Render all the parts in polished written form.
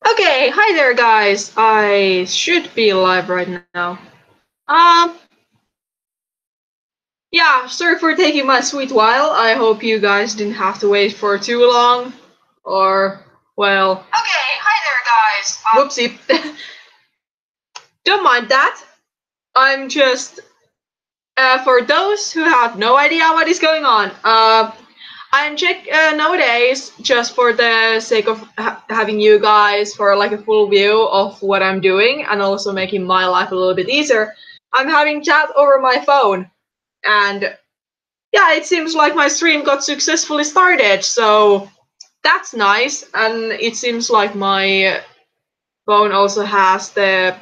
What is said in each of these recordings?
Okay, hi there guys. I should be live right now. Um yeah, sorry for taking my sweet while. I hope you guys didn't have to wait for too long. Or well, okay, hi there guys. Whoopsie. Don't mind that. I'm just for those who have no idea what is going on. I'm check nowadays just for the sake of having you guys for like a full view of what I'm doing and also making my life a little bit easier. I'm having chat over my phone, and yeah, it seems like my stream got successfully started, so that's nice. And it seems like my phone also has the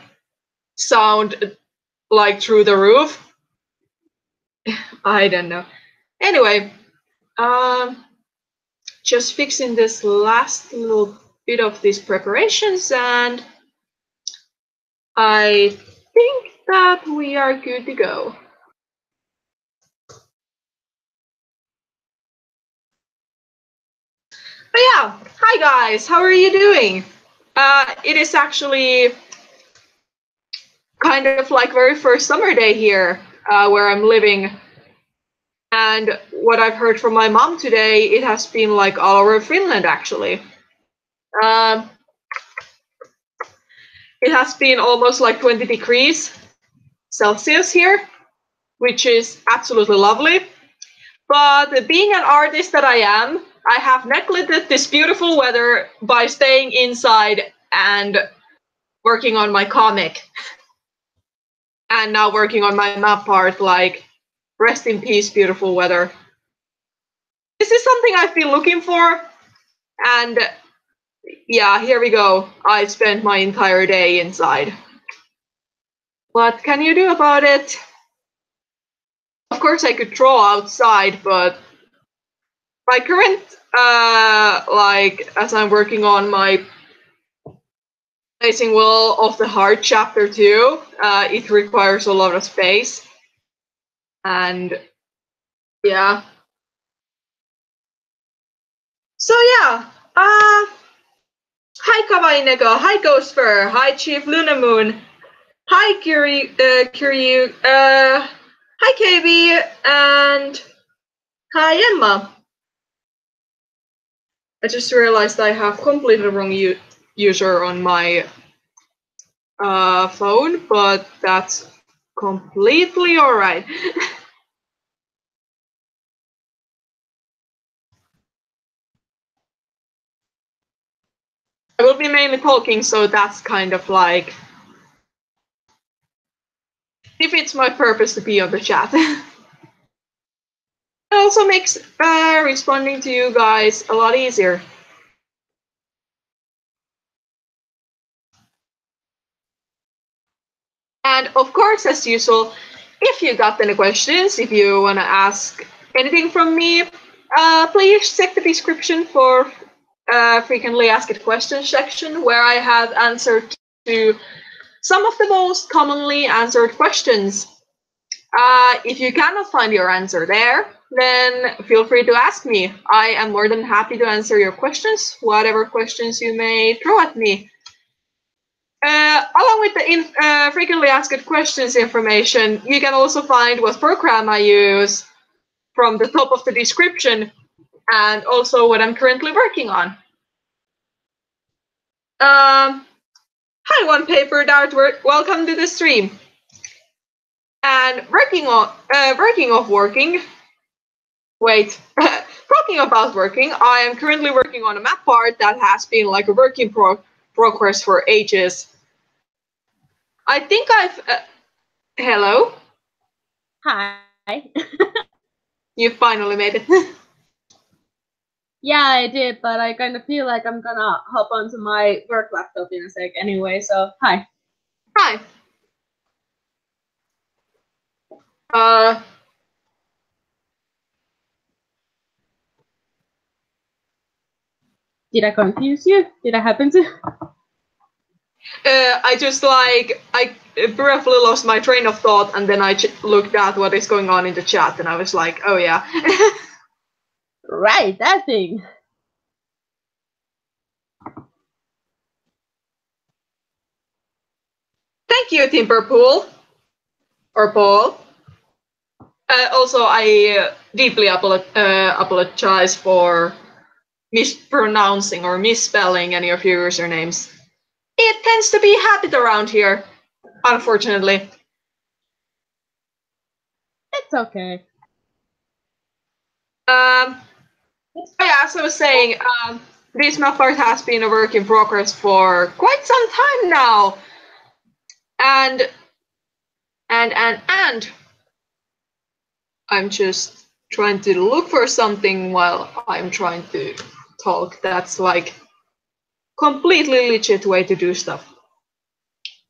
sound like through the roof. I don't know. Anyway, um, just fixing this last little bit of these preparations, and I think that we are good to go. But yeah, hi guys, how are you doing? It is actually kind of like very first summer day here where I'm living. And what I've heard from my mom today, it has been like all over Finland actually. Um, it has been almost like 20 degrees Celsius here, which is absolutely lovely. But being an artist that I am, I have neglected this beautiful weather by staying inside and working on my comic. And now working on my map part, like, rest in peace, beautiful weather. This is something I've been looking for, and yeah, here we go. I spent my entire day inside. What can you do about it? Of course, I could draw outside, but my current, like, as I'm working on my Placing Will of the Heart Chapter 2, it requires a lot of space. And yeah. So yeah, hi Kawainego, hi Ghostfur, hi Chief Lunamoon, hi Kiryu, hi KB, and hi Emma. I just realized I have completely wrong user on my phone, but that's completely alright. I will be mainly talking, so that's kind of like defeats my purpose to be on the chat. It also makes responding to you guys a lot easier. And of course, as usual, if you got any questions, if you want to ask anything from me, please check the description for frequently asked questions section, where I have answered to some of the most commonly answered questions. If you cannot find your answer there, then feel free to ask me. I am more than happy to answer your questions, whatever questions you may throw at me. Along with the frequently asked questions information, you can also find what program I use from the top of the description, and also what I'm currently working on. Hi, One Paper Artwork. Welcome to the stream. And working. Wait, talking about working, I am currently working on a map part that has been like a work in progress for ages. I think I've. Hello? Hi. You finally made it. Yeah, I did, but I kind of feel like I'm gonna hop onto my work laptop in a sec anyway, so hi. Hi. Did I confuse you? Did I happen to? I just like, I briefly lost my train of thought, and then I looked at what is going on in the chat, and I was like, oh yeah. Right, that thing. thank you, Timberpool. Or Paul. Also, I deeply apologize for mispronouncing or misspelling any of your usernames. It tends to be a habit around here, unfortunately. It's okay. As I was saying, this map art has been a work in progress for quite some time now. And I'm just trying to look for something while I'm trying to talk. That's like completely legit way to do stuff.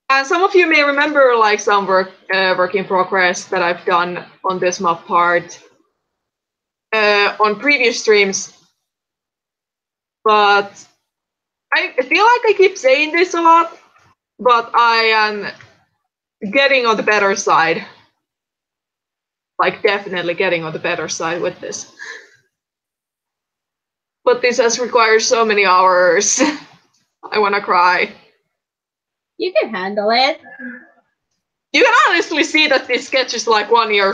And some of you may remember like some work in progress that I've done on this map part on previous streams. But I feel like I keep saying this a lot, but I am getting on the better side. Like definitely getting on the better side with this. But this has required so many hours. I wanna cry. You can handle it. You can honestly see that this sketch is like 1 year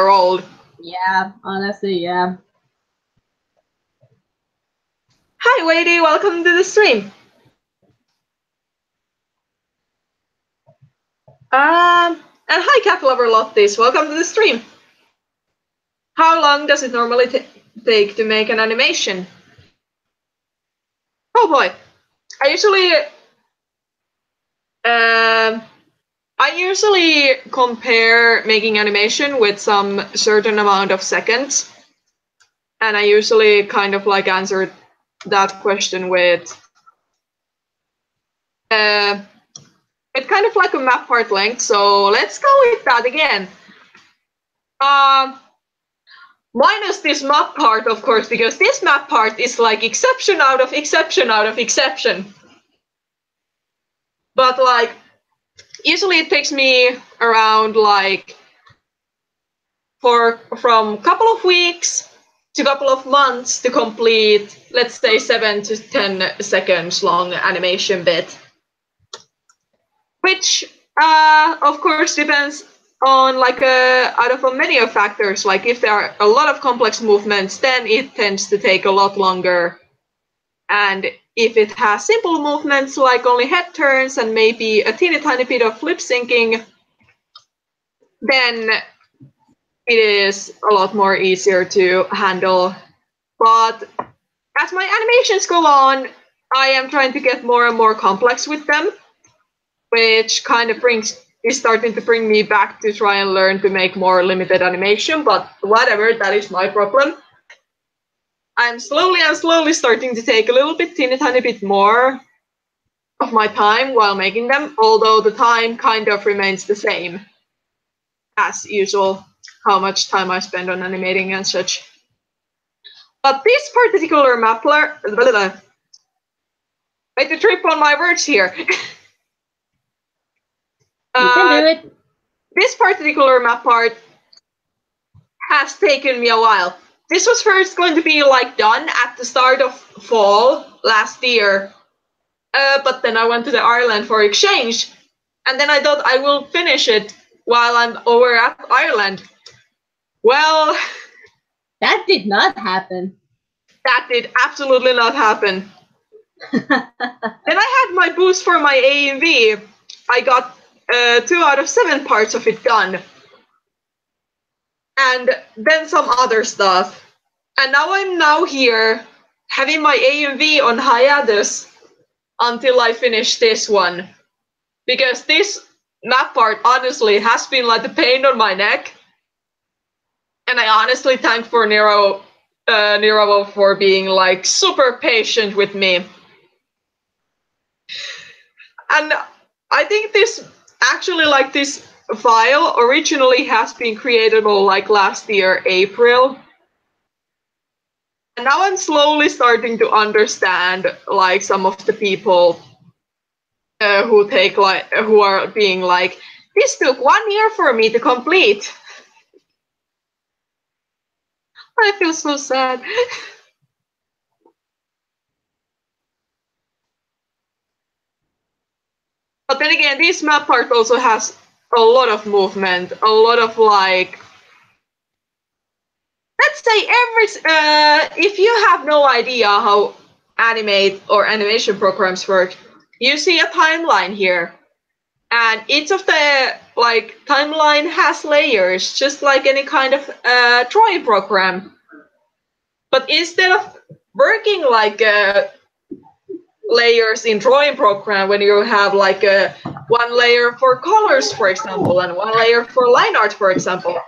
old. Yeah, honestly, yeah. Hi, Wadey, welcome to the stream. And hi, Cat Lover Lottis, welcome to the stream. How long does it normally take to make an animation? Oh boy, I usually compare making animation with some certain amount of seconds, and I usually kind of like answer that question with it's kind of like a map part length, so let's go with that again. Minus this map part, of course, because this map part is like exception out of exception out of exception. But like, usually it takes me around like from a couple of weeks to a couple of months to complete, let's say 7 to 10 seconds long animation bit. Which, of course, depends on like out of many of factors. Like if there are a lot of complex movements, then it tends to take a lot longer. And if it has simple movements like only head turns and maybe a teeny tiny bit of lip syncing, then it is a lot more easier to handle. But as my animations go on, I am trying to get more and more complex with them, which kind of is starting to bring me back to try and learn to make more limited animation, but whatever, that is my problem. I'm slowly starting to take a little bit, teeny tiny bit more of my time while making them, although the time kind of remains the same as usual, how much time I spend on animating and such. But this particular mapler, wait to trip on my words here. You can do it. This particular map part has taken me a while. This was first going to be like done at the start of fall last year, but then I went to the Ireland for exchange, and then I thought I will finish it while I'm over at Ireland. Well, that did not happen. That did absolutely not happen. Then I had my boost for my AMV. I got 2 out of 7 parts of it done. And then some other stuff. And now I'm here having my AMV on hiatus until I finish this one. Because this map part honestly has been like the pain on my neck. And I honestly thank for Nirawa for being like super patient with me. And I think this actually like this file originally has been created like last year, April. And now I'm slowly starting to understand like some of the people who are being like, this took 1 year for me to complete. I feel so sad. But then again, this map part also has a lot of movement, a lot of like, let's say if you have no idea how Animate or animation programs work, you see a timeline here. And each of the like timeline has layers, just like any kind of drawing program. But instead of working like layers in drawing program, when you have like one layer for colors, for example, and one layer for line art, for example,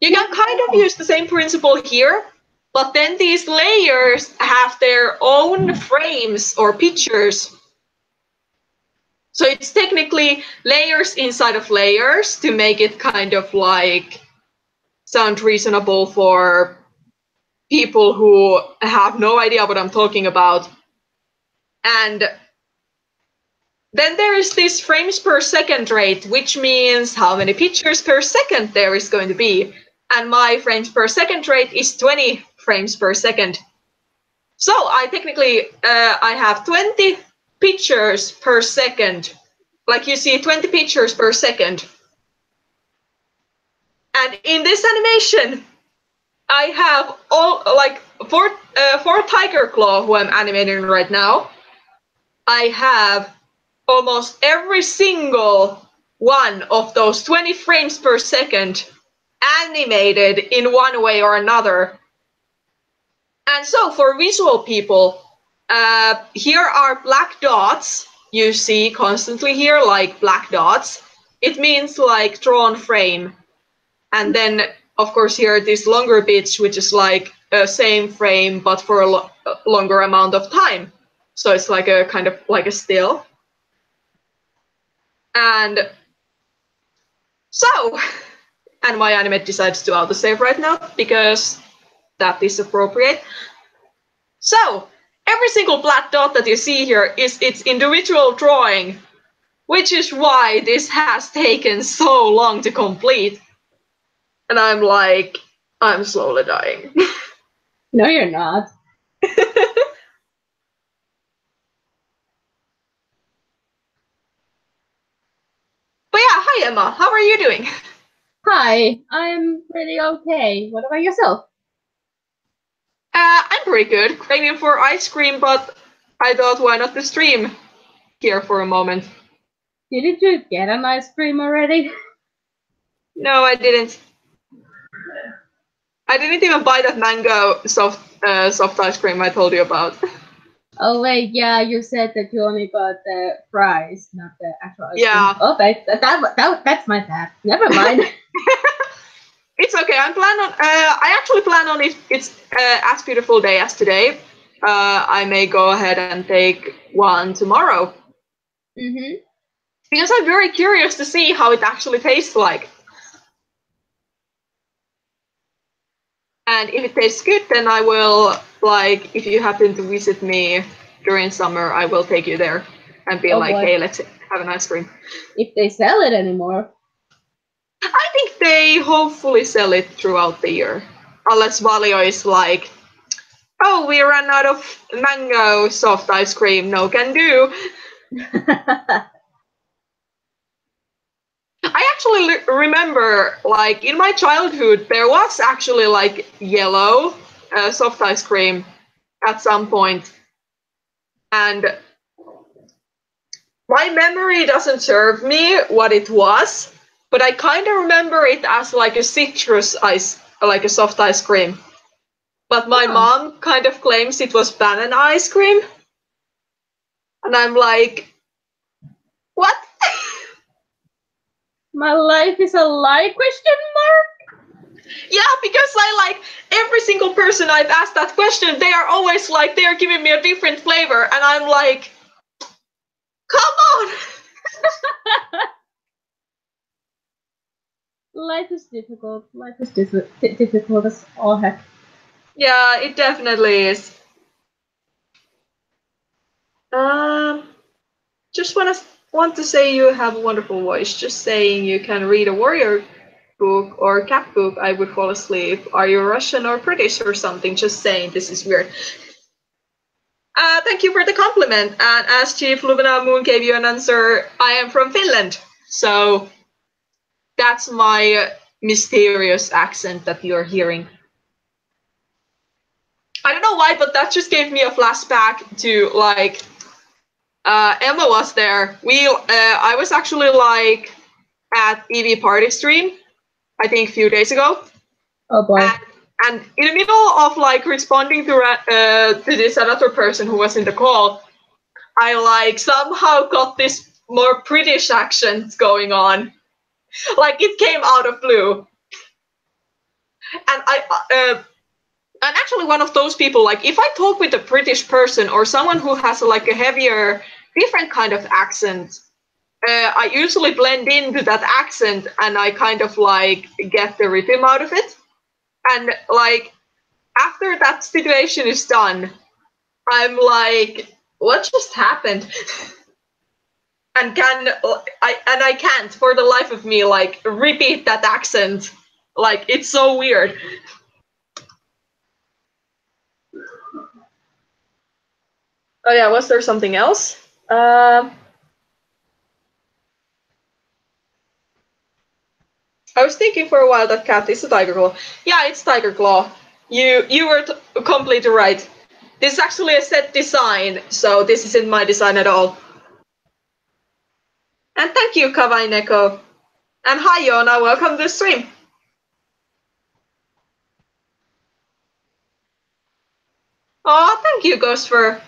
you can kind of use the same principle here, but then these layers have their own frames or pictures. So it's technically layers inside of layers to make it kind of like sound reasonable for people who have no idea what I'm talking about. And then there is this frames per second rate, which means how many pictures per second there is going to be. And my frames per second rate is 20 frames per second. So I technically, I have 20 pictures per second. Like you see 20 pictures per second. And in this animation, I have all like for Tiger Claw, who I'm animating right now, I have almost every single one of those 20 frames per second animated in one way or another. And so for visual people, here are black dots you see constantly here, like black dots. It means like drawn frame. And then, of course, here this longer bits, which is like a same frame, but for a longer amount of time. So it's like a kind of like a still. And so, and my Animate decides to autosave right now because that is appropriate. So, every single black dot that you see here is its individual drawing, which is why this has taken so long to complete. And I'm like, I'm slowly dying. No, you're not. But yeah, hi Emma, how are you doing? Hi, I'm pretty okay. What about yourself? I'm pretty good. Craving for ice cream, but I thought why not the stream here for a moment. Didn't you get an ice cream already? No, I didn't. I didn't even buy that mango soft ice cream I told you about. Oh wait, yeah, you said that you only got the fries, not the actual ice Yeah. cream. Okay, that's my bad. Never mind. It's okay. I actually plan on if it's as beautiful day as today. I may go ahead and take one tomorrow. Mm-hmm. Because I'm very curious to see how it actually tastes like. And if it tastes good, then I will, like, if you happen to visit me during summer, I will take you there and be hey, let's have an ice cream. If they sell it anymore. I think they hopefully sell it throughout the year. Unless Valio is like, oh, we ran out of mango soft ice cream, no can do. I actually remember, like, in my childhood, there was actually, like, yellow soft ice cream at some point. And my memory doesn't serve me what it was, but I kind of remember it as, like, a citrus ice, like a soft ice cream. But my mom kind of claims it was banana ice cream. And I'm like, what? My life is a lie, question mark? Yeah, because I like every single person I've asked that question, they are always like, they're giving me a different flavor. And I'm like, come on! Life is difficult. Life is difficult as all heck. Yeah, it definitely is. Just want to say you have a wonderful voice. Just saying you can read a warrior book or cat book, I would fall asleep. Are you Russian or British or something? Just saying, this is weird. Thank you for the compliment. And as Chief Lumina Moon gave you an answer, I am from Finland. So that's my mysterious accent that you're hearing. I don't know why, but that just gave me a flashback to like Emma was there. I was actually like at EV Party Stream, I think a few days ago. Oh boy. And in the middle of like responding to this other person who was in the call, I like somehow got this more British accent going on. Like it came out of blue. And I'm actually one of those people, like if I talk with a British person or someone who has like a heavier, different kind of accent, I usually blend into that accent and I kind of like get the rhythm out of it. And like after that situation is done, I'm like, what just happened? And I can't for the life of me like repeat that accent. Like it's so weird. Oh yeah, was there something else? I was thinking for a while that cat is a tiger claw. Yeah, it's tiger claw. You were completely right. This is actually a set design, so this isn't my design at all. And thank you, Kawaii Neko. And hi, Yona, welcome to the stream. Oh, thank you, Ghostfur.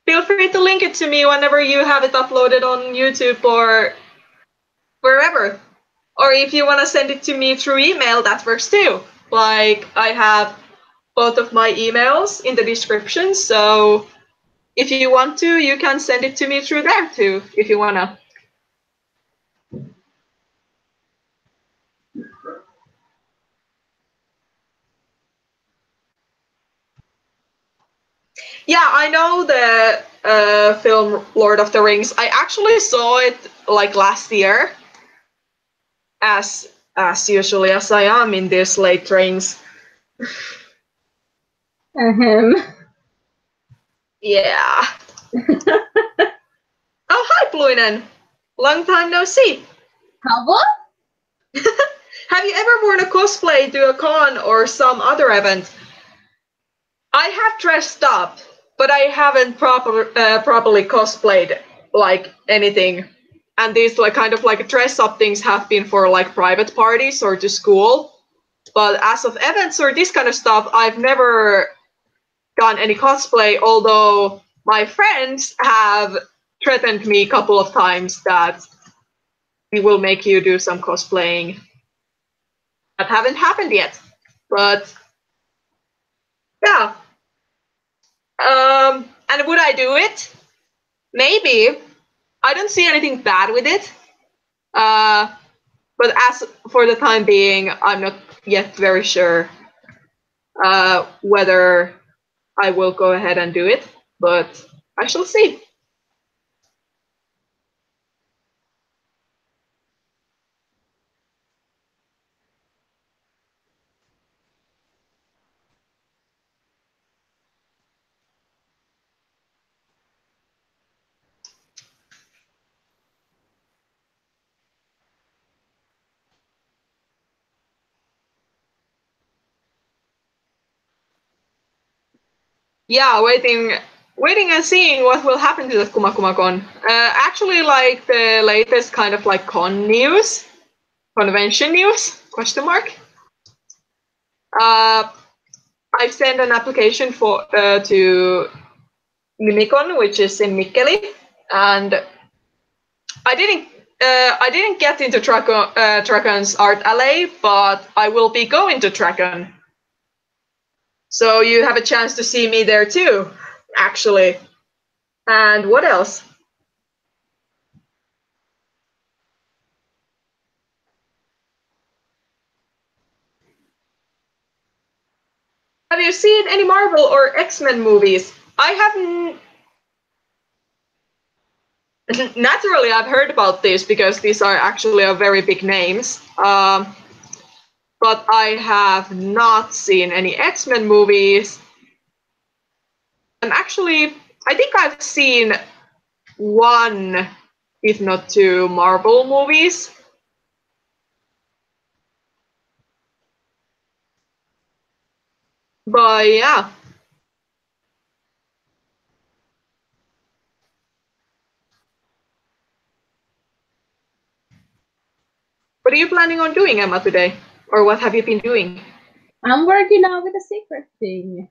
Feel free to link it to me whenever you have it uploaded on YouTube or wherever. Or if you want to send it to me through email, that works too. Like, I have both of my emails in the description, so if you want to, you can send it to me through there too, if you want to. Yeah, I know the film Lord of the Rings. I actually saw it like last year, as usually as I am in these late trains. Yeah. Oh, hi, Bluinen. Long time no see. What? Have you ever worn a cosplay to a con or some other event? I have dressed up, but I haven't properly cosplayed like anything. And these like kind of like dress up things have been for like private parties or to school. But as of events or this kind of stuff, I've never done any cosplay, although my friends have threatened me a couple of times that we will make you do some cosplaying. That haven't happened yet. But yeah. And would I do it? Maybe. I don't see anything bad with it. But as for the time being, I'm not yet very sure whether I will go ahead and do it. But I shall see. Yeah, waiting and seeing what will happen to the Kumakumakon. Actually, like the latest kind of like convention news, question mark. I've sent an application for to Mimikon, which is in Mikkeli, and I didn't get into Dragon's Art Alley, but I will be going to Dragon. So you have a chance to see me there too, actually. And what else? Have you seen any Marvel or X-Men movies? I haven't. Naturally, I've heard about this because these are actually very big names. But I have not seen any X-Men movies. Actually, I think I've seen one, if not two, Marvel movies. But yeah. What are you planning on doing, Emma, today? Or what have you been doing? I'm working out with a secret thing.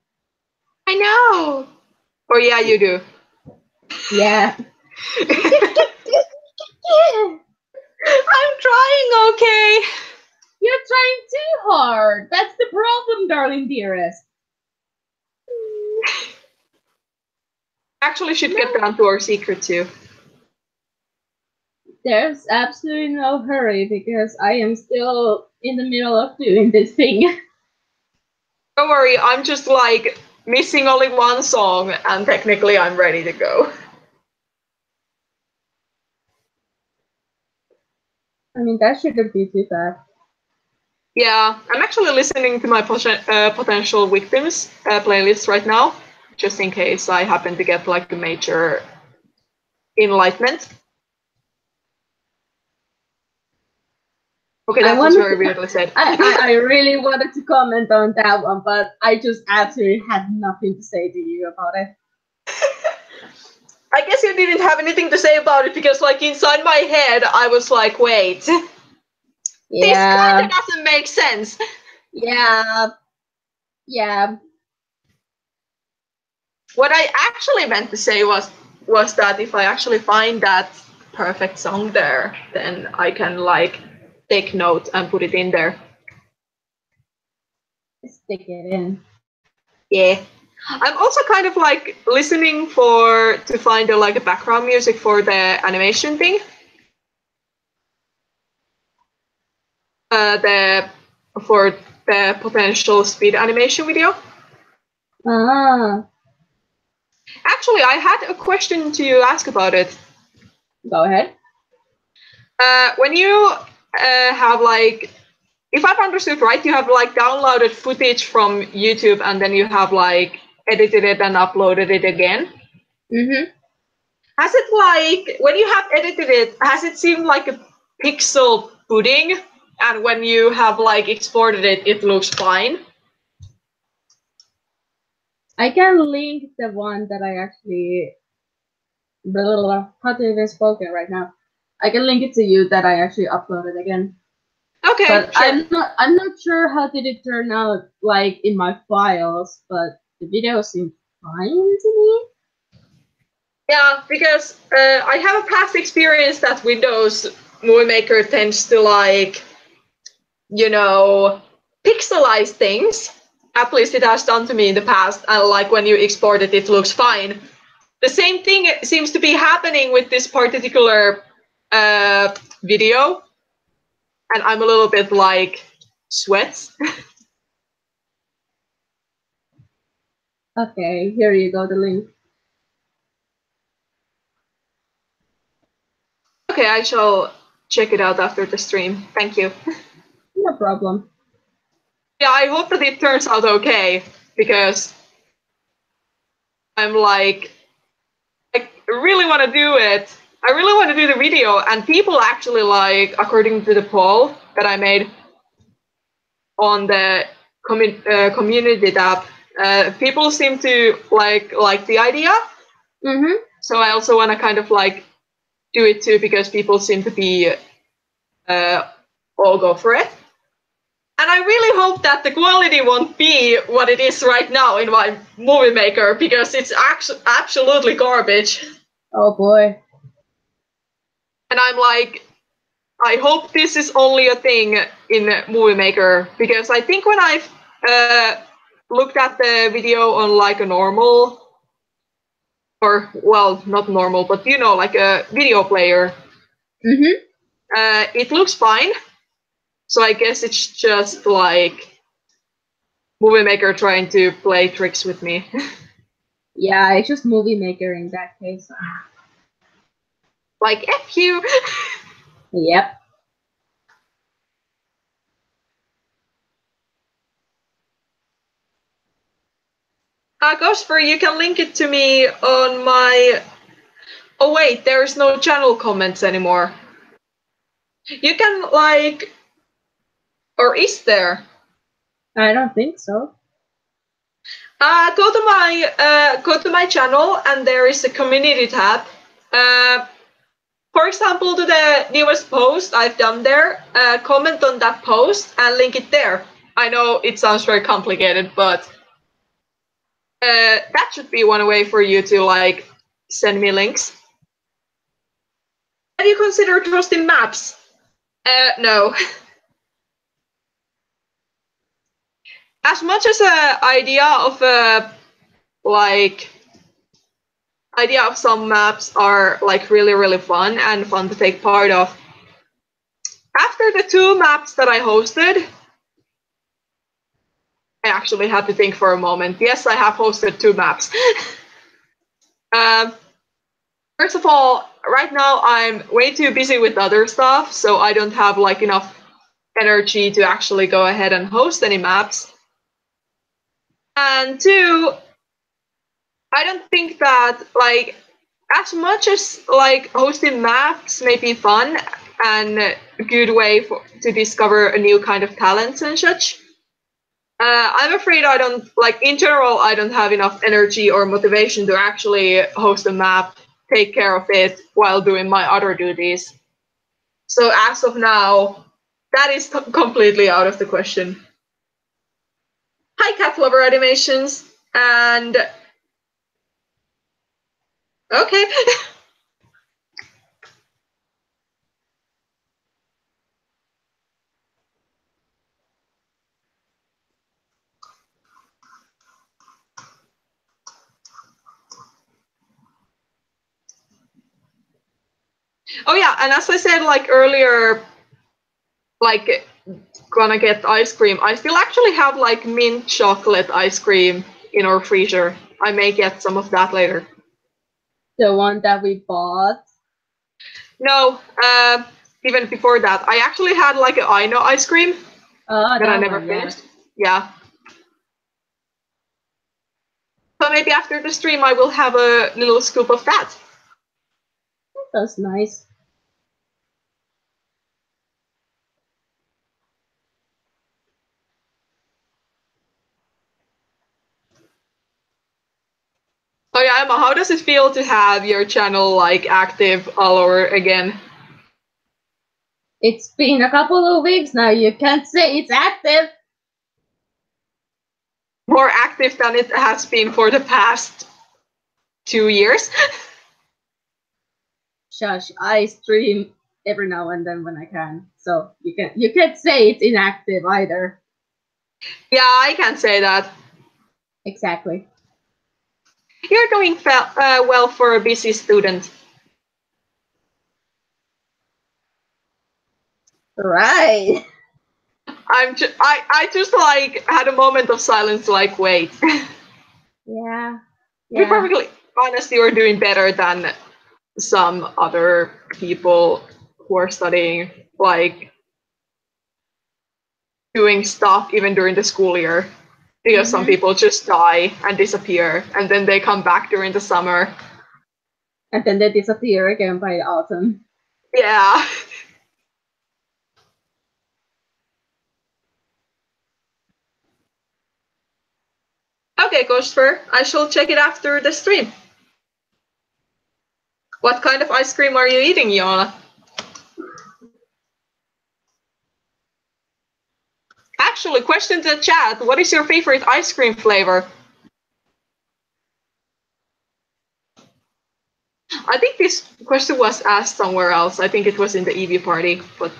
I know. Or yeah, you do. Yeah. I'm trying, okay. You're trying too hard. That's the problem, darling dearest. Actually should get down to our secret too. There's absolutely no hurry because I am still in the middle of doing this thing. Don't worry, I'm just like missing only one song and technically I'm ready to go. I mean, that shouldn't be too bad. Yeah, I'm actually listening to my potential victims playlist right now, just in case I happen to get like a major enlightenment. Okay, that was very weirdly said. I really wanted to comment on that one, but I just absolutely had nothing to say to you about it. I guess you didn't have anything to say about it because, like, inside my head, I was like, wait, this kind of doesn't make sense. Yeah. Yeah. What I actually meant to say was that if I actually find that perfect song there, then I can like take note and put it in there. Stick it in. Yeah. I'm also kind of like listening to find like a background music for the animation thing. For the potential speed animation video. Ah. Actually, I had a question to ask about it. Go ahead. When you have like, if I've understood right, you have like downloaded footage from YouTube and then you have like edited it and uploaded it again. Mm-hmm. Has it like, when you have edited it, has it seemed like a pixel pudding? And when you have like exported it, it looks fine? I can link the one that I actually, how to even spoken right now. I can link it to you that I actually uploaded again. Okay, but sure. I'm not sure how did it turn out like in my files, but the video seemed fine to me. Yeah, because I have a past experience that Windows Movie Maker tends to like, you know, pixelize things. At least it has done to me in the past. And like when you export it, it looks fine. The same thing seems to be happening with this particular video. And I'm a little bit like, sweats. Okay, here you go, the link. Okay, I shall check it out after the stream. Thank you. No problem. Yeah, I hope that it turns out okay, because I'm like, I really want to do it. I really want to do the video, and people actually like, according to the poll that I made on the community tab, people seem to like the idea. Mm-hmm. So I also want to kind of like do it too, because people seem to be all go for it. And I really hope that the quality won't be what it is right now in my movie maker, because it's absolutely garbage. Oh boy. And I'm like, I hope this is only a thing in Movie Maker, because I think when I've looked at the video on like a normal, or well, not normal, but you know, like a video player, it looks fine. So I guess it's just like Movie Maker trying to play tricks with me. Yeah, it's just Movie Maker in that case. Like, F you! Yep. Gosper, you can link it to me on my... Oh wait, there's no channel comments anymore. You can like... Or is there? I don't think so. Go to my channel and there is a community tab. For example, to the newest post I've done there, comment on that post and link it there. I know it sounds very complicated, but that should be one way for you to like send me links. Have you considered hosting maps? No. As much as an idea of some maps are like really fun and fun to take part of. After the 2 maps that I hosted, I actually had to think for a moment. Yes, I have hosted 2 maps. First of all, right now I'm way too busy with other stuff, so I don't have like enough energy to actually go ahead and host any maps. And 2, I don't think that like as much as like hosting maps may be fun and a good way to discover a new kind of talents and such, I'm afraid I don't, like in general, I don't have enough energy or motivation to actually host a map, take care of it while doing my other duties. So as of now, that is completely out of the question. Hi, Cat Lover Animations, and okay. Oh yeah, and as I said like earlier, like gonna get ice cream. I still actually have like mint chocolate ice cream in our freezer. I may get some of that later. The one that we bought? No, even before that, I actually had like an Aino ice cream that I never finished. Yeah. So maybe after the stream, I will have a little scoop of that. That's nice. So yeah, Emma, how does it feel to have your channel like active all over again? It's been a couple of weeks now. You can't say it's active. More active than it has been for the past 2 years. Shush, I stream every now and then when I can. So you can't say it's inactive either. Yeah, I can say that. Exactly. You're doing well for a busy student. Right. I just like had a moment of silence, like wait. Yeah. To be perfectly honest, you're doing better than some other people who are studying, like doing stuff even during the school year. Because some people just die and disappear, and then they come back during the summer. And then they disappear again by autumn. Yeah. Okay, Gosper, I shall check it after the stream. What kind of ice cream are you eating, Joona? Actually, question to the chat, what is your favorite ice cream flavor? I think this question was asked somewhere else. I think it was in the EV party, but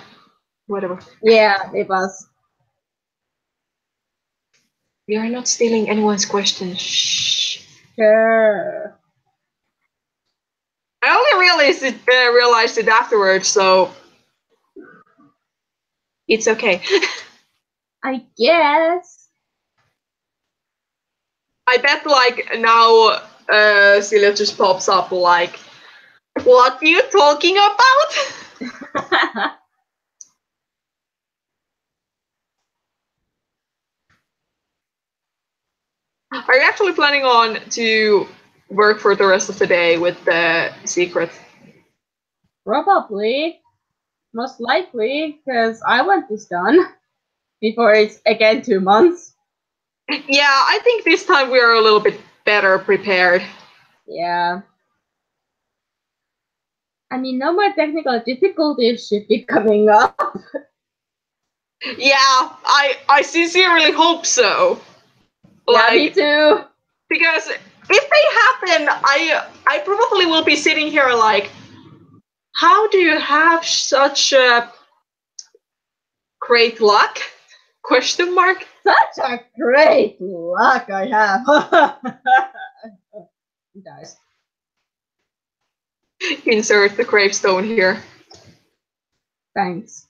whatever. Yeah, it was. We are not stealing anyone's questions. Shh. Sure. I only realized it afterwards, so it's okay. I guess. I bet like now Celia just pops up like, what are you talking about? Are you actually planning on to work for the rest of the day with the secret? Probably. Most likely, because I want this done before it's again 2 months. Yeah, I think this time we are a little bit better prepared. Yeah. I mean, no more technical difficulties should be coming up. Yeah, I sincerely hope so. Yeah, me too. Because if they happen, I probably will be sitting here like, how do you have such great luck? Question mark. Such a great luck I have. Guys. Insert the gravestone here. Thanks.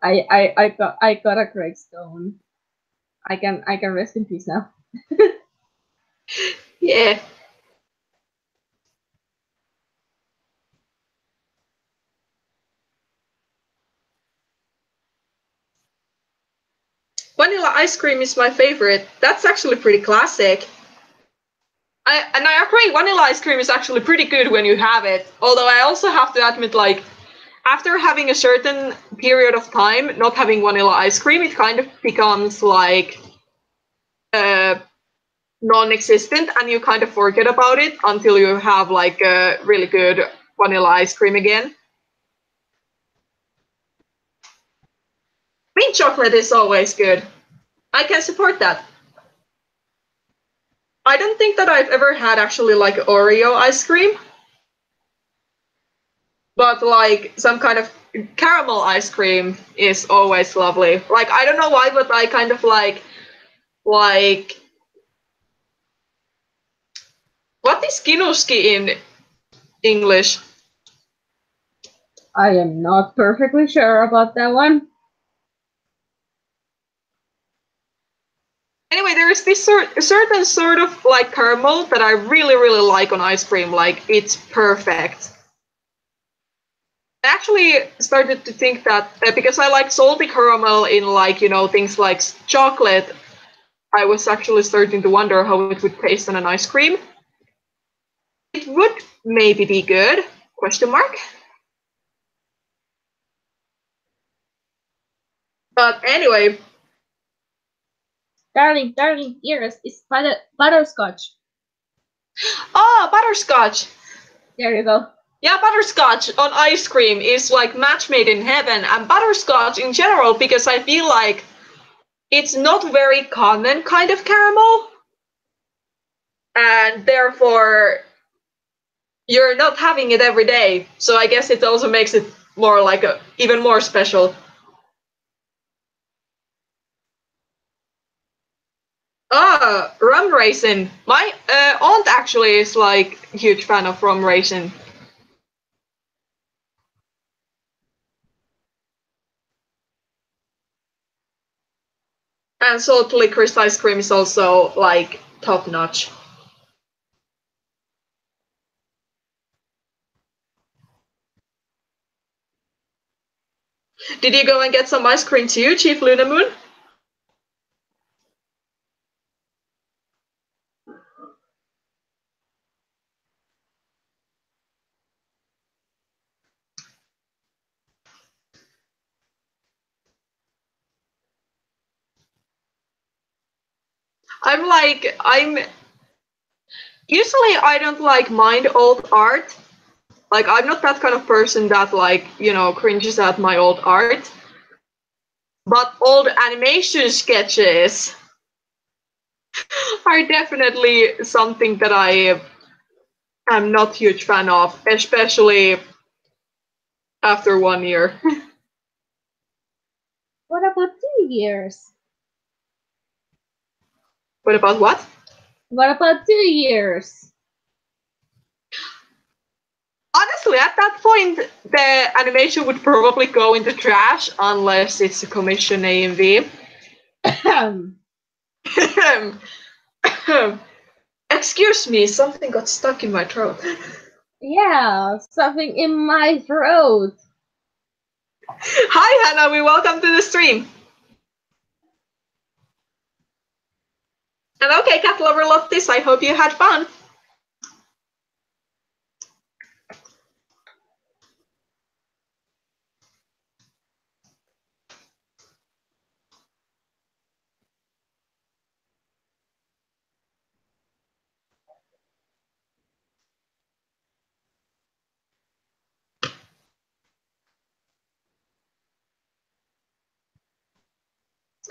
I got a gravestone. I can rest in peace now. Yeah. Vanilla ice cream is my favorite. That's actually pretty classic. And I agree, vanilla ice cream is actually pretty good when you have it. Although I also have to admit, like, after having a certain period of time not having vanilla ice cream, it kind of becomes like non-existent, and you kind of forget about it until you have like a really good vanilla ice cream again. Mint chocolate is always good. I can support that. I don't think that I've ever had actually like Oreo ice cream, but like some kind of caramel ice cream is always lovely. Like, I don't know why, but I kind of like what is kinuski in English? I am not perfectly sure about that one. Anyway, there is this certain sort of like caramel that I really, really like on ice cream. Like, it's perfect. I actually started to think that because I like salty caramel in like, you know, things like chocolate, I was actually starting to wonder how it would taste on an ice cream. It would maybe be good, question mark. But anyway. Darling, yes, it's butterscotch. Oh, butterscotch. There you go. Yeah, butterscotch on ice cream is like match made in heaven, and butterscotch in general, because I feel like it's not very common kind of caramel, and therefore you're not having it every day. So I guess it also makes it more like even more special. Ah, rum raisin. My aunt actually is like a huge fan of rum raisin. And salt licorice ice cream is also like top notch. Did you go and get some ice cream too, Chief Luna Moon? I'm usually I don't like mind old art. Like, I'm not that kind of person that like, you know, cringes at my old art. But old animation sketches are definitely something that I am not a huge fan of, especially after 1 year. What about 2 years? What about what? What about 2 years? Honestly, at that point, the animation would probably go in the trash unless it's a commission AMV. Excuse me, something got stuck in my throat. Yeah, something in my throat. Hi, Hannah, we welcome to the stream. And okay, cat lover Lottis, I hope you had fun.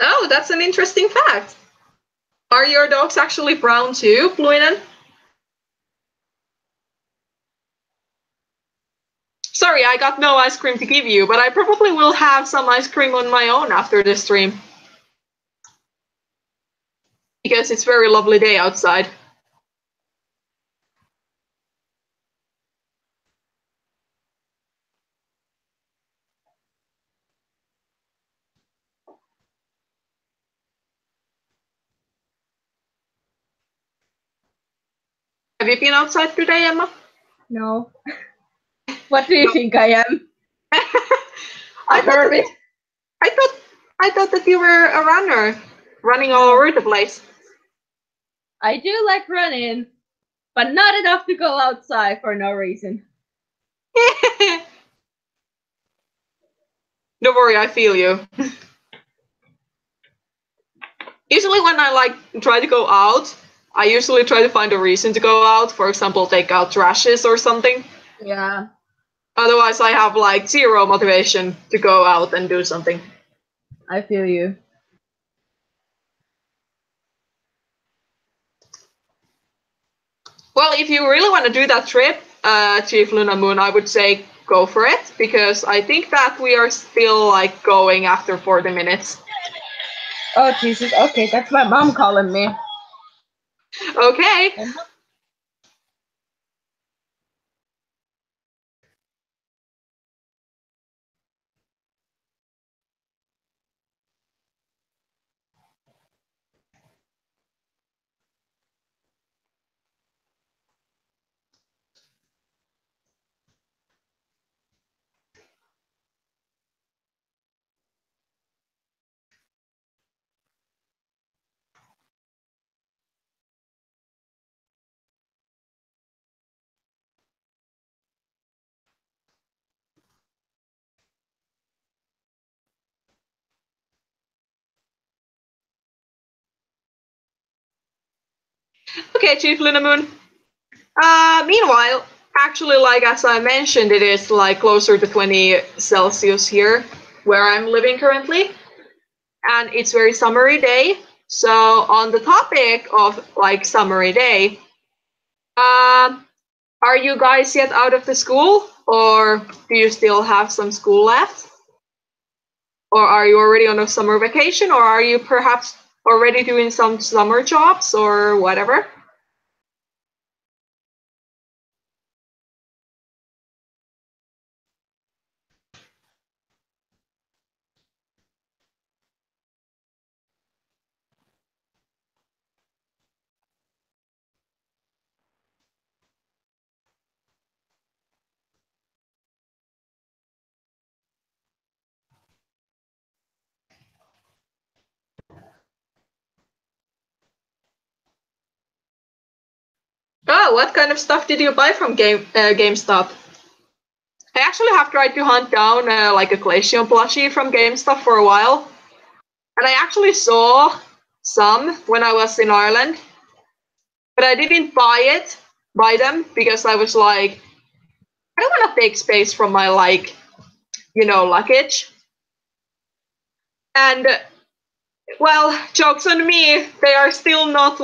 Oh, that's an interesting fact. Are your dogs actually brown too, Bluinen? Sorry, I got no ice cream to give you, but I probably will have some ice cream on my own after this stream. Because it's a very lovely day outside. Have you been outside today, Emma? No. What do you think I am? I hermit. I thought that you were a runner, running all over the place. I do like running, but not enough to go outside for no reason. Don't worry, I feel you. Usually when I try to go out, I usually try to find a reason to go out. For example, take out trashes or something. Yeah. Otherwise, I have zero motivation to go out and do something. I feel you. Well, if you really want to do that trip, Chief Luna Moon, I would say go for it, because I think that we are still going after 40 minutes. Oh, Jesus. Okay, that's my mom calling me. Okay. Okay, Chief Luna Moon. Meanwhile, actually, as I mentioned, it is closer to 20 Celsius here, where I'm living currently, and it's very summery day. So on the topic of summery day, are you guys yet out of the school, or do you still have some school left? Or are you already on a summer vacation, or are you perhaps already doing some summer jobs or whatever? Oh, what kind of stuff did you buy from GameStop? I actually have tried to hunt down a Glaceon plushie from GameStop for a while, and I actually saw some when I was in Ireland, but I didn't buy them because I was like, I don't want to take space from my luggage. And well, jokes on me, they are still not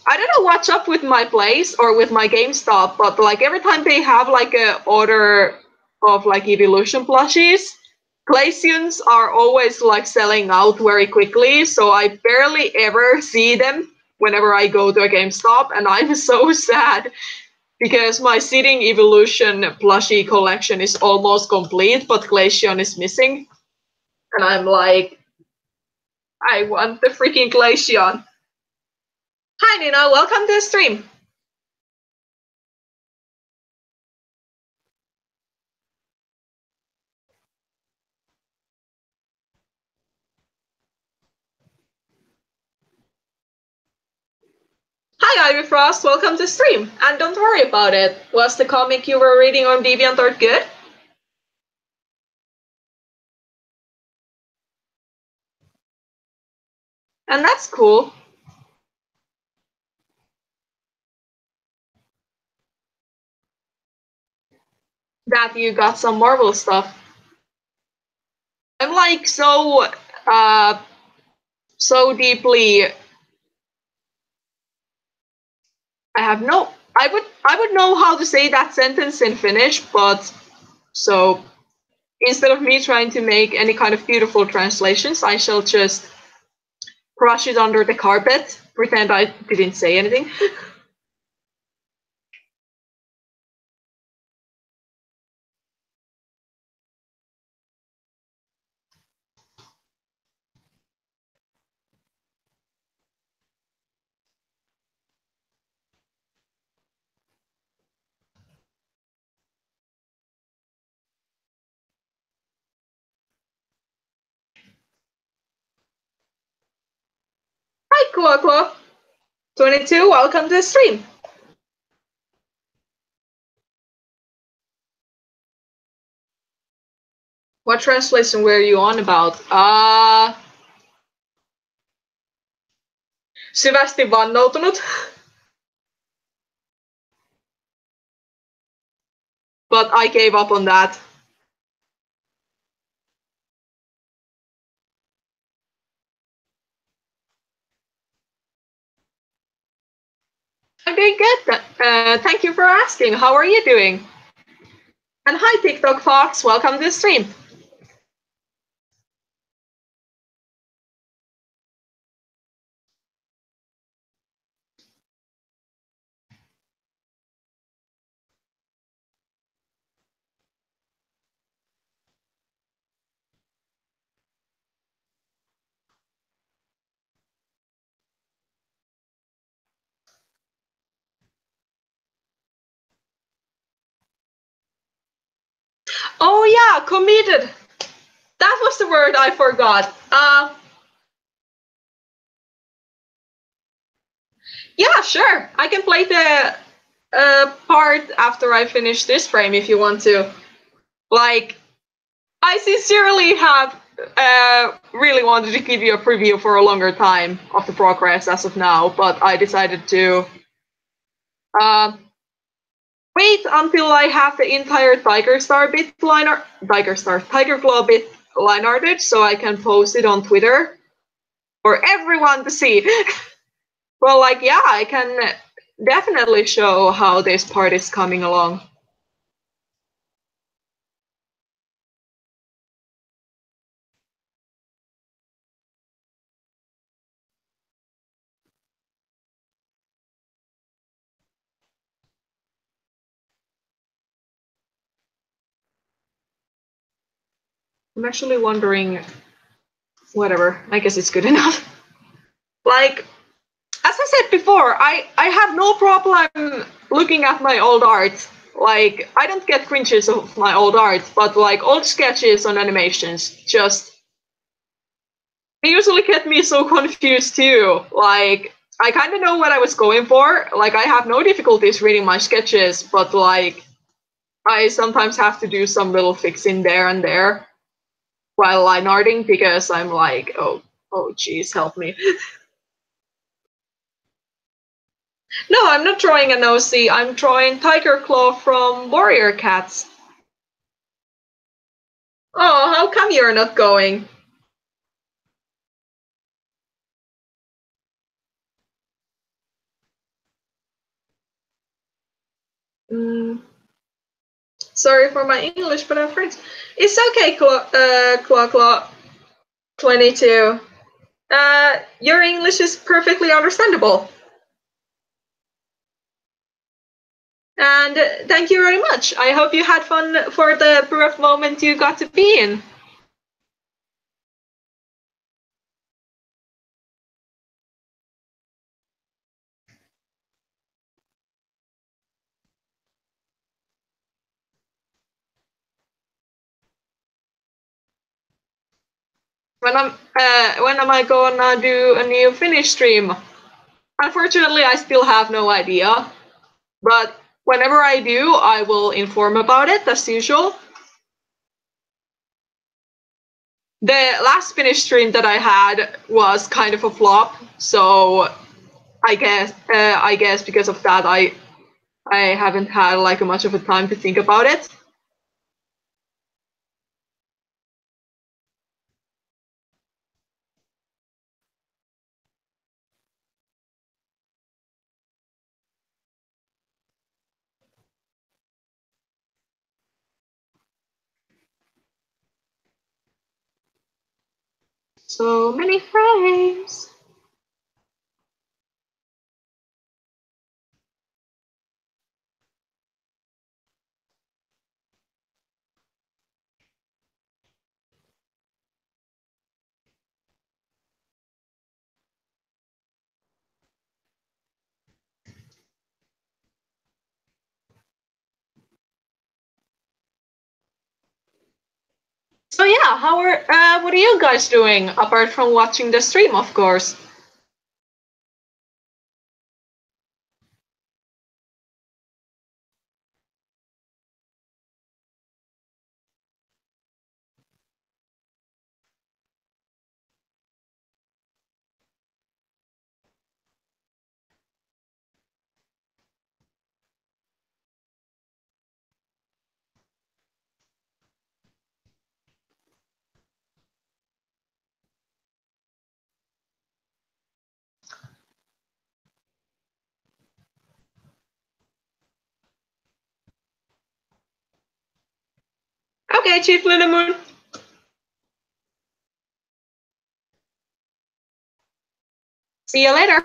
I don't know what's up with my place or with my GameStop, but every time they have a order of Evolution plushies, Glaceons are always selling out very quickly, so I barely ever see them whenever I go to a GameStop, and I'm so sad because my Sitting Evolution plushie collection is almost complete, but Glaceon is missing, and I'm like, I want the freaking Glaceon. Hi Nina, welcome to the stream. Hi, Ivy Frost. Welcome to stream. And don't worry about it. Was the comic you were reading on DeviantArt good? And that's cool. That you got some Marvel stuff. I'm like so deeply. I would know how to say that sentence in Finnish, but so instead of me trying to make any kind of beautiful translations, I shall just brush it under the carpet, pretend I didn't say anything. Hi, Kuakua. 22, welcome to the stream. What translation were you on about? Syvästi vannoutunut. But I gave up on that. I'm doing good. Thank you for asking. How are you doing? And hi, TikTok Fox. Welcome to the stream. Oh yeah, committed. That was the word I forgot. Yeah, sure. I can play the part after I finish this frame if you want to. Like, I sincerely have really wanted to give you a preview for a longer time of the progress as of now, but I decided to wait until I have the entire Tiger Claw bit line arted so I can post it on Twitter for everyone to see. Well, like, yeah, I can definitely show how this part is coming along. I'm actually wondering, whatever, I guess it's good enough. Like, as I said before, I have no problem looking at my old art. Like, I don't get cringes of my old art, but like old sketches on animations just they usually get me so confused too. Like, I kind of know what I was going for. Like, I have no difficulties reading my sketches, but like, I sometimes have to do some little fixing there and there while line arting because I'm like, oh geez, help me. No, I'm not drawing an OC. I'm drawing Tiger Claw from Warrior Cats. Oh, how come you're not going? Sorry for my English, but I'm French. It's okay, Claw 22. Your English is perfectly understandable. And thank you very much. I hope you had fun for the brief moment you got to be in. When am I gonna do a new Finnish stream? Unfortunately, I still have no idea. But whenever I do, I will inform about it as usual. The last Finnish stream that I had was kind of a flop, so I guess because of that I haven't had like much of a time to think about it. So many frames. So yeah, what are you guys doing apart from watching the stream, of course? Okay, Chief Lunamoon. See you later.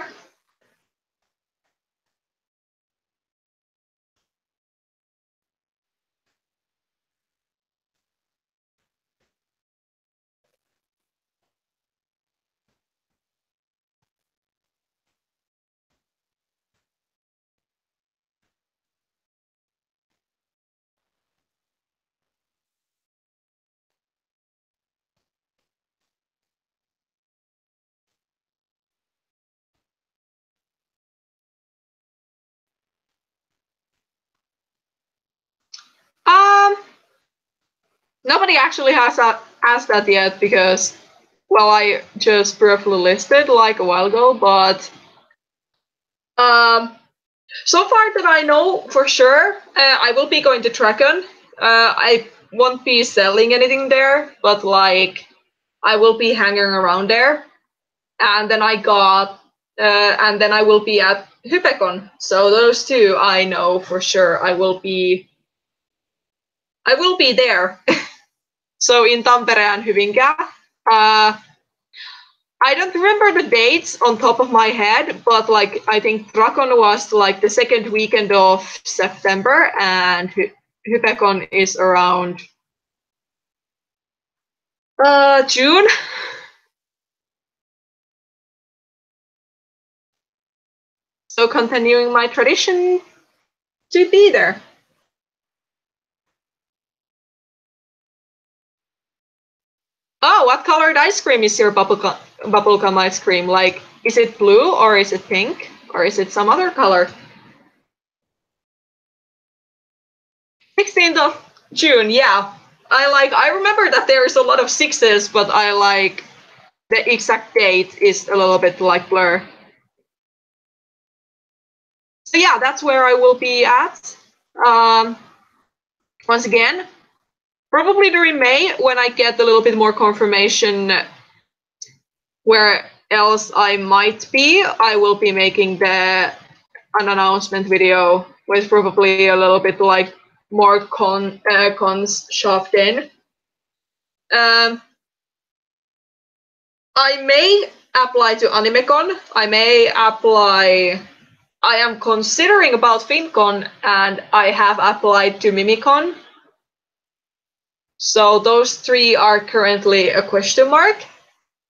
Um, Nobody actually has asked that yet because, well, I just briefly listed like a while ago, but um, so far that I know for sure, I will be going to Dragon. I won't be selling anything there, but like I will be hanging around there, and then and then I will be at Hypecon. So those two I know for sure. I will be there. So in Tampere and Hyvinkää. I don't remember the dates on top of my head, but like I think Dragon was like the second weekend of September, and Hypecon is around June. So continuing my tradition to be there. Oh, what colored ice cream is your bubblegum ice cream? Like, is it blue or is it pink or is it some other color? 16th of June, yeah. I remember that there is a lot of sixes, but I like the exact date is a little bit like blur. So yeah, that's where I will be at. Once again, probably during May when I get a little bit more confirmation where else I might be, I will be making an announcement video with probably a little bit like more cons shoved in. I may apply to Animecon. I am considering about FinCon, and I have applied to Mimicon. So those three are currently a question mark.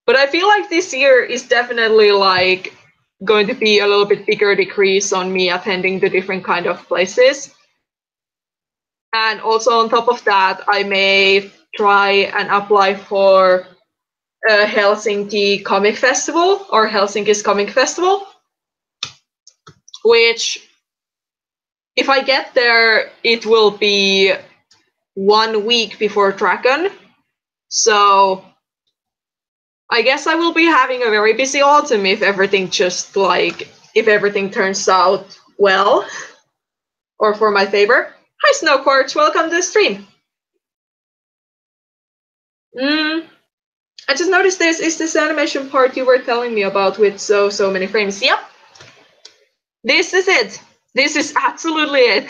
But I feel like this year is definitely like going to be a little bit bigger decrease on me attending the different kind of places. And also on top of that, I may try and apply for a Helsinki Comic Festival or Helsinki's Comic Festival. which if I get there, it will be 1 week before Dragon. So I guess I will be having a very busy autumn if everything if everything turns out well or for my favor. Hi Snowquartz, welcome to the stream. I just noticed this. Is this animation part you were telling me about with so many frames? Yep. This is it. This is absolutely it.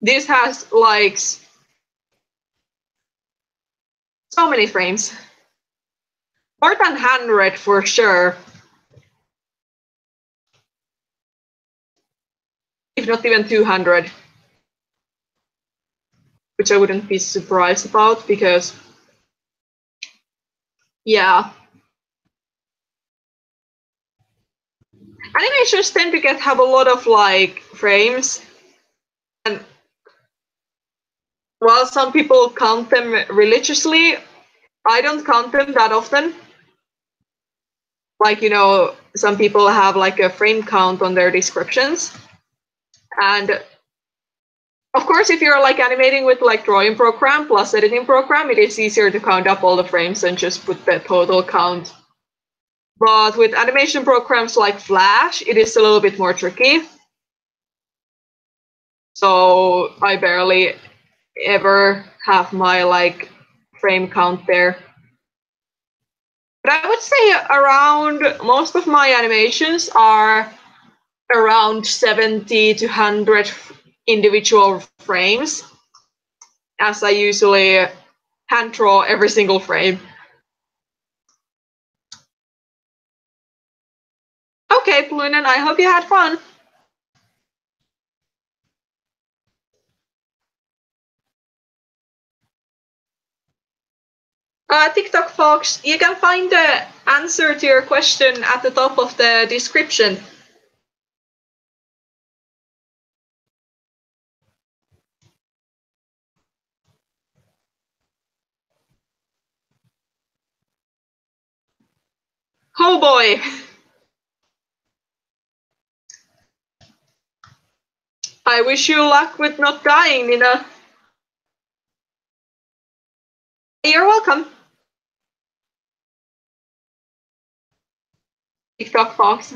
This has like so many frames. More than 100 for sure. If not even 200. Which I wouldn't be surprised about because, yeah. Animations tend to have a lot of like frames. And while some people count them religiously, I don't count them that often. Like, some people have like a frame count on their descriptions. And of course, if you're like animating with like drawing program plus editing program, it is easier to count up all the frames and just put the total count. But with animation programs like Flash, it is a little bit more tricky. So I barely ever have my like frame count there. But I would say around most of my animations are around 70 to 100 individual frames, as I usually hand draw every single frame. Okay, Plunen, I hope you had fun. TikTok folks, you can find the answer to your question at the top of the description. Oh boy! I wish you luck with not dying, Nina. You're welcome. TikTok fox.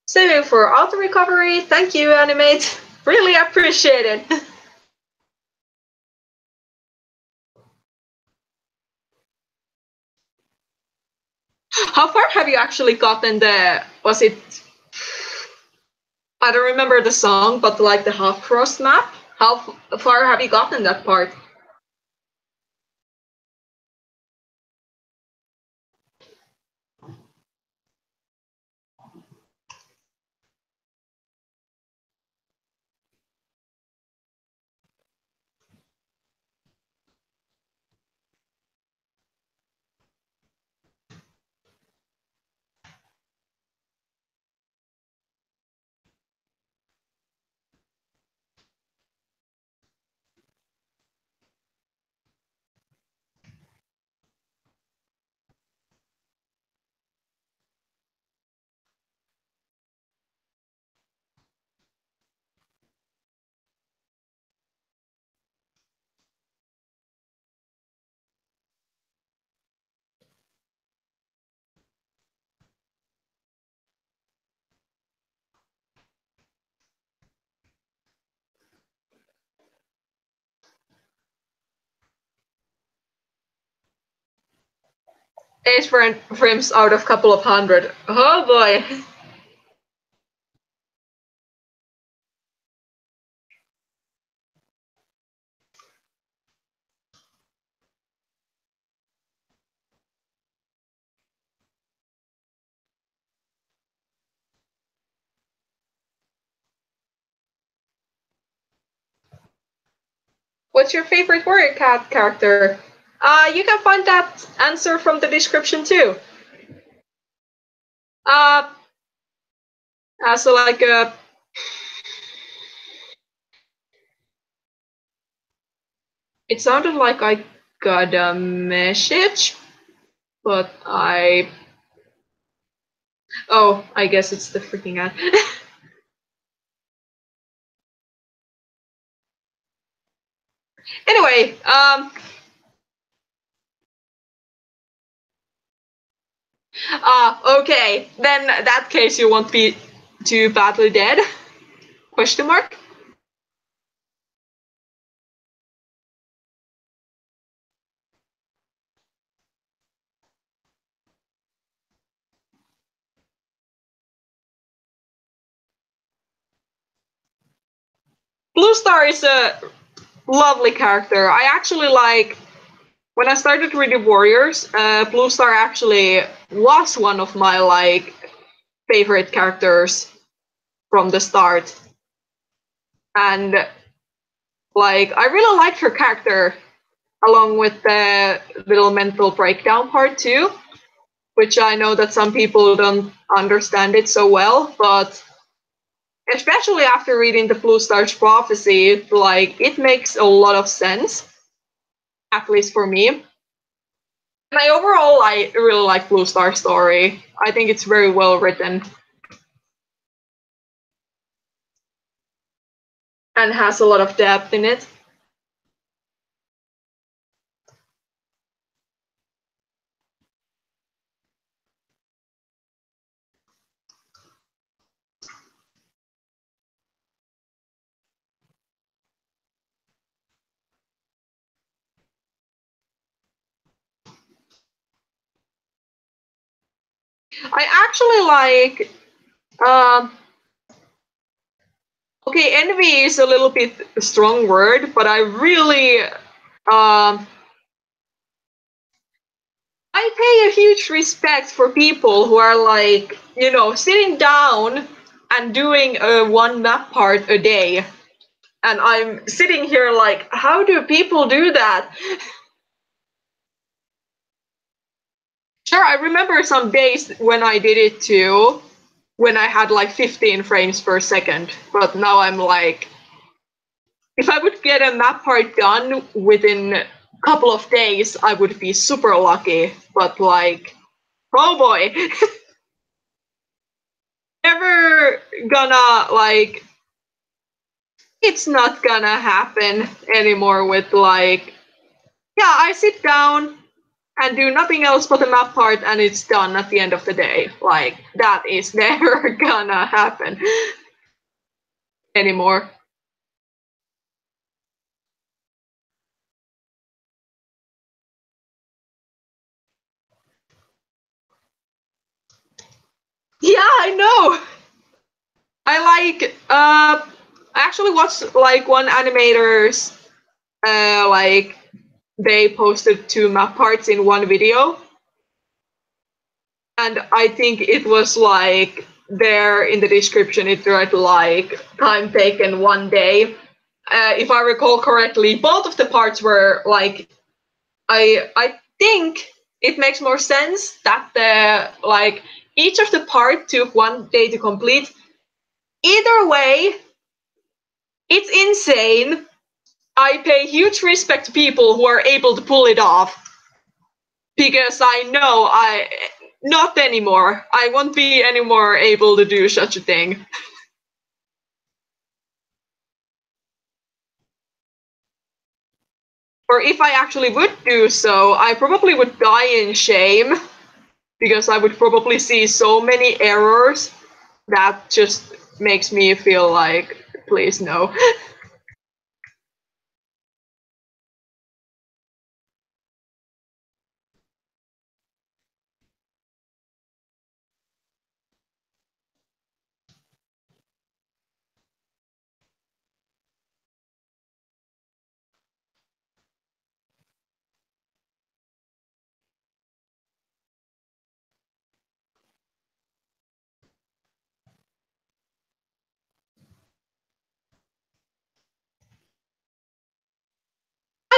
Saving for auto recovery. Thank you, Animate. Really appreciate it. How far have you actually gotten was it, I don't remember the song, but like the half cross map? How far have you gotten that part? Eight frames out of couple of hundred. Oh boy. What's your favorite warrior cat character? You can find that answer from the description too. So like it sounded like I got a message, but oh, I guess it's the freaking ad. Anyway, okay, then that case you won't be too badly dead? Question mark? Blue Star is a lovely character. I actually like, when I started reading Warriors, Blue Star actually was one of my like favorite characters from the start. And like I really liked her character along with the little mental breakdown part too, which I know that some people don't understand it so well, but especially after reading the Blue Star's prophecy, like it makes a lot of sense, at least for me. And I really like Blue Star's story. I think it's very well written and has a lot of depth in it. I actually like okay, envy is a little bit a strong word, but I really I pay a huge respect for people who are like, you know, sitting down and doing one map part a day. And I'm sitting here like, how do people do that? Sure, I remember some days when I did it too, when I had like 15 frames per second. But now I'm like, if I would get a map part done within a couple of days, I would be super lucky. But like, oh boy. Never gonna like it's not gonna happen anymore with like yeah, I sit down and do nothing else but the map part and it's done at the end of the day. Like that is never gonna happen anymore. Yeah, I know. I like I actually watched like one animator's like they posted two map parts in one video. And I think it was like there in the description it read like time taken 1 day. If I recall correctly, both of the parts were like I think it makes more sense that the like each of the part took 1 day to complete. Either way, it's insane. I pay huge respect to people who are able to pull it off because I know I not anymore. I won't be anymore able to do such a thing. Or if I actually would do so, I probably would die in shame because I would probably see so many errors that just makes me feel like, please no.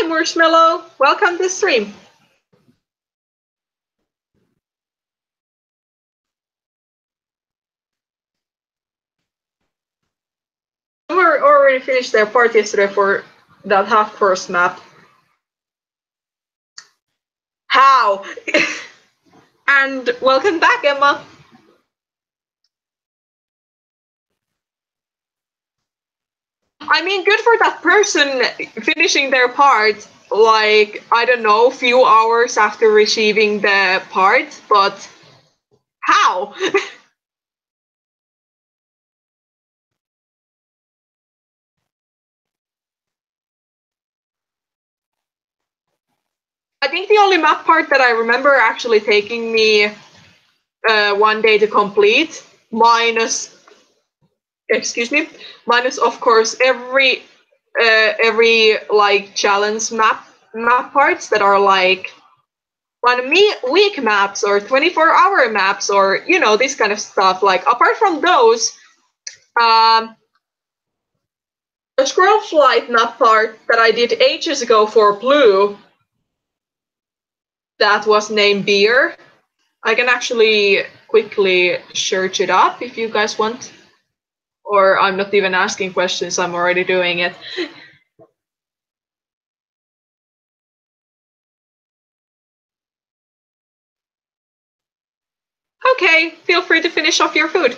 Hi, Marshmallow. Welcome to the stream. We already finished their part yesterday for that half-course map. How? And welcome back, Emma. I mean, good for that person finishing their part, like, I don't know, few hours after receiving the part, but how? I think the only map part that I remember actually taking me 1 day to complete, minus of course every like challenge map parts that are like 1 week maps or 24-hour maps or you know this kind of stuff. Like apart from those, the scroll flight map part that I did ages ago for Blue, that was named Beer. I can actually quickly search it up if you guys want. Or I'm not even asking questions, I'm already doing it. Okay, feel free to finish off your food.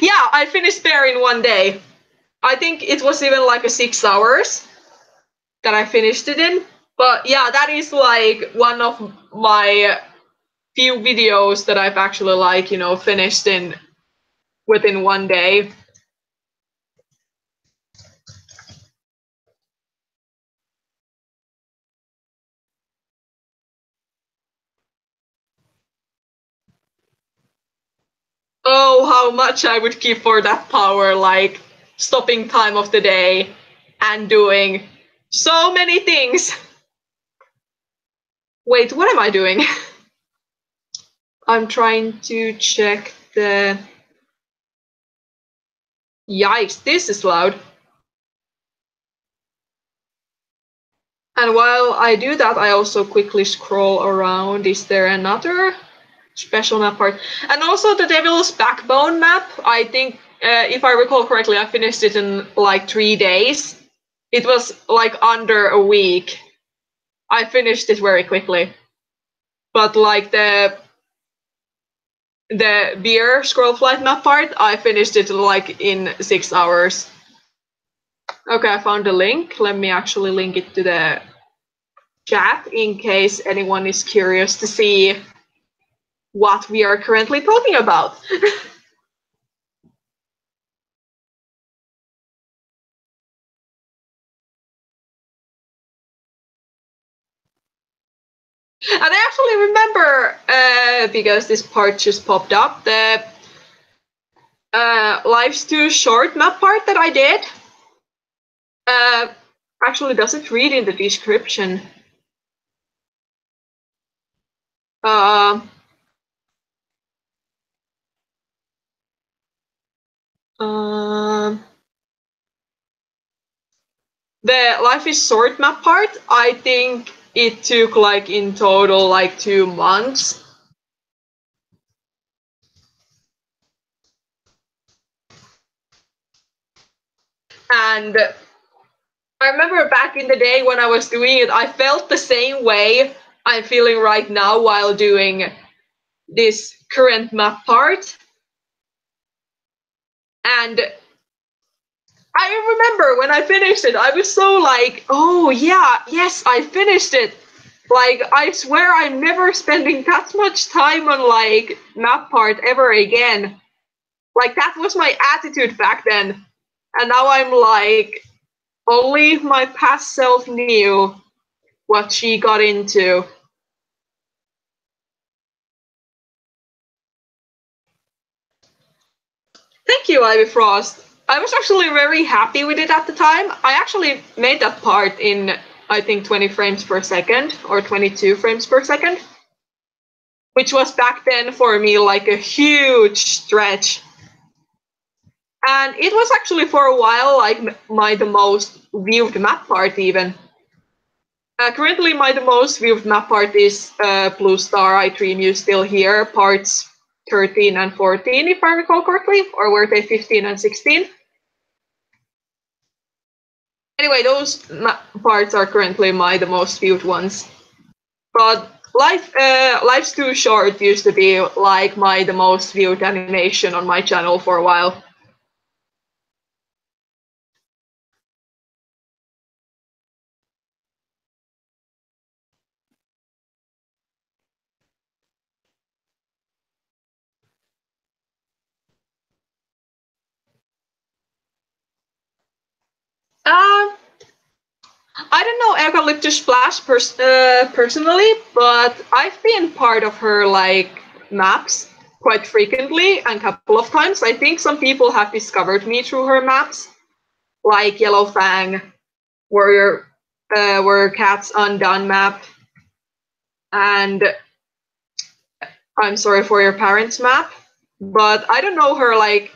Yeah, I finished Bear in 1 day. I think it was even like a 6 hours that I finished it in. But yeah, that is like one of my few videos that I've actually like, you know, finished in within 1 day. Oh, how much I would give for that power, like stopping time of the day and doing so many things. Wait, what am I doing? I'm trying to check the... Yikes, this is loud. And while I do that, I also quickly scroll around. Is there another special map part? And also the Devil's Backbone map, I think, if I recall correctly, I finished it in like 3 days. It was like under a week. I finished it very quickly. But like the beer scroll flight map part, I finished it like in 6 hours. Okay, I found the link. Let me actually link it to the chat in case anyone is curious to see what we are currently talking about. And I actually remember, because this part just popped up, the Life's Too Short map part that I did. Actually doesn't read in the description. The Life is Short map part, I think it took like in total like 2 months. And I remember back in the day when I was doing it, I felt the same way I'm feeling right now while doing this current map part. And I remember when I finished it, I was so like, oh yeah, yes, I finished it. Like, I swear I'm never spending that much time on like map part ever again. Like, that was my attitude back then. And now I'm like, only my past self knew what she got into. Thank you, Ivy Frost. I was actually very happy with it at the time. I actually made that part in, I think, 20 frames per second or 22 frames per second, which was back then for me like a huge stretch. And it was actually for a while like the most viewed map part even. Currently the most viewed map part is Blue Star, I Dream You Still Here, parts 13 and 14 if I recall correctly, or were they 15 and 16? Anyway, those parts are currently the most viewed ones. But Life's Too Short used to be like the most viewed animation on my channel for a while. I don't know Eucalyptus Splash personally, but I've been part of her like maps quite frequently and a couple of times. I think some people have discovered me through her maps, like Yellow Fang, Warrior Cats Undone map, and I'm Sorry for Your Parents map. But I don't know her like.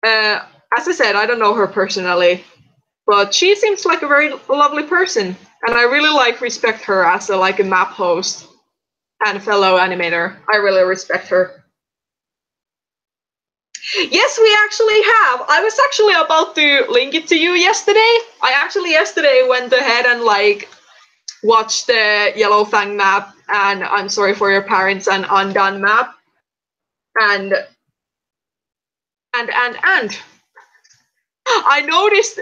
As I said, I don't know her personally. But she seems like a very lovely person, and I really respect her as a map host and fellow animator. I really respect her. Yes, we actually have. I was actually about to link it to you yesterday. I actually yesterday went ahead and watched the Yellow Fang map and I'm Sorry for Your Parents and Undone map. And I noticed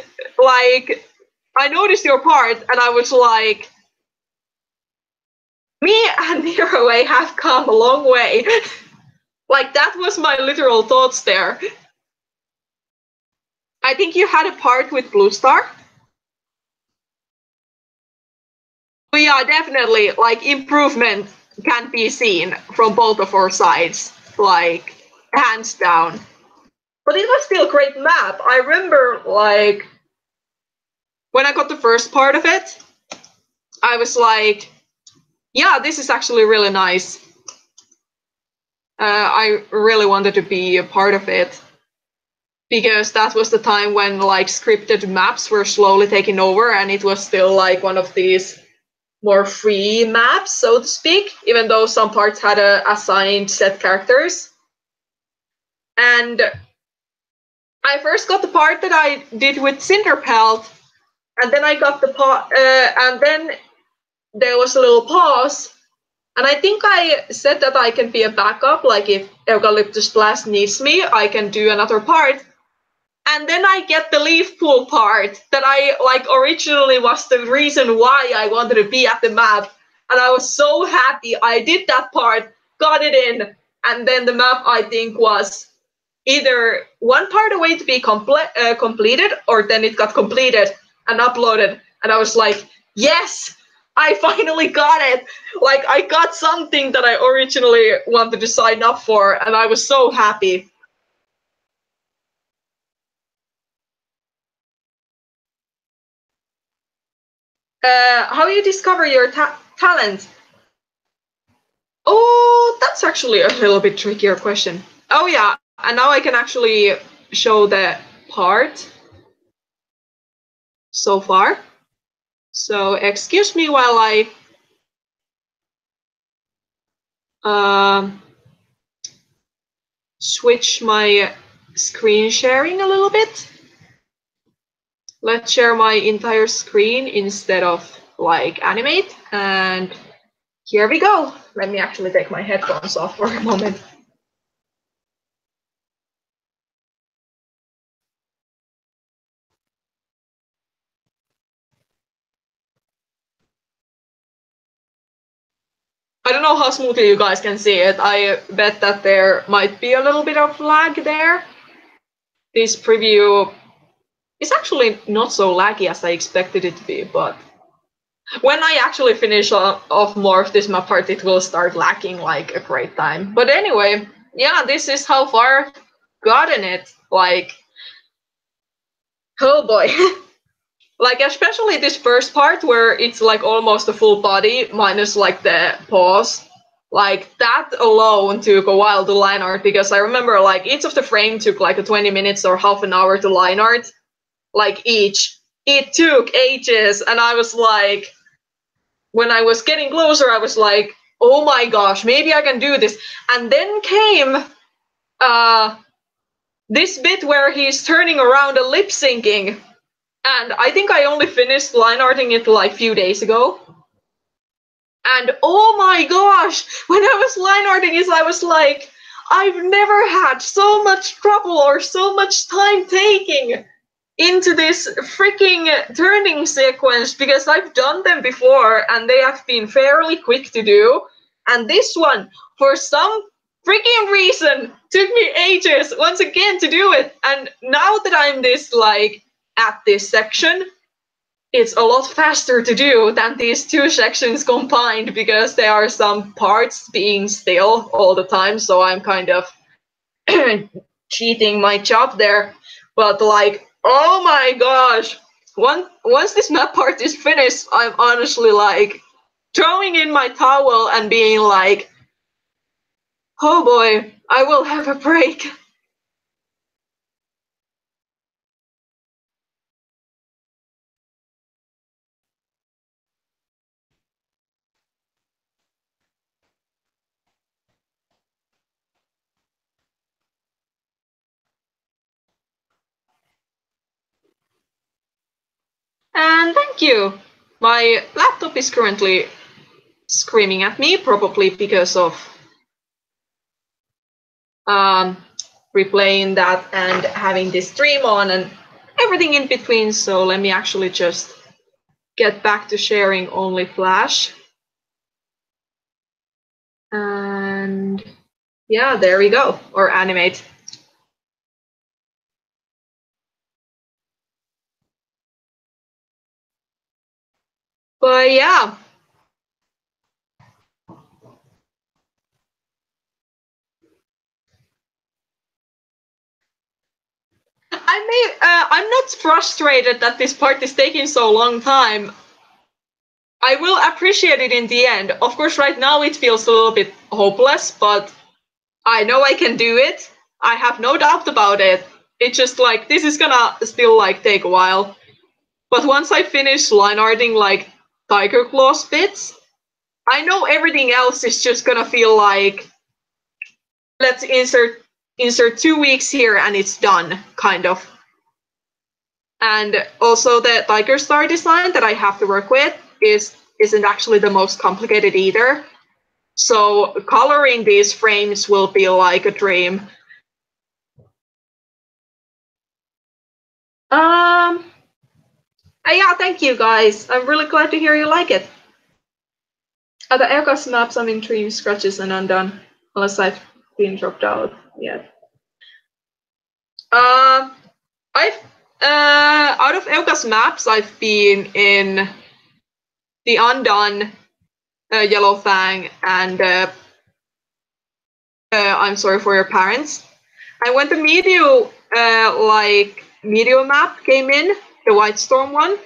your part and I was like, me and Nirawa have come a long way. That was my literal thoughts there. I think you had a part with Blue Star. But yeah, definitely, improvement can be seen from both of our sides, hands down. But it was still a great map. I remember, when I got the first part of it, I was like, yeah, this is actually really nice. I really wanted to be a part of it. Because that was the time when scripted maps were slowly taking over and it was still one of these more free maps, so to speak, even though some parts had assigned set characters. And I first got the part that I did with Cinderpelt, and then I got the part, and then there was a little pause, and I think I said that I can be a backup, if Eucalyptus Blast needs me, I can do another part. And then I get the leaf pool part that I originally was the reason why I wanted to be at the map. And I was so happy I did that part, got it in, and then the map I think was either one part away to be completed or then it got completed and uploaded. And I was like, yes, I finally got it. I got something that I originally wanted to sign up for and I was so happy. How you discover your talent? Oh, that's actually a little bit trickier question. Oh yeah, and now I can actually show the part so far. So excuse me while I switch my screen sharing a little bit. Let's share my entire screen instead of Animate, and here we go. Let me actually take my headphones off for a moment. I don't know how smoothly you guys can see it. I bet that there might be a little bit of lag there. This preview is actually not so laggy as I expected it to be, but when I actually finish off more of this map part, it will start lagging like a great time. But anyway, yeah, this is how far I've gotten it. Oh boy. Especially this first part where it's almost a full body minus the pause. Like that alone took a while to line art, because I remember like each of the frame took like a 20 minutes or half an hour to line art, like each. It took ages, and I was like, when I was getting closer, I was like, oh my gosh, maybe I can do this. And then came this bit where he's turning around and lip syncing, and I think I only finished line arting it like a few days ago. And oh my gosh, when I was line arting it, I was like, I've never had so much trouble or so much time taking into this freaking turning sequence, because I've done them before and they have been fairly quick to do. And this one, for some freaking reason, took me ages once again to do it. And now that I'm this like at this section, it's a lot faster to do than these two sections combined, because there are some parts being still all the time, so I'm kind of cheating my job there. But like, oh my gosh, once this map part is finished, I'm honestly like throwing in my towel and being like, oh boy, I will have a break. And thank you. My laptop is currently screaming at me, probably because of replaying that and having this stream on and everything in between. So let me actually just get back to sharing only Flash. And yeah, there we go, or Animate. But yeah. I'm not frustrated that this part is taking so long time. I will appreciate it in the end. Of course, right now it feels a little bit hopeless, but I know I can do it. I have no doubt about it. It's just like, this is gonna still like take a while. But once I finish line arting like Tiger Claws bits, I know everything else is just gonna feel like, let's insert 2 weeks here and it's done, kind of. And also the Tiger Star design that I have to work with isn't actually the most complicated either. So coloring these frames will be like a dream. Yeah, thank you guys. I'm really glad to hear you like it. The Aircast maps, I'm in Dream Scratches and Undone, unless I've been dropped out yet. I've out of Elka's maps, I've been in the Undone, Yellow Fang, and I'm Sorry for Your Parents. And when the Meteor map came in, the White Storm one,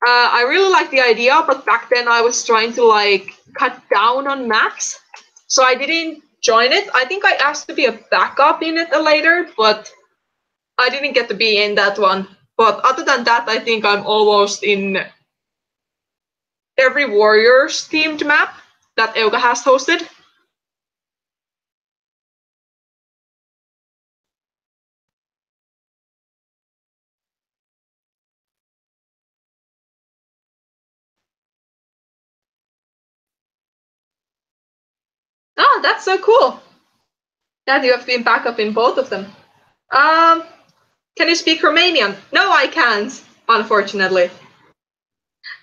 I really liked the idea, but back then I was trying to like cut down on maps, so I didn't join it. I think I asked to be a backup in it later, but I didn't get to be in that one. But other than that, I think I'm almost in every Warriors themed map that Euga has hosted. Oh, that's so cool that you have been backup in both of them. Can you speak Romanian? No, I can't, unfortunately.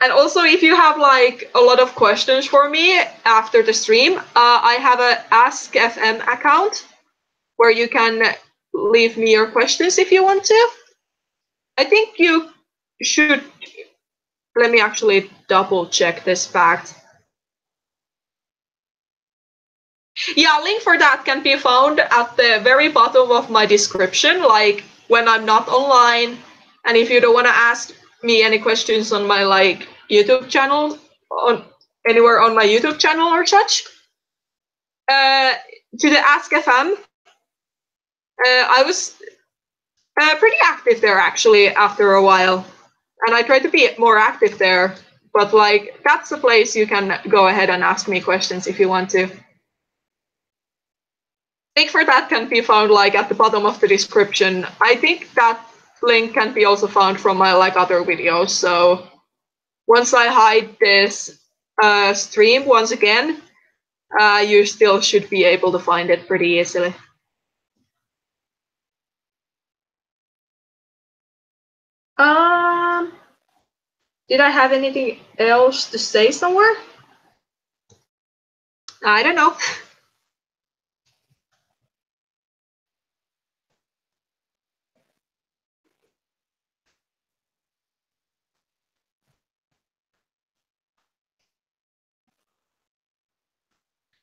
And also, if you have like a lot of questions for me after the stream, I have a Ask FM account where you can leave me your questions if you want to. I think you should. Let me actually double check this fact. Yeah, link for that can be found at the very bottom of my description, like when I'm not online. And if you don't want to ask me any questions on my like YouTube channel, on anywhere on my YouTube channel or such, To the Ask FM, I was pretty active there actually after a while, and I tried to be more active there. But like, that's a place you can go ahead and ask me questions if you want to. Link for that can be found like at the bottom of the description. I think that link can be also found from my like other videos. So once I hide this stream once again, you still should be able to find it pretty easily. Did I have anything else to say somewhere? I don't know.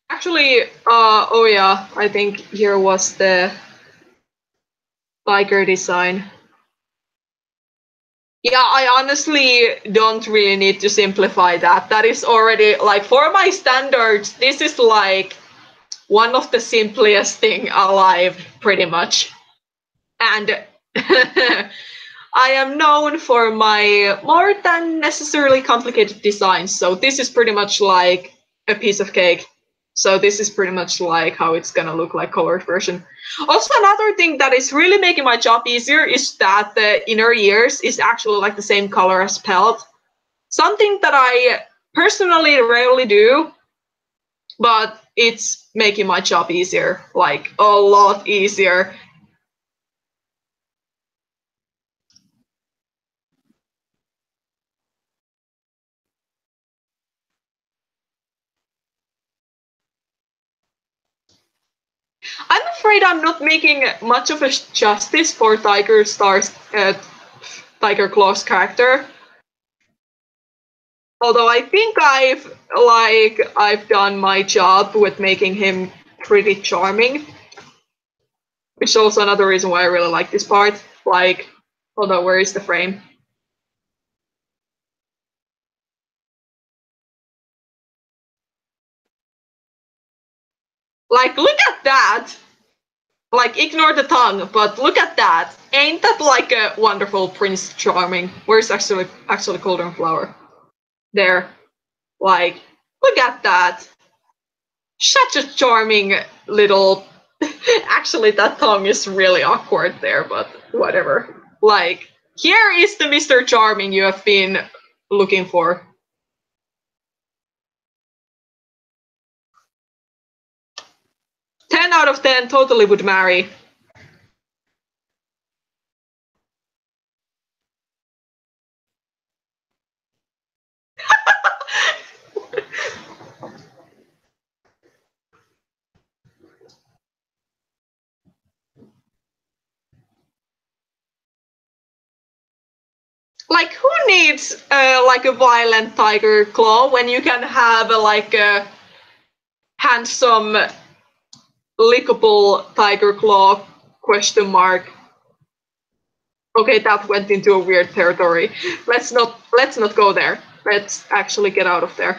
Actually, oh yeah, I think here was the tiger design. Yeah, I honestly don't really need to simplify that. That is already, like, for my standards, this is like one of the simplest thing alive, pretty much. And I am known for my more than necessarily complicated designs, so this is pretty much like a piece of cake. So this is pretty much like how it's gonna look like colored version. Also, another thing that is really making my job easier is that the inner ears is actually like the same color as pelt. Something that I personally rarely do, but it's making my job easier, like a lot easier. I'm afraid I'm not making much of a justice for Tiger Star's Tiger Claw's character. Although I think I've done my job with making him pretty charming. Which is also another reason why I really like this part. Like, hold on, where is the frame? Like, look at that! Like, ignore the tongue, but look at that. Ain't that like a wonderful Prince Charming? Where's actually Golden Flower? There. Like, look at that. Such a charming little... Actually, that tongue is really awkward there, but whatever. Like, here is the Mr. Charming you have been looking for. 10 out of 10 totally would marry. Like, who needs like a violent tiger claw when you can have like a handsome lickable tiger claw question mark? Okay, that went into a weird territory. Let's not go there. Let's actually get out of there.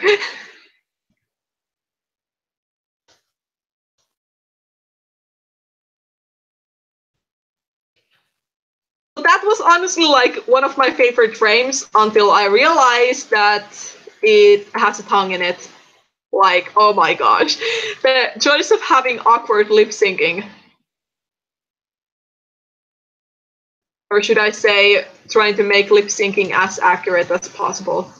That was honestly like one of my favorite frames until I realized that it has a tongue in it. Like, oh my gosh. The choice of having awkward lip syncing. Or should I say, trying to make lip syncing as accurate as possible.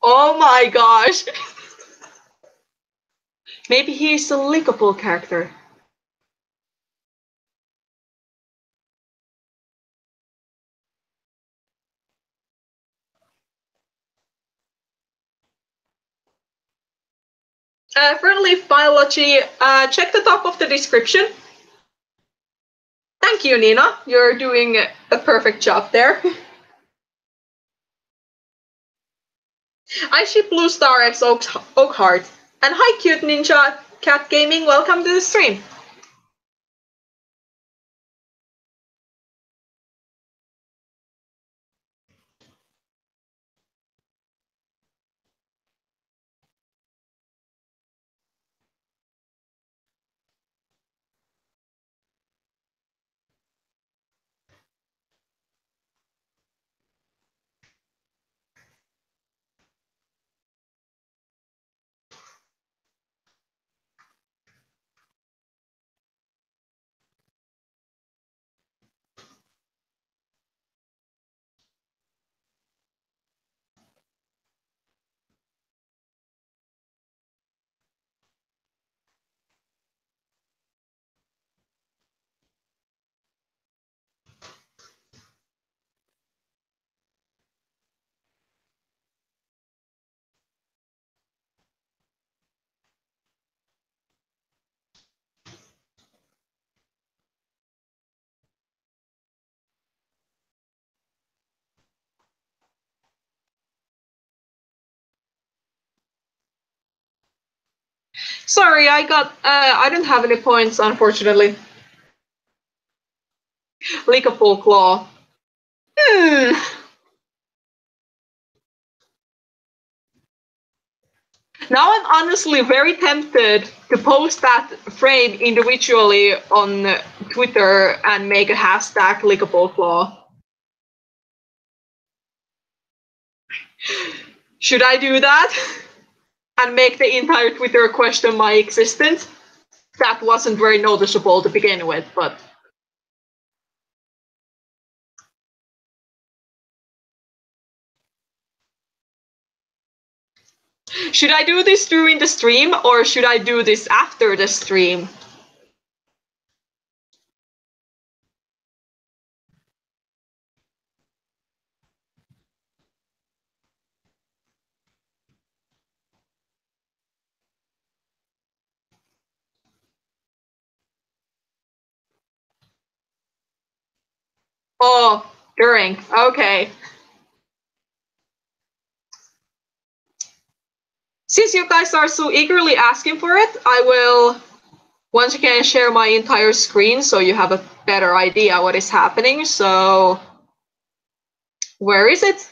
Oh my gosh! Maybe he's a lickable character. Friendly biology, check the top of the description. Thank you, Nina. You're doing a perfect job there. I ship Blue Star X Oakheart. And hi, Cute Ninja Cat Gaming. Welcome to the stream. Sorry, I don't have any points, unfortunately. Lickable Claw. Now I'm honestly very tempted to post that frame individually on Twitter and make a hashtag Lickable Claw. Should I do that? And make the entire Twitter question my existence? That wasn't very noticeable to begin with, but... Should I do this during the stream, or should I do this after the stream? Oh, during. Okay. Since you guys are so eagerly asking for it, I will once again share my entire screen so you have a better idea what is happening. So, where is it?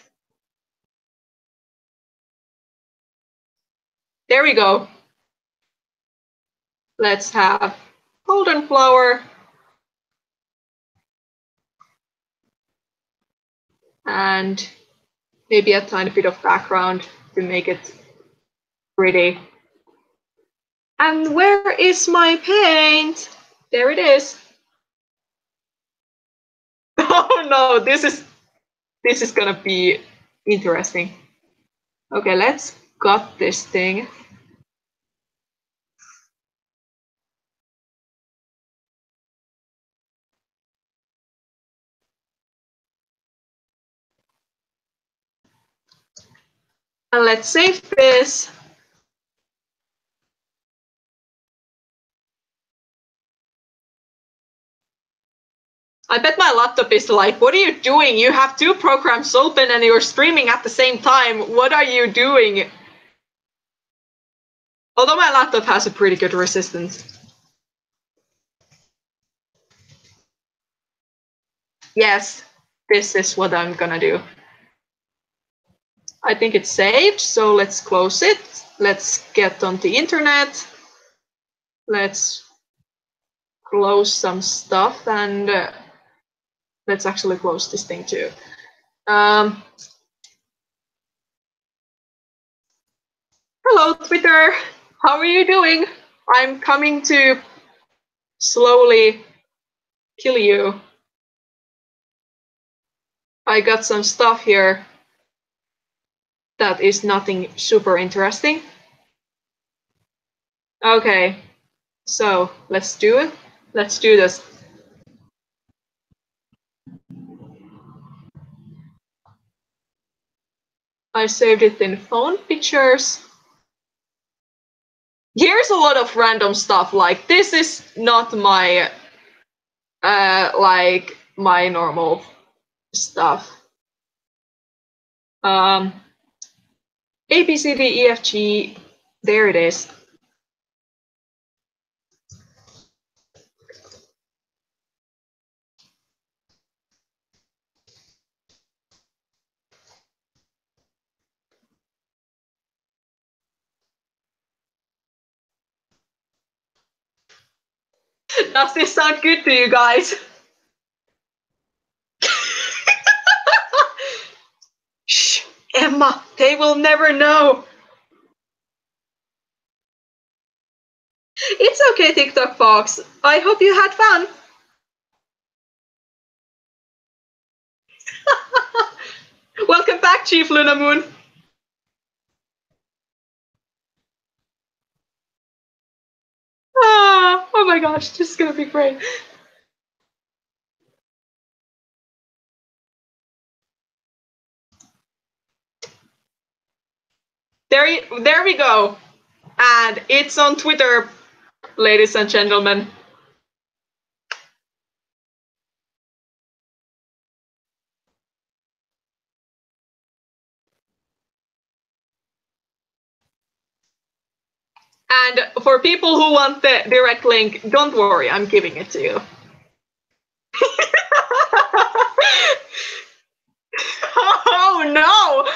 There we go. Let's have golden flower. And maybe a tiny bit of background to make it pretty. And where is my paint? There it is. Oh no, this is gonna be interesting. Okay, let's cut this thing. And let's save this. I bet my laptop is like, what are you doing? You have two programs open and you're streaming at the same time. What are you doing? Although my laptop has a pretty good resistance. Yes, this is what I'm gonna do. I think it's saved, so let's close it. Let's get on the internet. Let's close some stuff and let's actually close this thing too. Hello, Twitter. How are you doing? I'm coming to slowly kill you. I got some stuff here that is nothing super interesting. Okay, so let's do it. Let's do this. I saved it in phone pictures. Here's a lot of random stuff, like this is not my like my normal stuff. A, B, C, D, E, F, G. There it is. Does this sound good to you guys? Shh, Emma, they will never know. It's okay, TikTok Fox. I hope you had fun. Welcome back, Chief Luna Moon. Oh my gosh, this is gonna be great. There we go. And it's on Twitter, ladies and gentlemen. And for people who want the direct link, don't worry, I'm giving it to you. Oh no!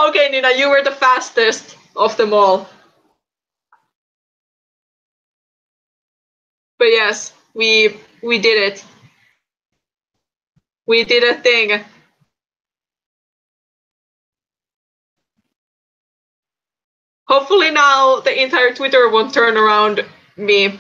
Okay, Nina, you were the fastest of them all. But yes, we did it. We did a thing. Hopefully now the entire Twitter won't turn around me.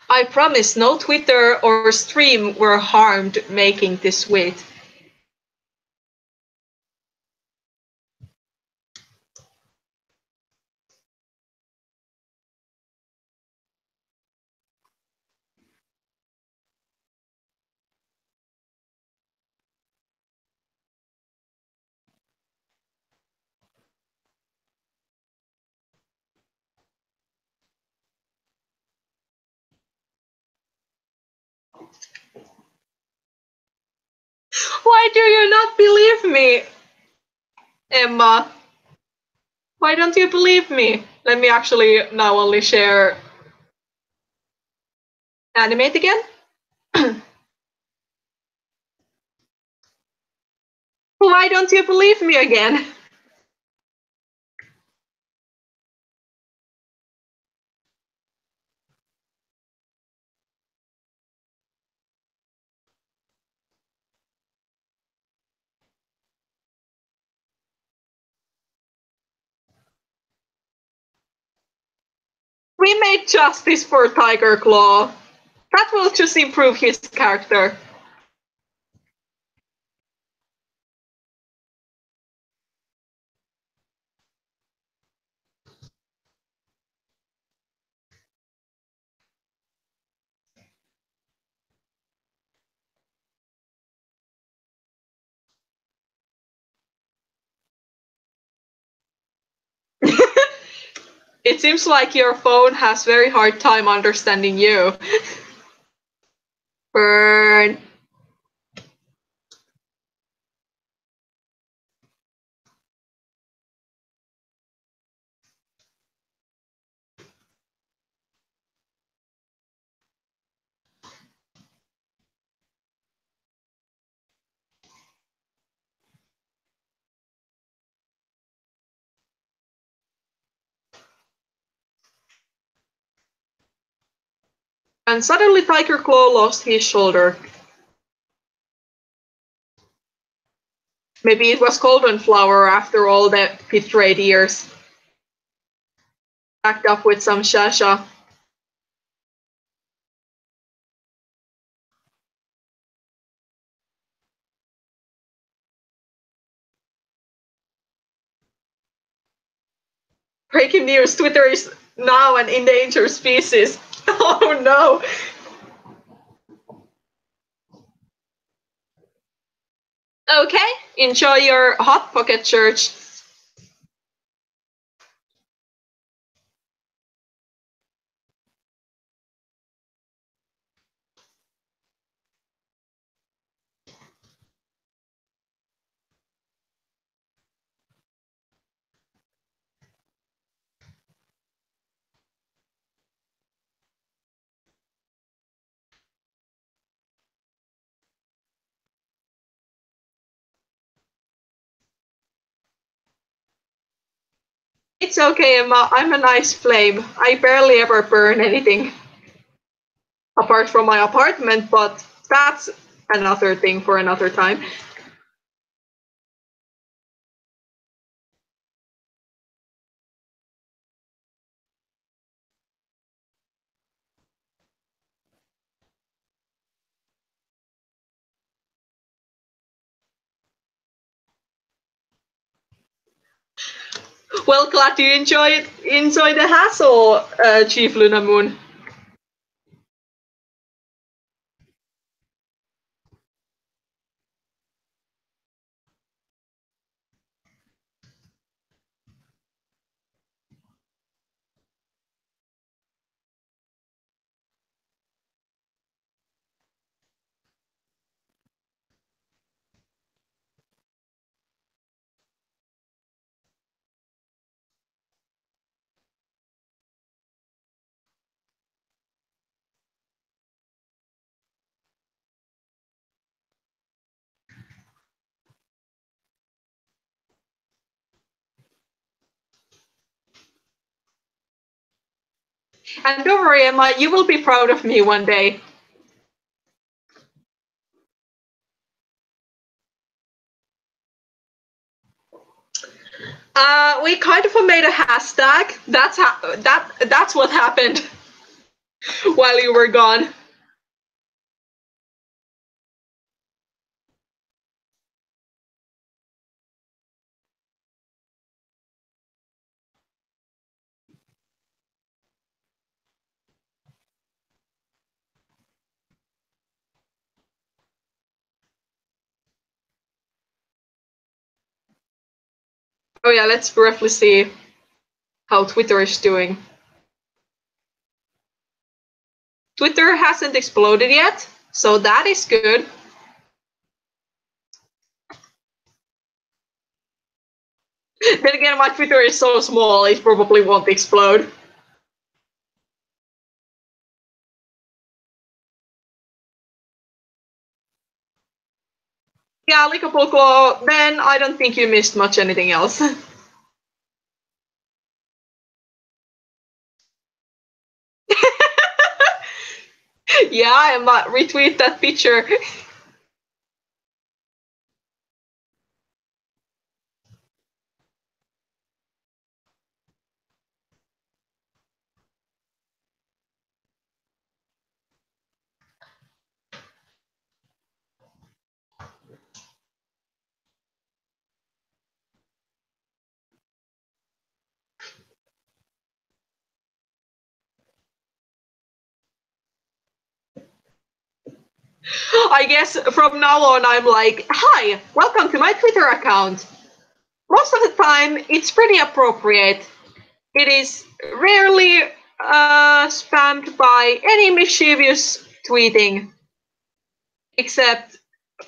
I promise no Twitter or stream were harmed making this width. Why do you not believe me, Emma? Why don't you believe me? Let me actually now only share Animate again. Why don't you believe me again? We made justice for Tiger Claw. That will just improve his character. It seems like your phone has very hard time understanding you. Burn. And suddenly Tiger Claw lost his shoulder. Maybe it was Golden Flower after all the betrayed years. Backed up with some Shasha. Breaking news, Twitter is now an endangered species. Oh no! Okay, enjoy your Hot Pocket Church. It's okay, Emma. I'm a nice flame. I barely ever burn anything. Apart from my apartment, but that's another thing for another time. Well, glad you enjoy the hassle, Chief Luna Moon. And don't worry, Emma, you will be proud of me one day. We kind of made a hashtag. That's what happened while you were gone. Oh yeah, let's briefly see how Twitter is doing. Twitter hasn't exploded yet, so that is good. Then again, my Twitter is so small, it probably won't explode. Yeah, Lickable Claw, then I don't think you missed much anything else. Yeah, I might retweet that picture. I guess from now on I'm like, hi, welcome to my Twitter account. Most of the time, it's pretty appropriate. It is rarely spammed by any mischievous tweeting, except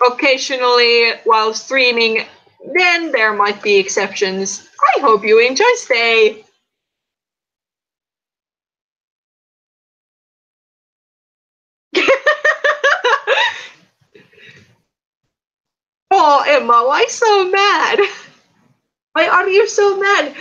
occasionally while streaming. Then there might be exceptions. I hope you enjoy stay. Oh, Emma, why so mad? Why are you so mad?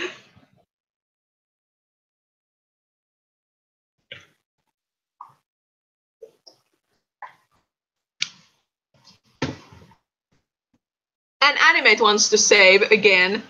And Animate wants to save again.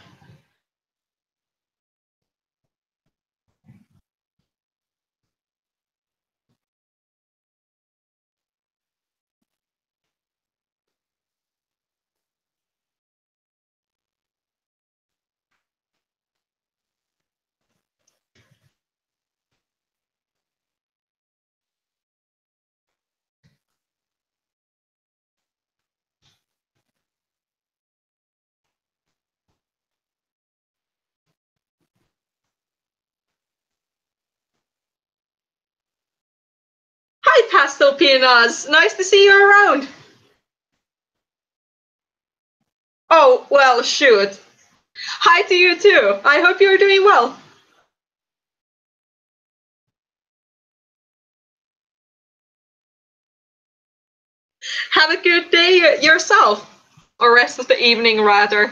Hi, Pastel Peanuts. Nice to see you around. Oh, well, shoot. Hi to you too. I hope you're doing well. Have a good day yourself. Or rest of the evening, rather.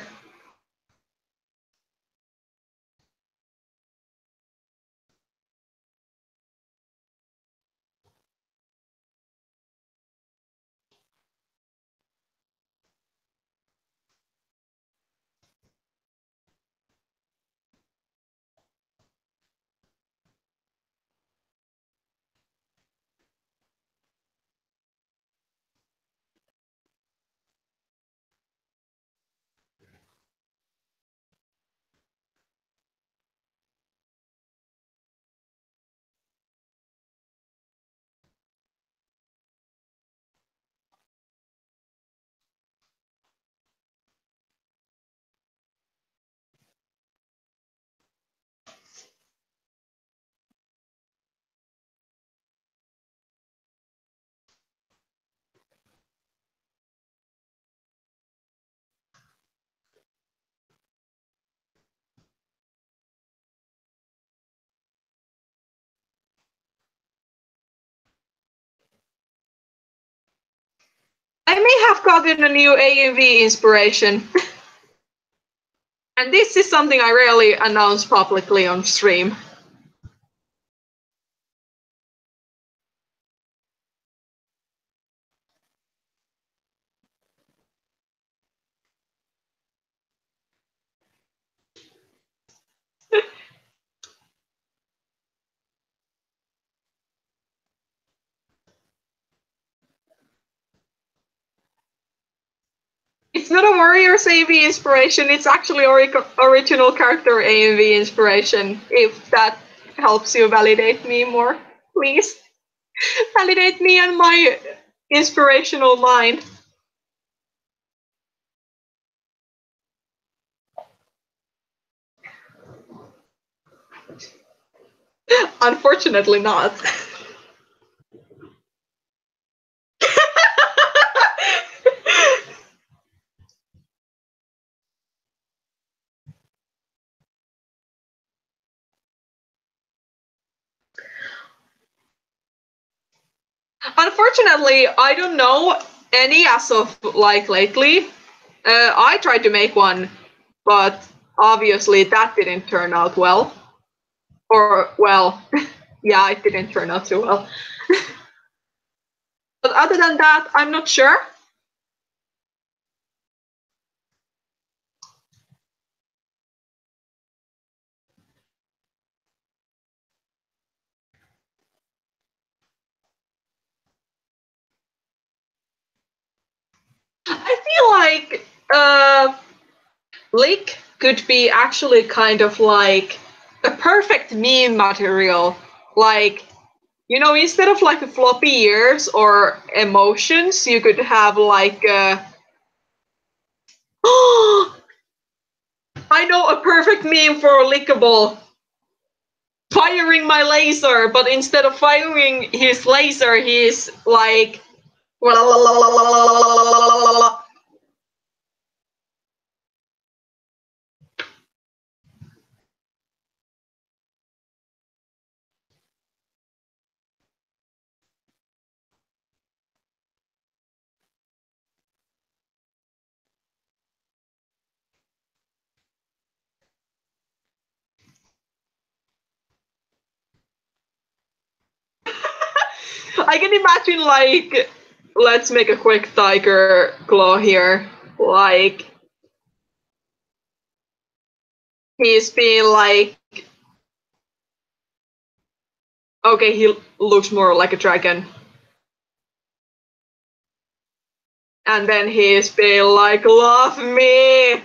I may have gotten a new AMV inspiration. And this is something I rarely announce publicly on stream. It's not a Warriors AMV inspiration, it's actually original character AMV inspiration, if that helps you validate me more, please. Validate me and my inspirational mind. Unfortunately not. Unfortunately, I don't know any as of like lately. I tried to make one, but obviously that didn't turn out well. Or, well, yeah, it didn't turn out too well. But other than that, I'm not sure. I feel like Lick could be actually kind of like a perfect meme material. Like, you know, instead of like floppy ears or emotions, you could have like I know a perfect meme for Lickable. Firing my laser, but instead of firing his laser, he's like I can imagine like let's make a quick tiger claw here. Like he's been like okay, he looks more like a dragon. And then he's been like, love me.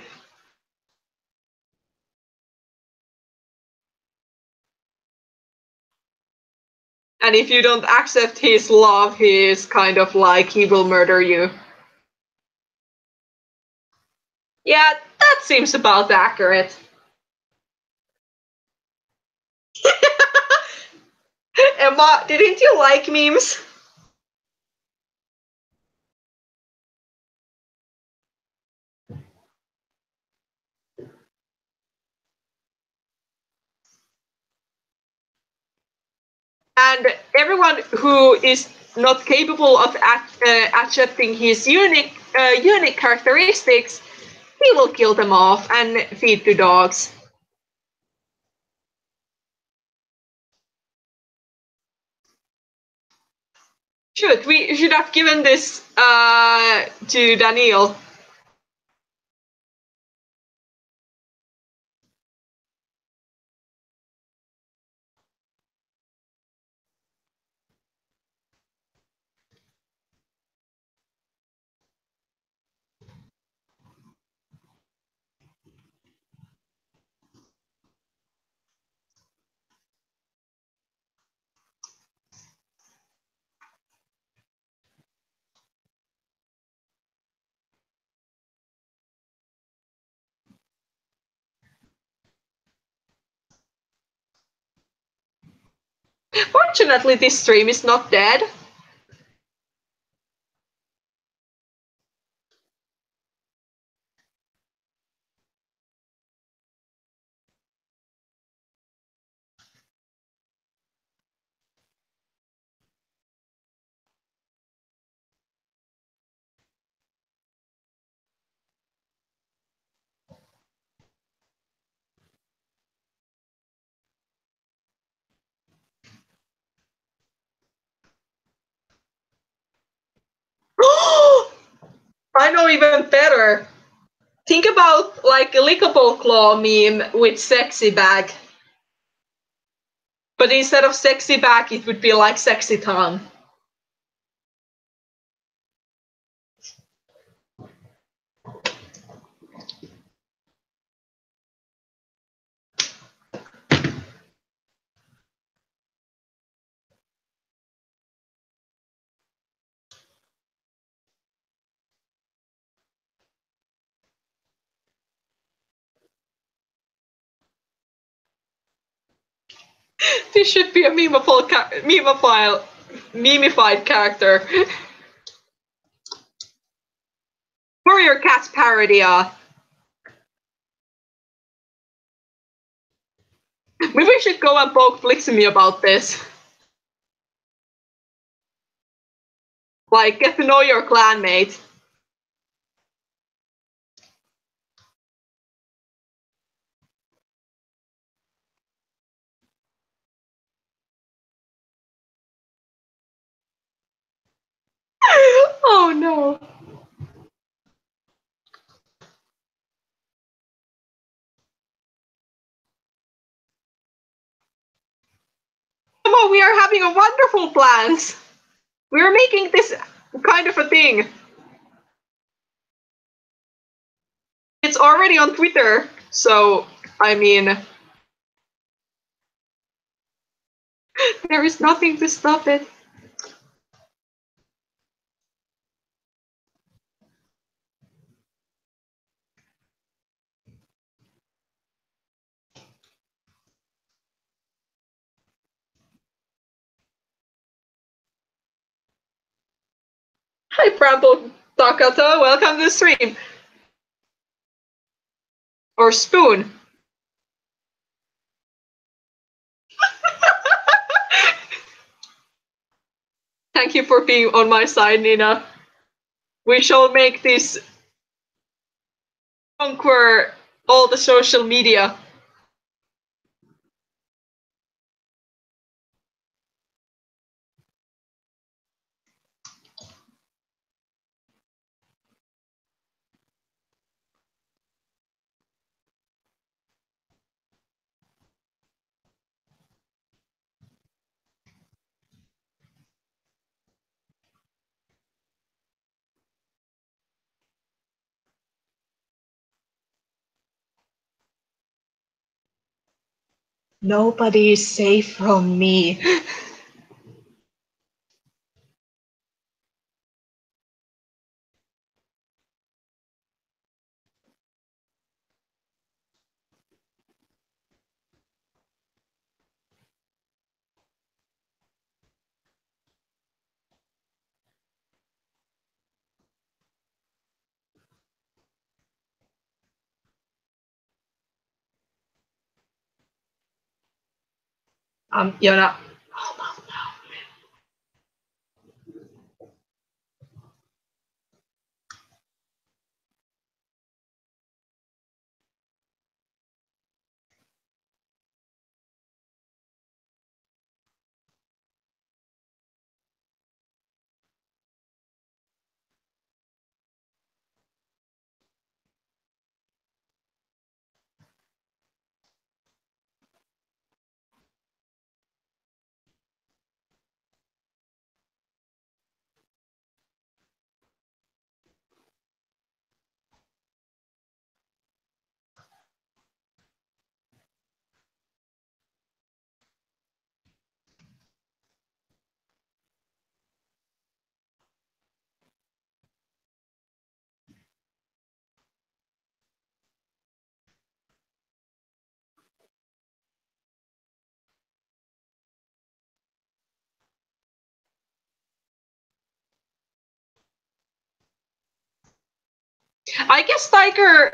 And if you don't accept his love, he's kind of like he will murder you. Yeah, that seems about accurate. Emma, didn't you like memes? And everyone who is not capable of accepting his unique characteristics, he will kill them off and feed to dogs. We should have given this to Daniel. Fortunately, this stream is not dead. I know even better. Think about like a lickable claw meme with sexy bag. But instead of sexy back, it would be like sexy tongue. This should be a memeified character. For your cat's parody, Maybe we should go and poke Flixemy about this. Like, get to know your clanmate. Oh no. Come on, we are having a wonderful plans. We are making this kind of a thing. It's already on Twitter, so I mean, there is nothing to stop it. Hi, Prample Takata, welcome to the stream. Or Spoon. Thank you for being on my side, Nina. We shall make this conquer all the social media. Nobody is safe from me. Yona. I guess Tiger,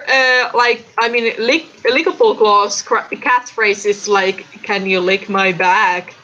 lickable claws catchphrase is like, "Can you lick my back?"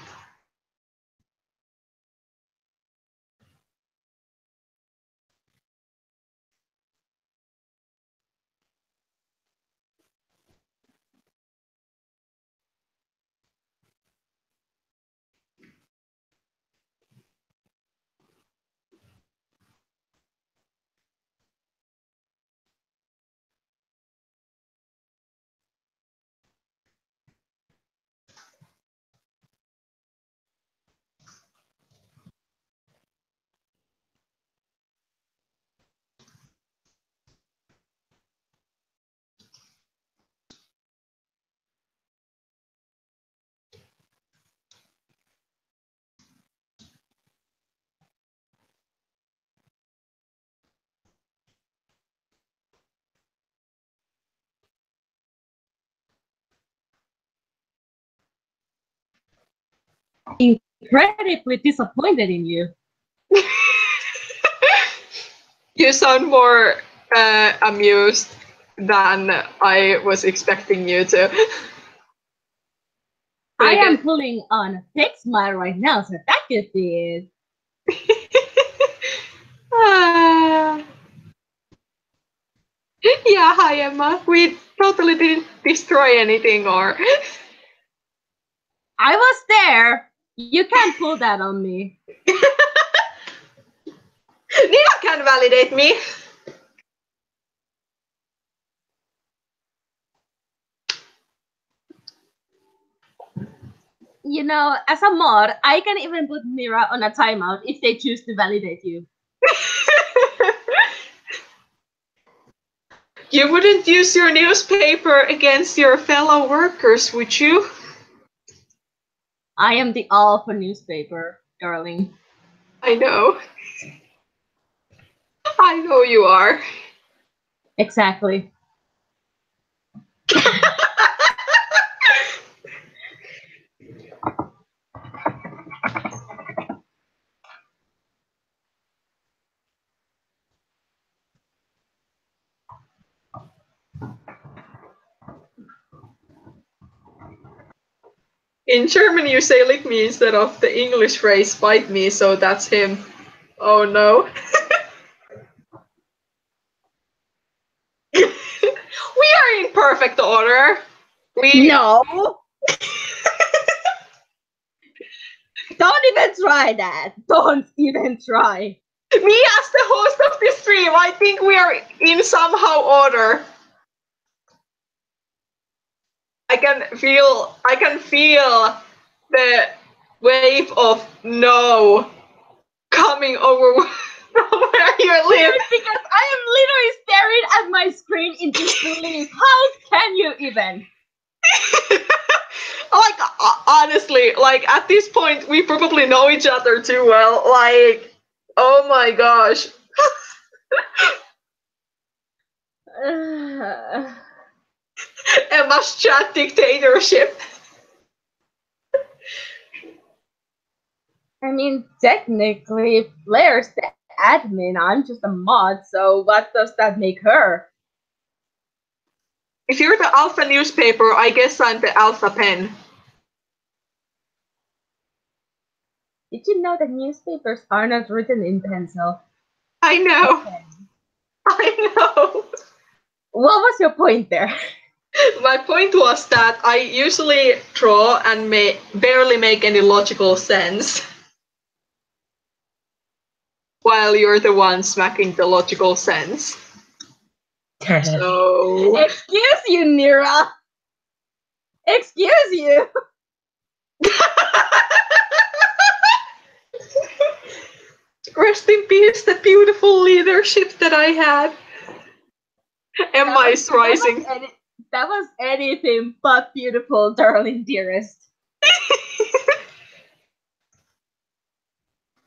incredibly disappointed in you. You sound more amused than I was expecting you to. I am pulling on a fake smile right now, so that could be it. Yeah, hi Emma. We totally didn't destroy anything or... I was there! You can't pull that on me. Nina can validate me. You know, as a mod, I can even put Mira on a timeout if they choose to validate you. You wouldn't use your newspaper against your fellow workers, would you? I am the alpha newspaper, darling. I know. I know you are. Exactly. In German you say lick me instead of the English phrase bite me, so that's him. Oh no. We are in perfect order. No! Don't even try that! Don't even try! Me as the host of this stream, I think we are in somehow order. I can feel the wave of no coming over from where you live. Because I am literally staring at my screen in disbelief. How can you even? Like, honestly, like, at this point, we probably know each other too well. Like, oh my gosh. Emma's chat dictatorship. I mean, technically, Flare's the admin. I'm just a mod, so what does that make her? If you're the alpha newspaper, I guess I'm the alpha pen. Did you know that newspapers are not written in pencil? I know. I know. What was your point there? My point was that I usually draw and barely make any logical sense. While you're the one smacking the logical sense. So... Excuse you, Nira! Excuse you! Rest in peace, the beautiful leadership that I had. Emma is rising. That was anything but beautiful, darling dearest.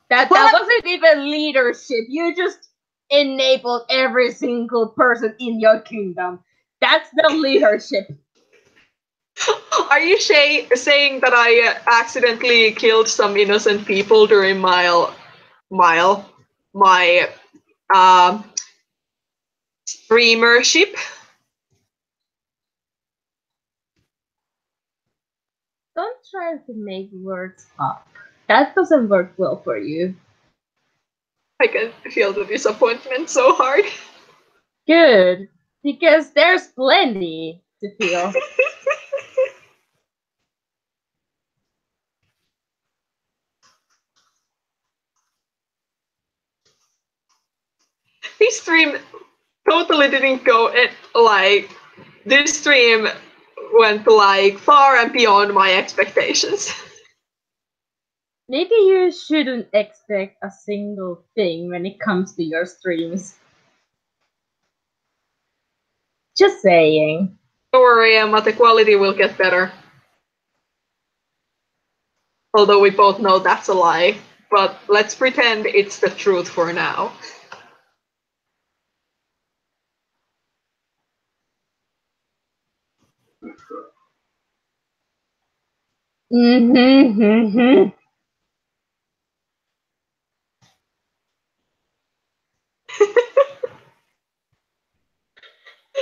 That wasn't even leadership. You just enabled every single person in your kingdom. That's the leadership. Are you saying that I accidentally killed some innocent people during my streamership? Don't try to make words up. That doesn't work well for you. I can feel the disappointment so hard. Good, because there's plenty to feel. This stream totally didn't go this stream went like far and beyond my expectations. Maybe you shouldn't expect a single thing when it comes to your streams. Just saying. Don't worry, Emma, the quality will get better. Although we both know that's a lie. But let's pretend it's the truth for now. Mm-hmm.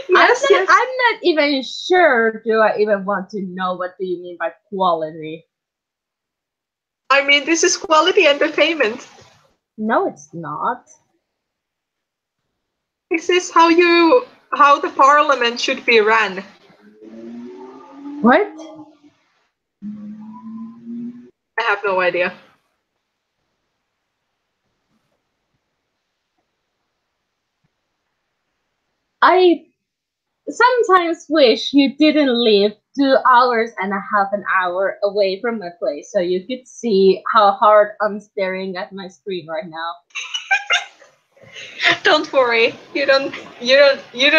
Yes, yes. I'm not even sure. Do I even want to know what do you mean by quality? I mean, this is quality entertainment. No, it's not. This is how the parliament should be ran. What? I have no idea. I sometimes wish you didn't live 2 hours and a half an hour away from my place so you could see how hard I'm staring at my screen right now. Don't worry. You don't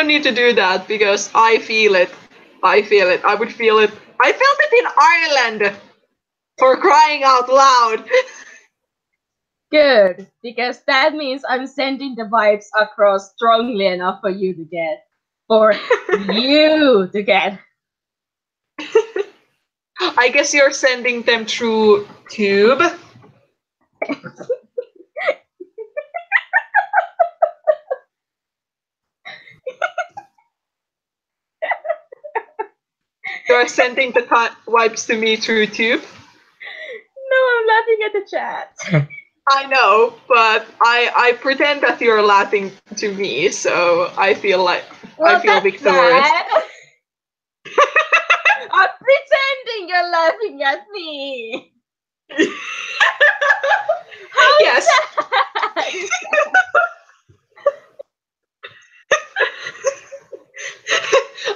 need to do that because I feel it. I feel it. I would feel it. I felt it in Ireland. For crying out loud. Good, because that means I'm sending the vibes across strongly enough for you to get. For you to get. I guess you're sending them through Tube. You're sending the vibes to me through Tube. No, I'm laughing at the chat. I know, but I pretend that you're laughing to me, so I feel victorious. I'm pretending you're laughing at me. How yes. sad is that?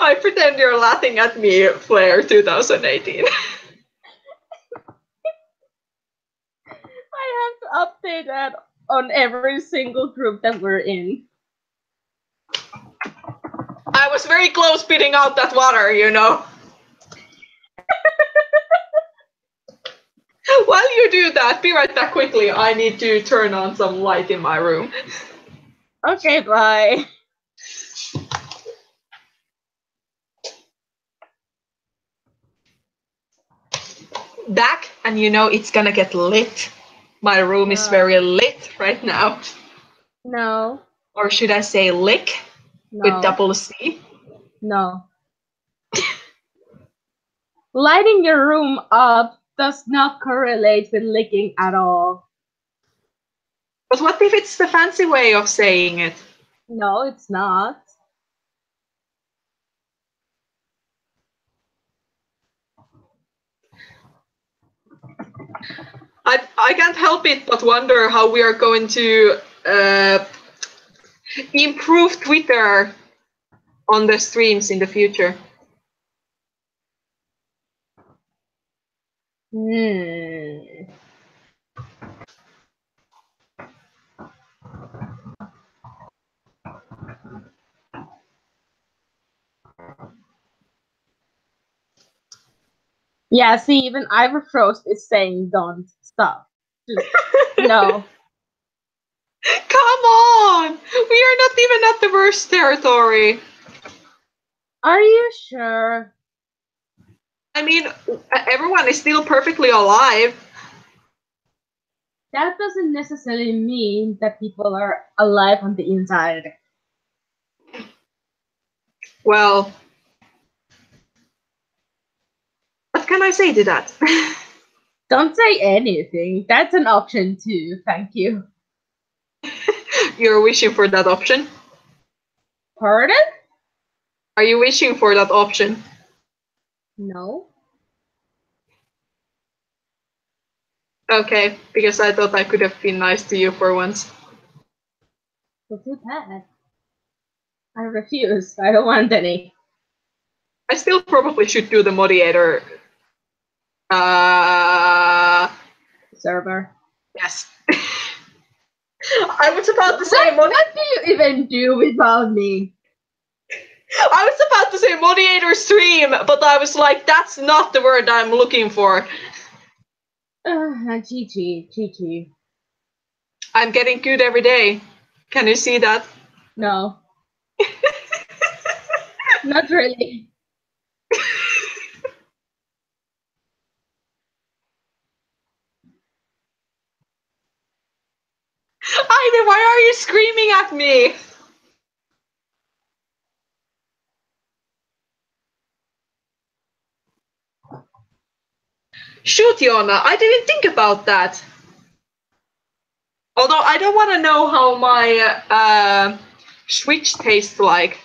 I pretend you're laughing at me, Flare 2018. I have to update that on every single group that we're in. I was very close spitting out that water, you know. While you do that, be right back quickly. I need to turn on some light in my room. Okay, bye. Back, and you know it's gonna get lit. My room is very lit right now. No. Or should I say lick? No. With double C? No. Lighting your room up does not correlate with licking at all. But what if it's the fancy way of saying it? No, it's not. I can't help it but wonder how we are going to improve Twitter on the streams in the future. Yeah, see, even Ivorfrost is saying don't stop. Just, no. Come on! We are not even at the worst territory. Are you sure? I mean, everyone is still perfectly alive. That doesn't necessarily mean that people are alive on the inside. Well, what can I say to that? Don't say anything. That's an option too, thank you. You're wishing for that option? Pardon? Are you wishing for that option? No. Okay, because I thought I could have been nice to you for once. Well, too bad. I refuse. I don't want any. I still probably should do the moderator. Server. Yes. I was about to say what do you even do without me? I was about to say moderator stream, but I was like, that's not the word I'm looking for. GG. I'm getting good every day. Can you see that? No. Not really. Why are you screaming at me? Shoot, Jonna, I didn't think about that. Although I don't want to know how my Switch tastes like.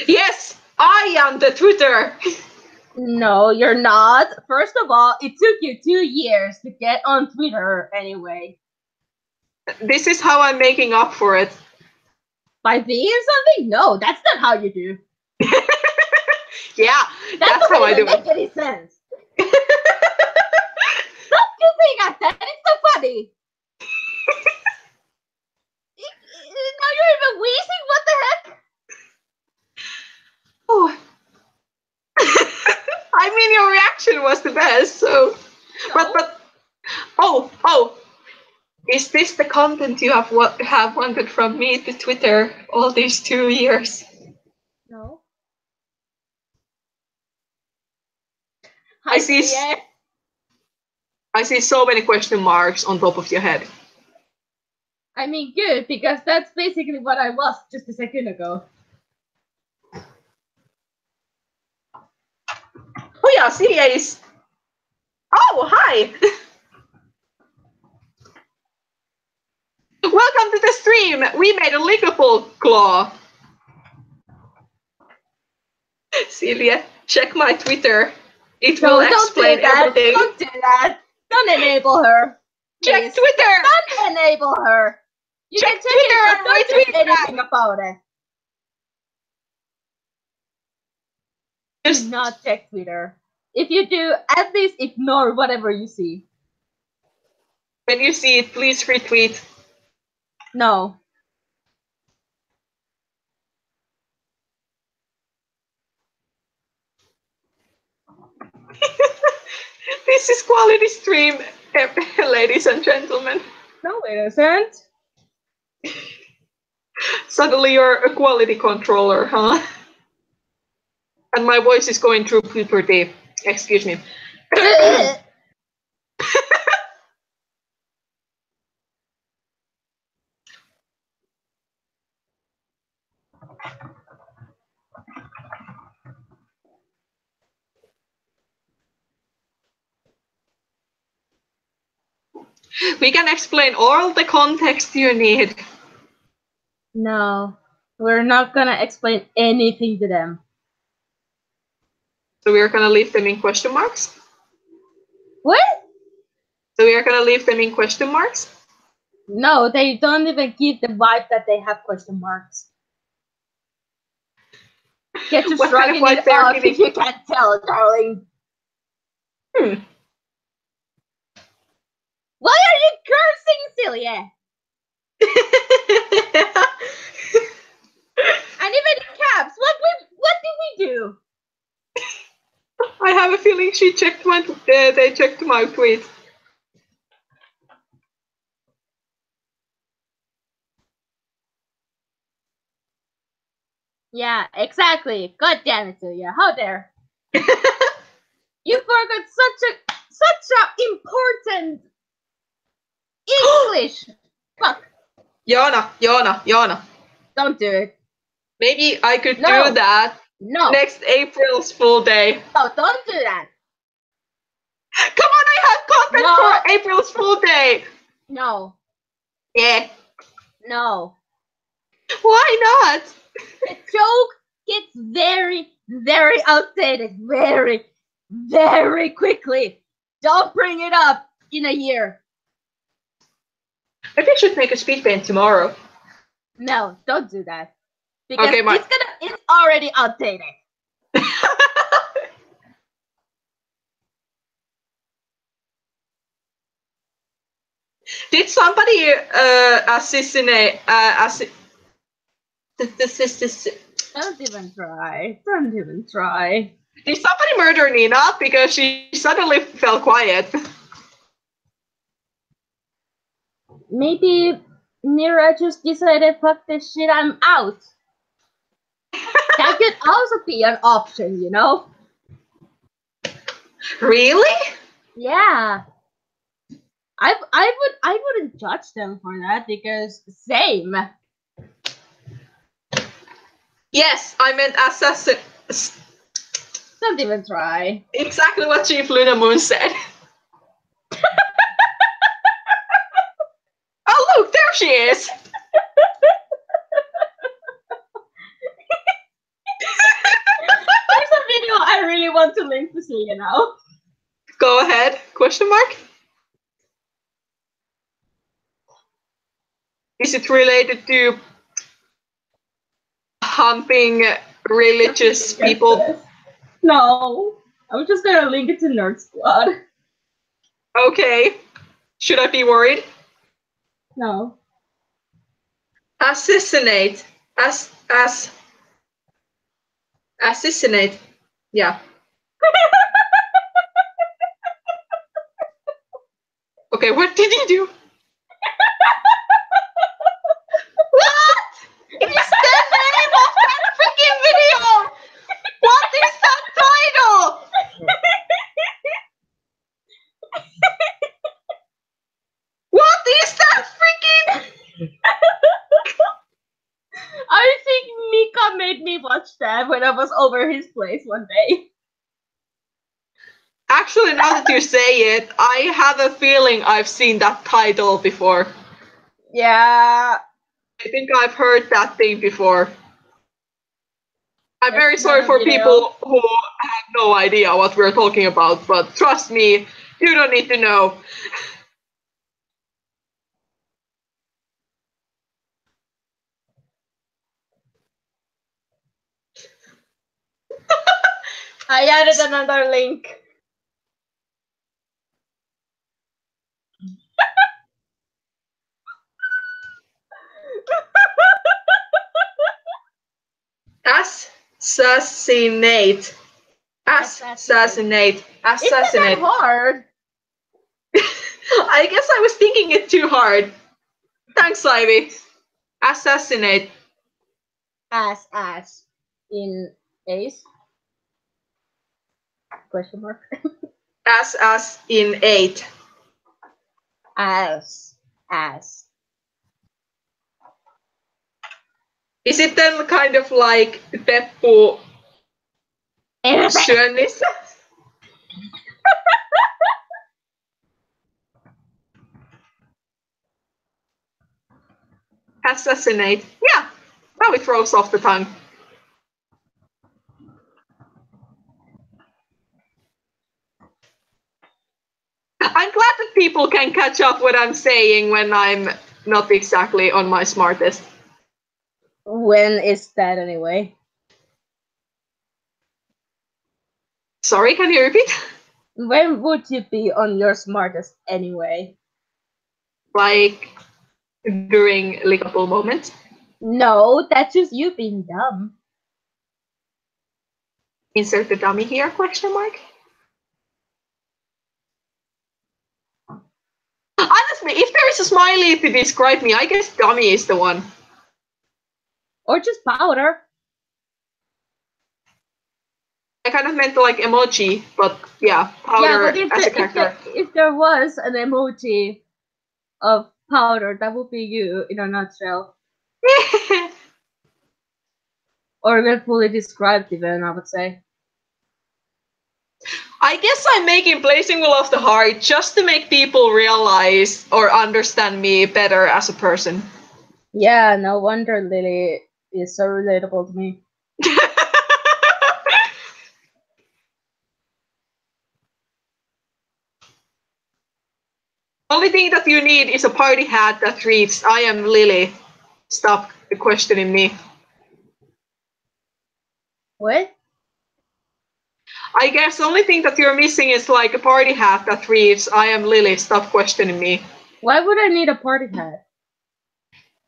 Yes, I am the Twitter. No, you're not. First of all, it took you 2 years to get on Twitter anyway. This is how I'm making up for it. By being something? No, that's not how you do. Yeah, that's how I do it. Doesn't make any sense. Stop using at that. It's so funny. Now you're even wheezing. What the heck? Oh. I mean, your reaction was the best. So, No. but oh, is this the content you have wanted from me to Twitter all these 2 years? No. I see so many question marks on top of your head. I mean, good, because that's basically what I was just a second ago. Oh yeah, CA is... Oh, hi! Welcome to the stream! We made a lickable claw. Celia, check my Twitter. It will explain everything. Don't do that. Don't enable her. Check Please. Twitter! Don't enable her. You check can check Twitter it, and but don't do anything about it. Just do not check Twitter. If you do, at least ignore whatever you see. When you see it, please retweet. No. This is quality stream, ladies and gentlemen. No, it isn't. Suddenly you're a quality controller, huh? And my voice is going through puberty. Excuse me. We can explain all the context you need. No, we're not gonna explain anything to them. So we're gonna leave them in question marks? What? So we are gonna leave them in question marks? No, they don't even give the vibe that they have question marks. Get to shrugging it off if you can't tell, darling. Why are you cursing, Celia? And even in caps, what did we do? I have a feeling they checked my tweet. Yeah, exactly. God damn it, Celia. How dare. You forgot such a important English. Fuck. Jonna. Don't do it. Maybe I could do that next April's Fool Day. No, don't do that. Come on, I have content for April's Fool Day. No. Yeah. No. Why not? The joke gets very, very outdated very, very quickly. Don't bring it up in a year. Maybe I should make a speed paint tomorrow. No, don't do that. Because it's already outdated. Did somebody assassinate Don't even try. Don't even try. Did somebody murder Nina? Because she suddenly fell quiet. Maybe Nira just decided, fuck this shit, I'm out. That could also be an option, you know? Really? Yeah. I wouldn't judge them for that because same. Yes, I meant assassin. Don't even try. Exactly what Chief Luna Moon said. Oh look, there she is. There's a video I really want to link to see, you know? Go ahead. Question mark? Is it related to humping religious people? No. I'm just gonna link it to Nerd Squad. Okay. Should I be worried? No. Assassinate. Assassinate. Yeah. Okay, what did you do? What? It is the name of that freaking video! What is that title? What is that freaking? I think Mika made me watch that when I was over his place one day. Actually, now that you say it, I have a feeling I've seen that title before. Yeah. I think I've heard that thing before. I'm That's very sorry another for video. people who have no idea what we're talking about, but trust me, you don't need to know. I added another link. Assassinate. Assassinate. It's not that hard. I guess I was thinking it too hard. Thanks, Ivy. Assassinate. As in ace? Question mark. As in 8. As. Is it then kind of like Beppu Syönis? Assassinate. Yeah, now it rolls off the tongue. I'm glad that people can catch up what I'm saying when I'm not exactly on my smartest. When is that anyway? Sorry, can you repeat? When would you be on your smartest anyway? Like during lickable moments? No, that's just you being dumb. Insert the dummy here, question mark? Honestly, if there is a smiley to describe me, I guess dummy is the one. Or just powder. I kind of meant like emoji, but yeah, powder as a character. If there was an emoji of powder, that would be you in a nutshell. Or well fully described even, I would say. I guess I'm making Blazing Will of the Heart just to make people realize or understand me better as a person. Yeah, no wonder Lily is so relatable to me. Only thing that you need is a party hat that reads, I am Lily. Stop questioning me. What? I guess the only thing that you're missing is like a party hat that reads, I am Lily. Stop questioning me. Why would I need a party hat?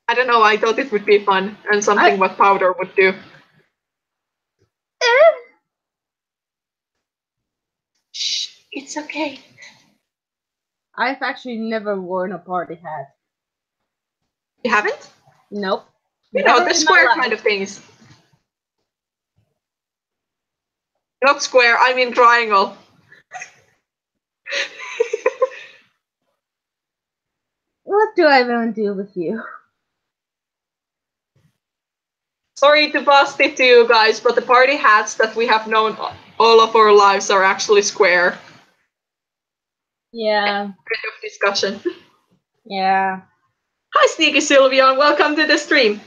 I don't know, I thought it would be fun and something what powder would do. It's okay. I've actually never worn a party hat. You haven't? Nope. You know, the square kind of things. Not square, I mean triangle. What do I want to do with you? Sorry to bust it to you guys, but the party hats that we have known all of our lives are actually square. Yeah. End of discussion. Yeah. Hi, Sneaky Sylvia, and welcome to the stream.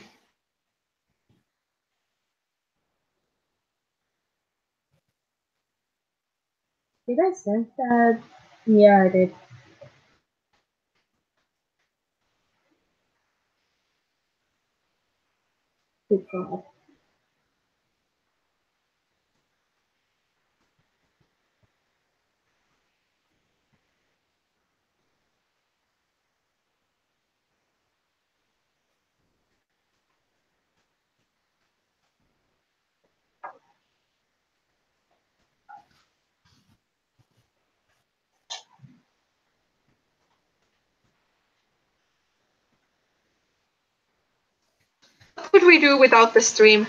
Did I send that? Yeah, I did. Good God. What would we do without the stream?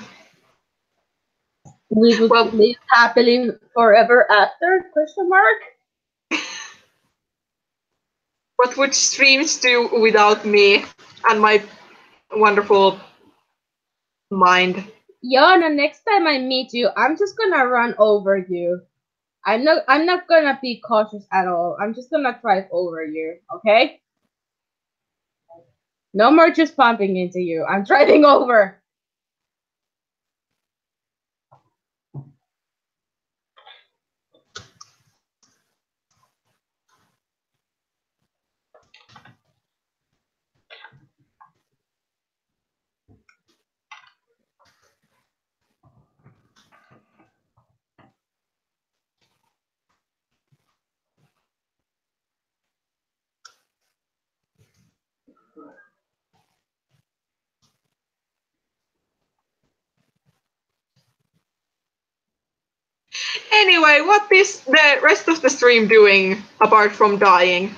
We would live happily forever after? Question mark? What would streams do without me and my wonderful mind? Yana, next time I meet you, I'm just gonna run over you. I'm not gonna be cautious at all. I'm just gonna drive over you, okay? No more just bumping into you. I'm driving over. Anyway, what is the rest of the stream doing apart from dying?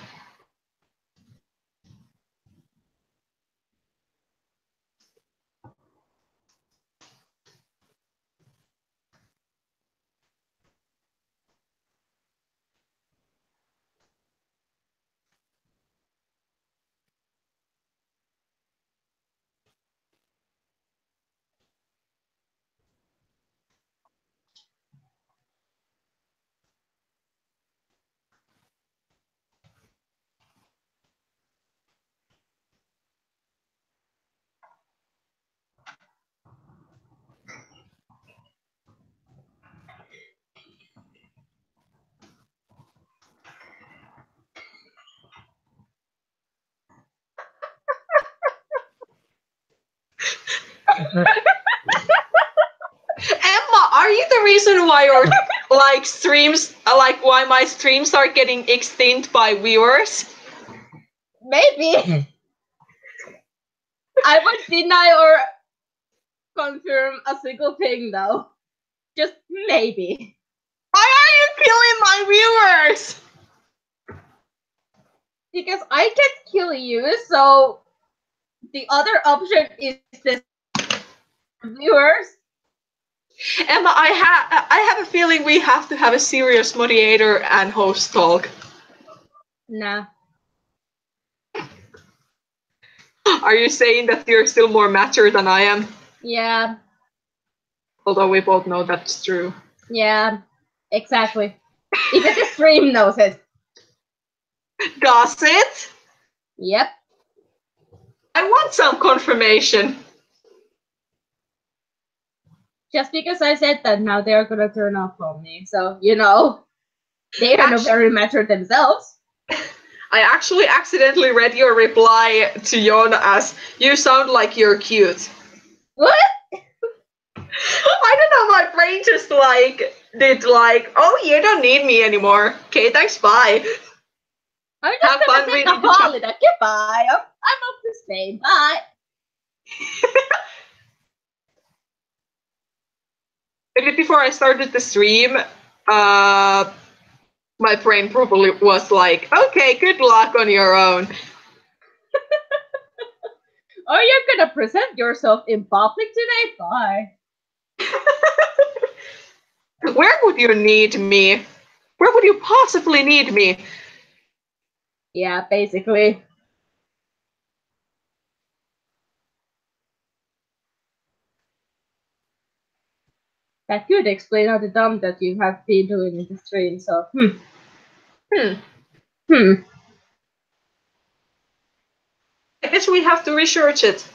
Emma, are you the reason why your streams, why my streams are getting extinct by viewers? Maybe. I would deny or confirm a single thing though. Just maybe. Why are you killing my viewers? Because I can't kill you, so the other option is the viewers. Emma, I have a feeling we have to have a serious moderator and host talk. Nah. Are you saying that you're still more mature than I am? Yeah. Although we both know that's true. Yeah. Exactly. Even the stream knows it. Does it? Yep. I want some confirmation. Just because I said that, now they're gonna turn off on me. So, you know, they are not very mature themselves. I actually accidentally read your reply to Yona as, "You sound like you're cute." What? I don't know, my brain just did "Oh, you don't need me anymore. Okay, thanks, bye." I'm just gonna take a holiday. Goodbye. I'm off to Spain. Bye. Maybe before I started the stream, My brain probably was like, okay, good luck on your own. Oh, you're gonna present yourself in public today? Bye. Where would you need me? Where would you possibly need me? Yeah, basically. That could explain how the dumb that you have been doing in the stream, so I guess we have to research it.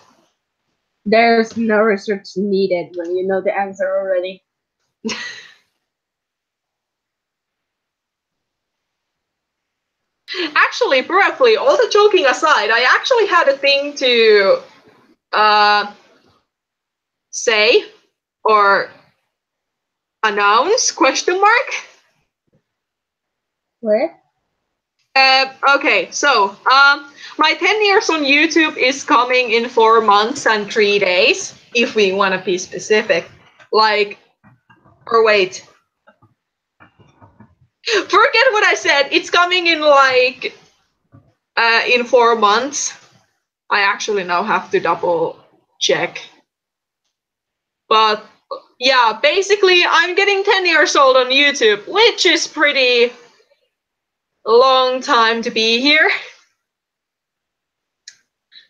There's no research needed when you know the answer already. Actually, briefly, all the joking aside, I actually had a thing to say or announce, question mark? Where? Okay, so my 10 years on YouTube is coming in 4 months and 3 days, if we want to be specific. Like, or wait. Forget what I said. It's coming in like in 4 months. I actually now have to double check. But yeah, basically I'm getting 10 years old on YouTube, which is pretty long time to be here.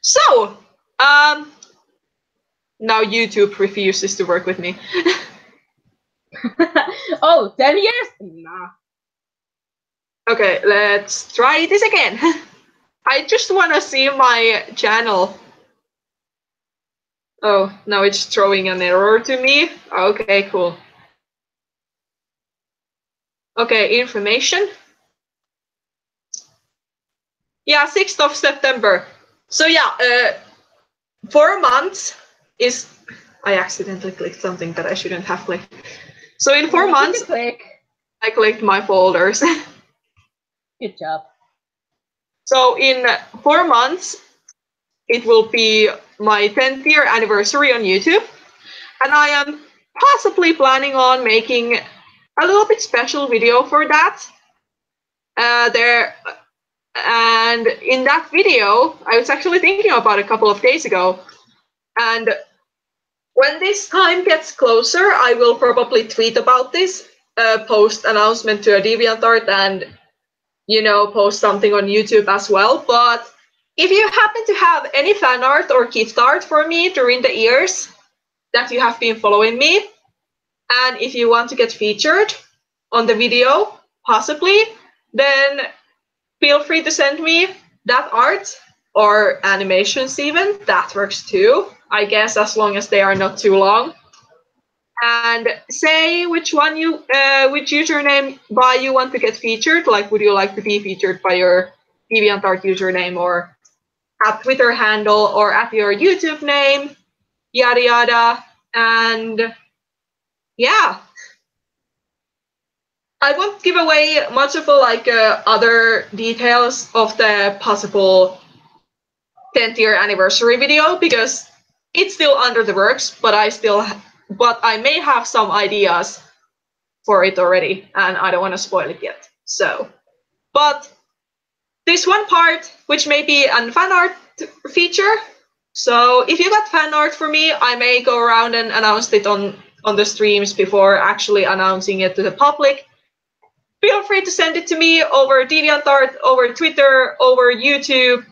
So, now YouTube refuses to work with me. Oh, 10 years? Nah. Okay, let's try this again. I just want to see my channel. Oh, now it's throwing an error to me. Okay, cool. Okay, information. Yeah, 6th of September. So yeah, 4 months is... I accidentally clicked something that I shouldn't have clicked. So in 4 months, I clicked my folders. Good job. So in 4 months, it will be my 10th year anniversary on YouTube. And I am possibly planning on making a little bit special video for that. And in that video, I was actually thinking about a couple of days ago. And when this time gets closer, I will probably tweet about this, post announcement to a DeviantArt, and post something on YouTube as well. But if you happen to have any fan art or gift art for me during the years that you have been following me, and if you want to get featured on the video, possibly, then feel free to send me that art or animations even. That works too, I guess, as long as they are not too long. And say which username by you want to get featured. Like, would you like to be featured by your DeviantArt username or at Twitter handle or at your YouTube name, yada yada. And yeah, I won't give away much of other details of the possible 10th year anniversary video because it's still under the works, but I may have some ideas for it already, and I don't want to spoil it yet. So, but this one part, which may be a fan art feature. So if you got fan art for me, I may go around and announce it on the streams before actually announcing it to the public. Feel free to send it to me over DeviantArt, over Twitter, over YouTube,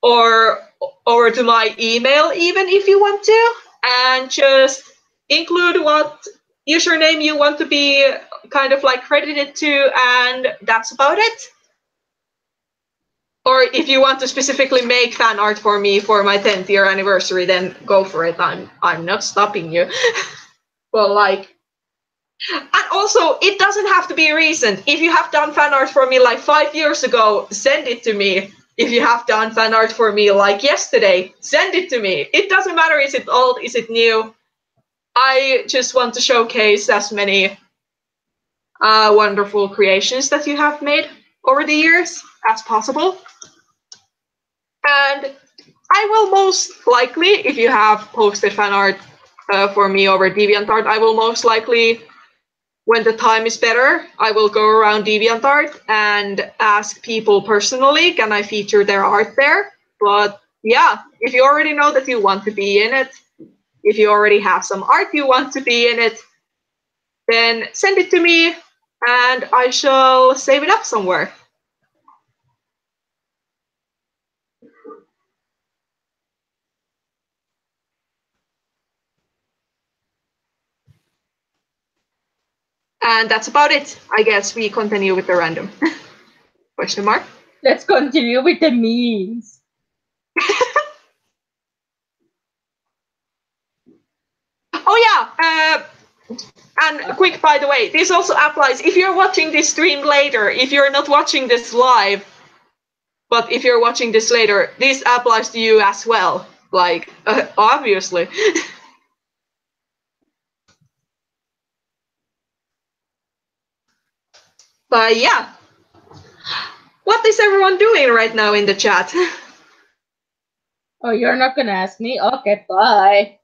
or over to my email even if you want to, and just include what username you want to be kind of like credited to, and that's about it. Or if you want to specifically make fan art for me for my 10th year anniversary, then go for it. I'm not stopping you. Well, like, and also it doesn't have to be recent. If you have done fan art for me like 5 years ago, send it to me. If you have done fan art for me like yesterday, send it to me. It doesn't matter, is it old, is it new? I just want to showcase as many wonderful creations that you have made over the years as possible. And I will most likely, if you have posted fan art for me over DeviantArt, I will most likely when the time is better, I will go around DeviantArt and ask people personally, can I feature their art there? But yeah, if you already know that you want to be in it, if you already have some art you want to be in it, then send it to me and I shall save it up somewhere. And that's about it. I guess we continue with the random. Question mark? Let's continue with the memes. Oh yeah, and quick by the way, this also applies if you're watching this stream later, if you're not watching this live, but if you're watching this later, this applies to you as well, like, obviously. But yeah, what is everyone doing right now in the chat? Oh, you're not gonna ask me? Okay, bye.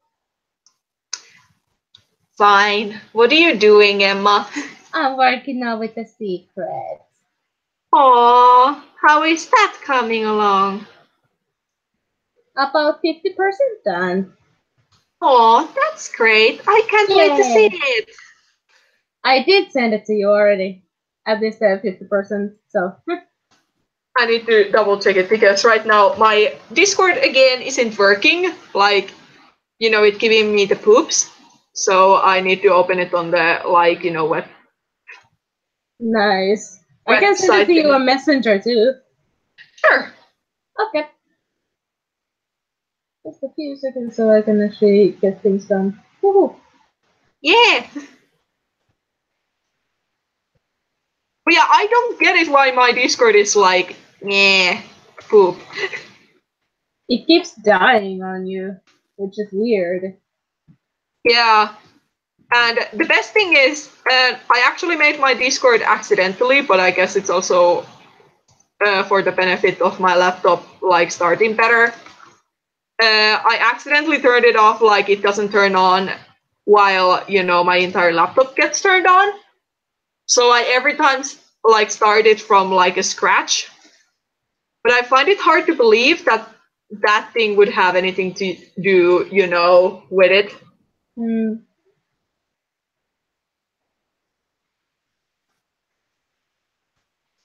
Fine. What are you doing, Emma? I'm working now with the secrets. Aww, how is that coming along? About 50% done. Aw, that's great. I can't wait to see it. I did send it to you already. At least 50%, so. I need to double check it because right now my Discord again isn't working. Like, you know, it's giving me the poops. So I need to open it on the, like, you know, web. Nice. I can send it to you on Messenger too. Sure. Okay. Just a few seconds so I can actually get things done. Woohoo! Yeah. But yeah, I don't get it why my Discord is like, yeah, poop. It keeps dying on you, which is weird. Yeah. And the best thing is, I actually made my Discord accidentally, but I guess it's also for the benefit of my laptop, like, starting better. I accidentally turned it off, like, it doesn't turn on while, you know, my entire laptop gets turned on. So I every time, like, start it from, like, a scratch. But I find it hard to believe that that thing would have anything to do, you know, with it.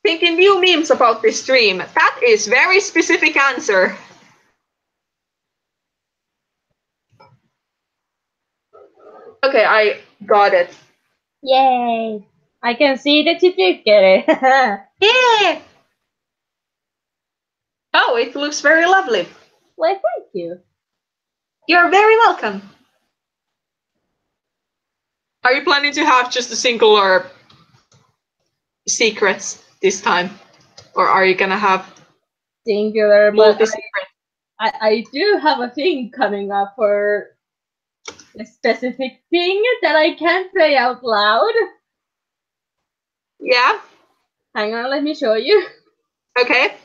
Thinking new memes about this stream. That is very specific answer. Okay, I got it. Yay! I can see that you did get it. Yeah! Oh, it looks very lovely. Well, thank you. You're very welcome. Are you planning to have just a singular secrets this time? Or are you gonna have singular, but multi-secret? I do have a thing coming up for a specific thing that I can't say out loud. Yeah? Hang on, let me show you. Okay.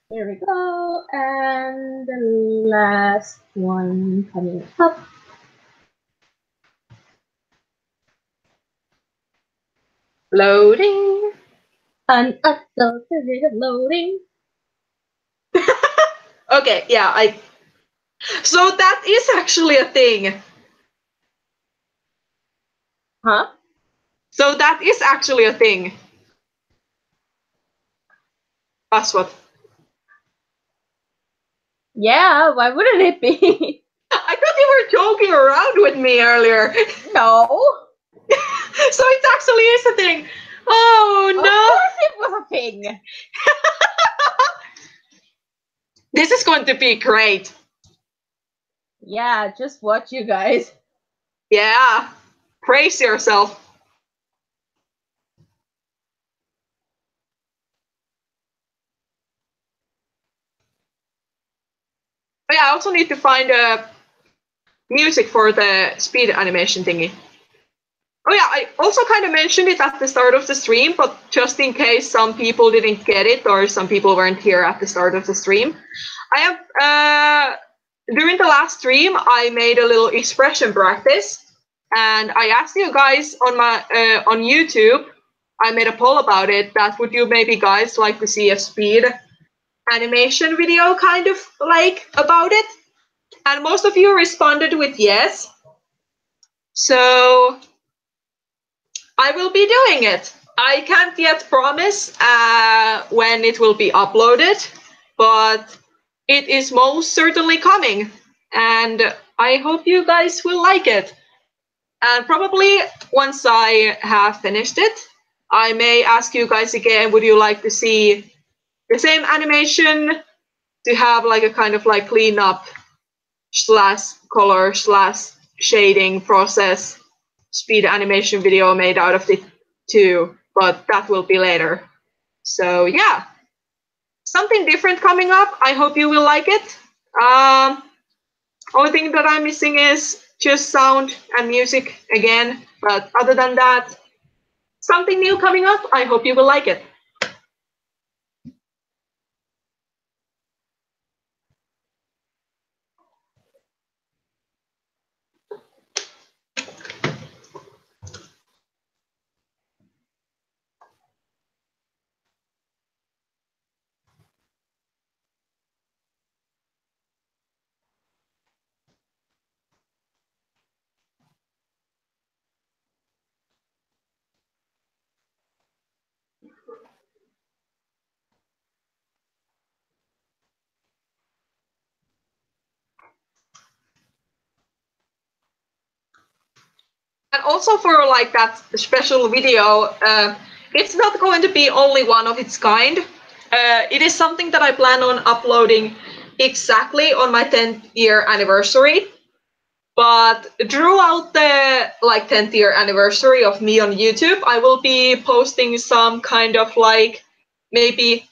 Here we go, and the last one coming up. Loading. Unadulterated loading. Okay, yeah, so that is actually a thing. Huh? So that is actually a thing. That's what. Yeah, why wouldn't it be? I thought you were joking around with me earlier. No. So it actually is a thing. Oh no. Of course it was a thing. This is going to be great. Yeah, just watch, you guys. Yeah. Praise yourself. Oh, yeah, I also need to find music for the speed animation thingy. Oh yeah, I also kind of mentioned it at the start of the stream, but just in case some people didn't get it or some people weren't here at the start of the stream, I have during the last stream I made a little expression practice, and I asked you guys on my on YouTube. I made a poll about it. That would you maybe guys like to see a speed animation video kind of like about it? And most of you responded with yes. So I will be doing it. I can't yet promise when it will be uploaded, but it is most certainly coming. And I hope you guys will like it. And probably once I have finished it, I may ask you guys again, would you like to see the same animation to have like a kind of like cleanup slash color slash shading process speed animation video made out of it too, but that will be later. So yeah, something different coming up. I hope you will like it. Only thing that I'm missing is just sound and music again, but other than that, something new coming up. I hope you will like it. And also for like that special video, it's not going to be only one of its kind. It is something that I plan on uploading exactly on my 10th year anniversary. But throughout the like 10th year anniversary of me on YouTube, I will be posting some kind of like maybe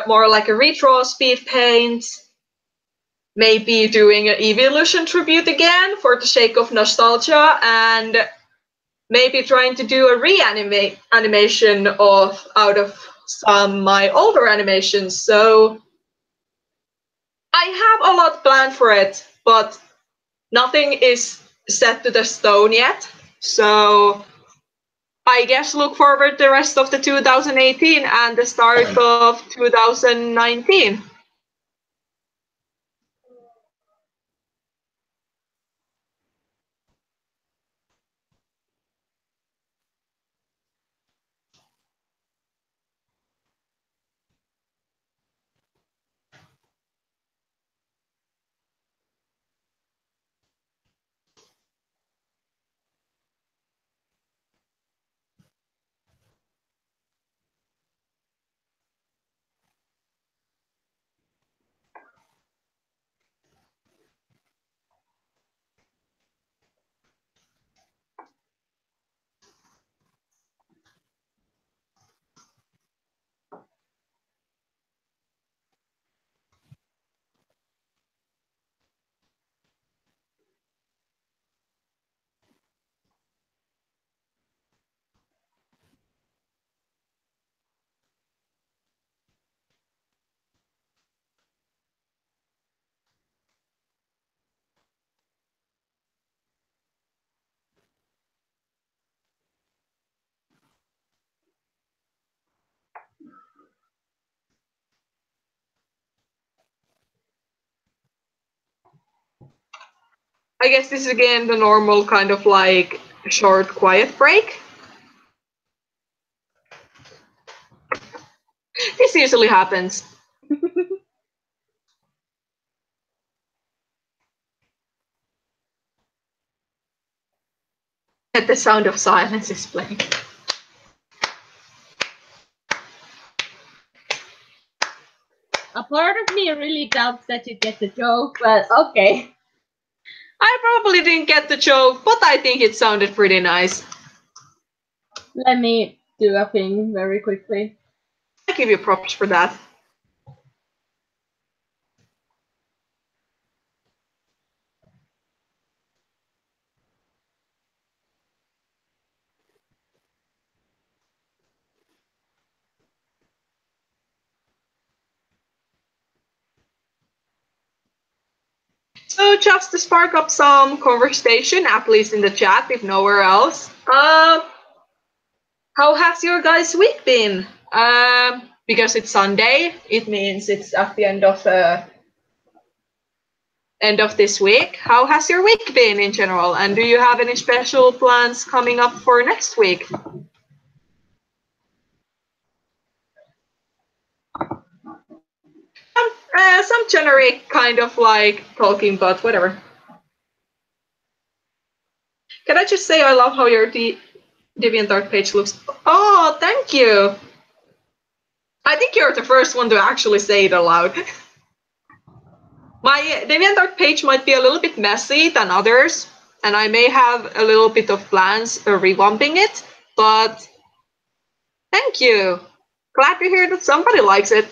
more like a retro speed paint, maybe doing an Evolution tribute again for the sake of nostalgia, and maybe trying to do a animation of out of some my older animations. So I have a lot planned for it, but nothing is set to the stone yet. So I guess look forward the rest of the 2018 and the start of 2019. I guess this is again the normal kind of like short quiet break. This usually happens. That the sound of silence is playing. A part of me really doubts that you get the joke, but okay. I probably didn't get the joke, but I think it sounded pretty nice. Let me do a thing very quickly. I give you props for that. So just to spark up some conversation, at least in the chat, if nowhere else, how has your guys' week been? Because it's Sunday, it means it's at the end of this week. How has your week been in general? And do you have any special plans coming up for next week? Some generic kind of like talking, but whatever. Can I just say I love how your DeviantArt page looks? Oh, thank you. I think you're the first one to actually say it aloud. My DeviantArt page might be a little bit messy than others, and I may have a little bit of plans for revamping it, but thank you. Glad to hear that somebody likes it.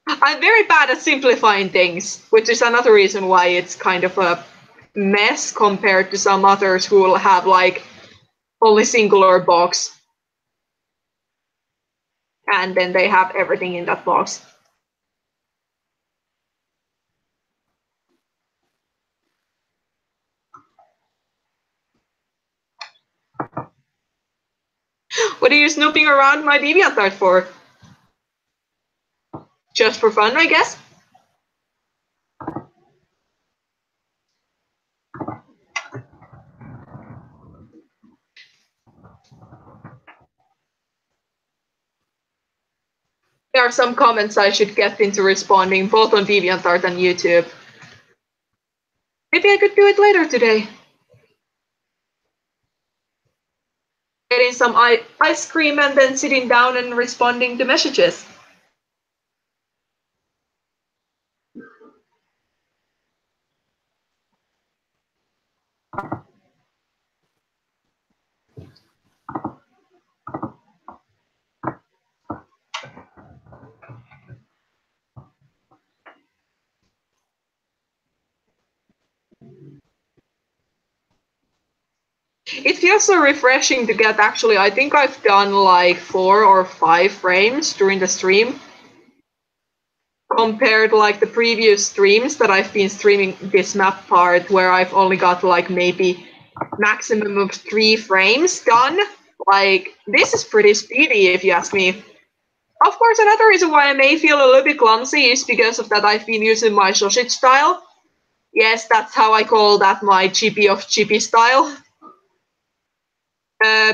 I'm very bad at simplifying things, which is another reason why it's kind of a mess compared to some others who will have like only singular box. And then they have everything in that box. What are you snooping around my DeviantArt for? Just for fun, I guess? There are some comments I should get into responding, both on DeviantArt and YouTube. Maybe I could do it later today. Getting some ice cream and then sitting down and responding to messages. It feels so refreshing to get actually, I think I've done like 4 or 5 frames during the stream. Compared like the previous streams that I've been streaming this map part where I've only got like maybe maximum of 3 frames done. Like, this is pretty speedy if you ask me. Of course, another reason why I may feel a little bit clumsy is because of that I've been using my sausage style. Yes, that's how I call that my chippy of chippy style.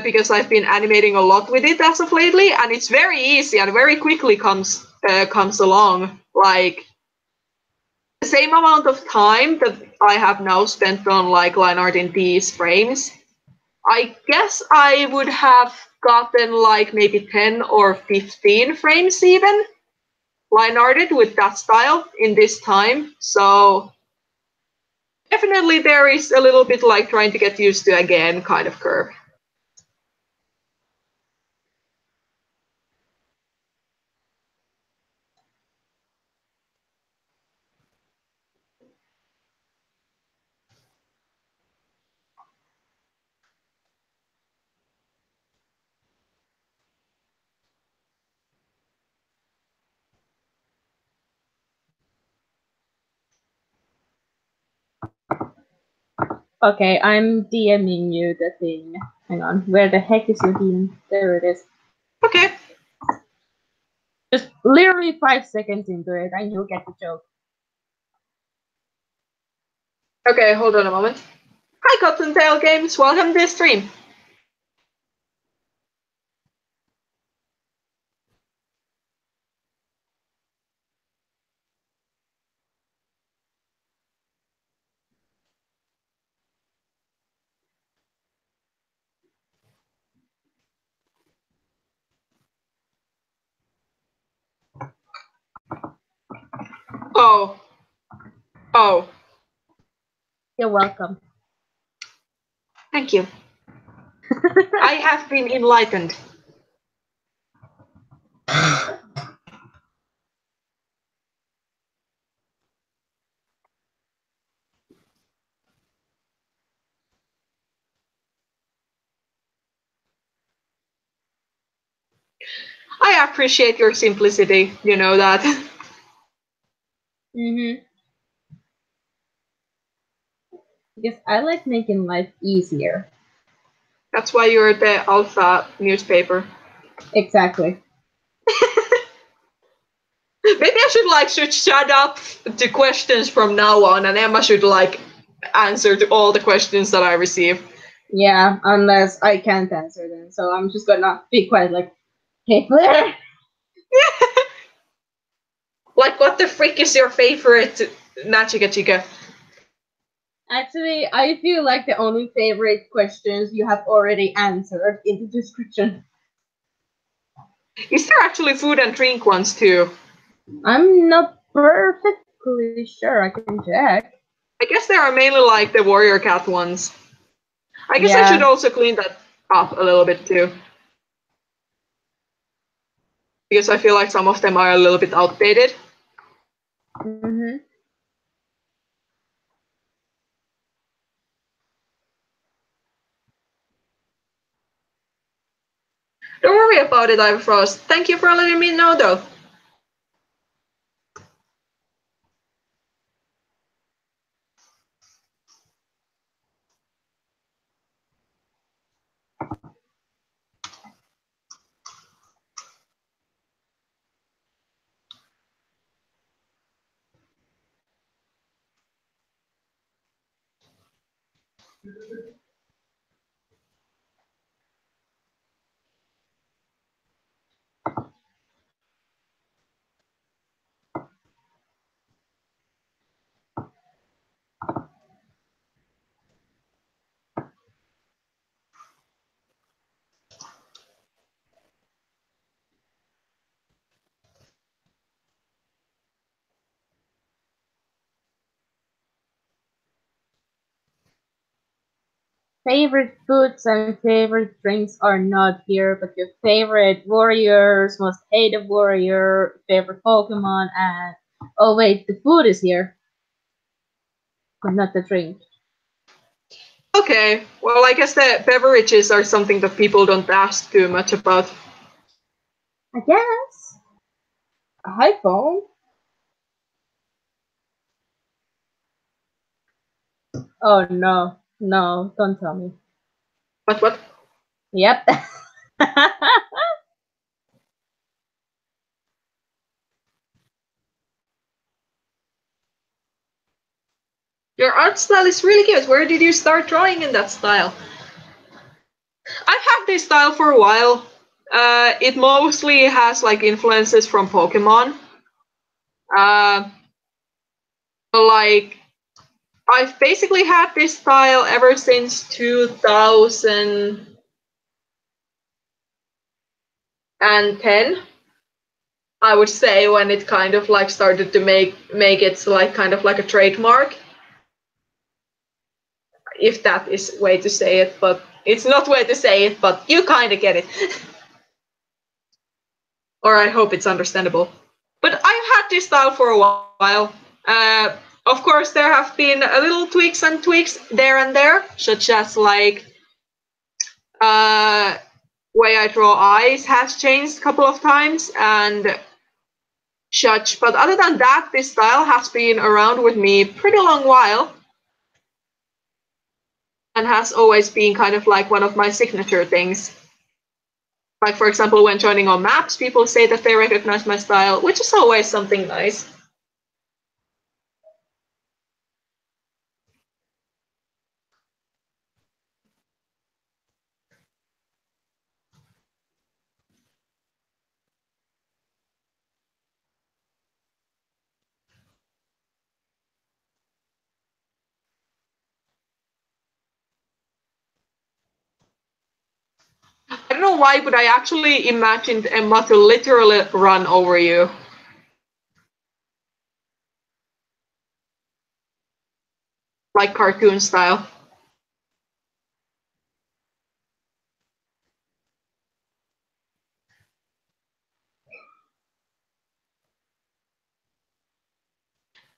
Because I've been animating a lot with it as of lately, and it's very easy and very quickly comes along. Like, the same amount of time that I have now spent on like line art in these frames, I guess I would have gotten like maybe 10 or 15 frames even line arted with that style in this time. So definitely there is a little bit like trying to get used to again kind of curve. Okay, I'm DMing you the thing. Hang on, where the heck is your DM? There it is. Okay. Just literally 5 seconds into it and you'll get the joke. Okay, hold on a moment. Hi Cottontail Games, welcome to the stream. Oh. Oh. You're welcome. Thank you. I have been enlightened. I appreciate your simplicity, you know that. Mm-hmm. Because I like making life easier. That's why you're the Alpha newspaper. Exactly. Maybe I should shut up to questions from now on, and Emma should answer to all the questions that I receive. Yeah, unless I can't answer them. So I'm just gonna be quiet like, hey Claire! Like, what the frick is your favorite Nachika Chica? Actually, I feel like the only favorite questions you have already answered in the description. Is there actually food and drink ones too? I'm not perfectly sure. I can check. I guess there are mainly like the warrior cat ones. I guess I should Yeah. also clean that up a little bit too. Because I feel like some of them are a little bit outdated. Mm-hmm. Don't worry about it, Ivor Frost. Thank you for letting me know though. Favorite foods and favorite drinks are not here, but your favorite warriors, most hated warrior, favorite Pokemon, and oh wait, the food is here, but not the drink. Okay, well, I guess the beverages are something that people don't ask too much about. I guess. Hi, phone. Oh no, no, don't tell me. What? Yep. Your art style is really good. Where did you start drawing in that style? I've had this style for a while. It mostly has like influences from Pokemon. Uh, like I've basically had this style ever since 2010. I would say, when it kind of like started to make it like kind of like a trademark, if that is way to say it, but it's not way to say it, but you kind of get it. Or I hope it's understandable. But I've had this style for a while. Of course, there have been a little tweaks and tweaks there and there, such as like way I draw eyes has changed a couple of times and such. But other than that, this style has been around with me pretty long while and has always been kind of like one of my signature things. Like, for example, when joining on maps, people say that they recognize my style, which is always something nice. I don't know why, but I actually imagined Emma to literally run over you. Like cartoon style.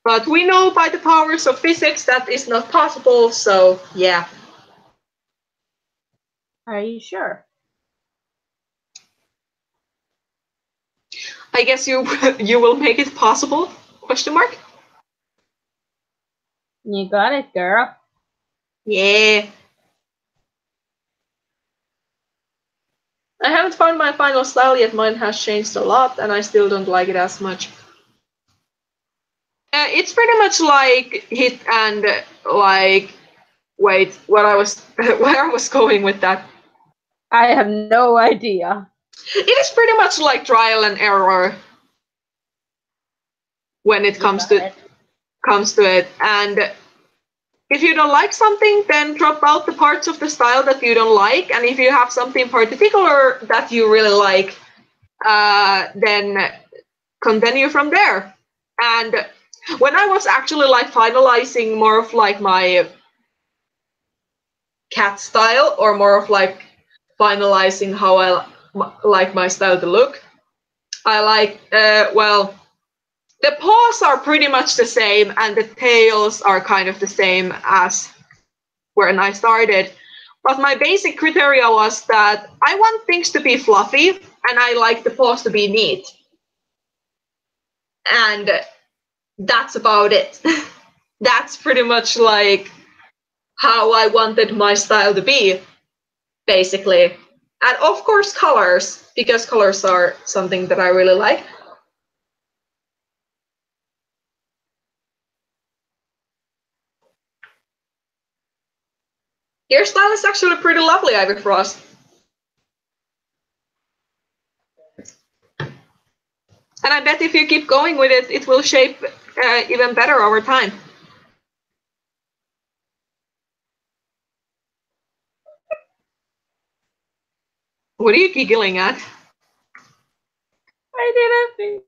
But we know by the powers of physics that is not possible, so yeah. Are you sure? I guess you you will make it possible? Question mark? You got it, girl. Yeah. I haven't found my final style yet. Mine has changed a lot, and I still don't like it as much. It's pretty much like hit and like. Wait, where I was going with that? I have no idea. It is pretty much like trial and error when it comes to it. And if you don't like something, then drop out the parts of the style that you don't like. And if you have something particular that you really like, then continue from there. And when I was actually like finalizing more of like my cat style, or more of like finalizing how I like my style to look, I like, well, the paws are pretty much the same, and the tails are kind of the same as when I started. But my basic criteria was that I want things to be fluffy, and I like the paws to be neat. And that's about it. That's pretty much like how I wanted my style to be, basically. And of course, colors, because colors are something that I really like. Your style is actually pretty lovely, Ivy Frost. And I bet if you keep going with it, it will shape even better over time. What are you giggling at? I didn't think.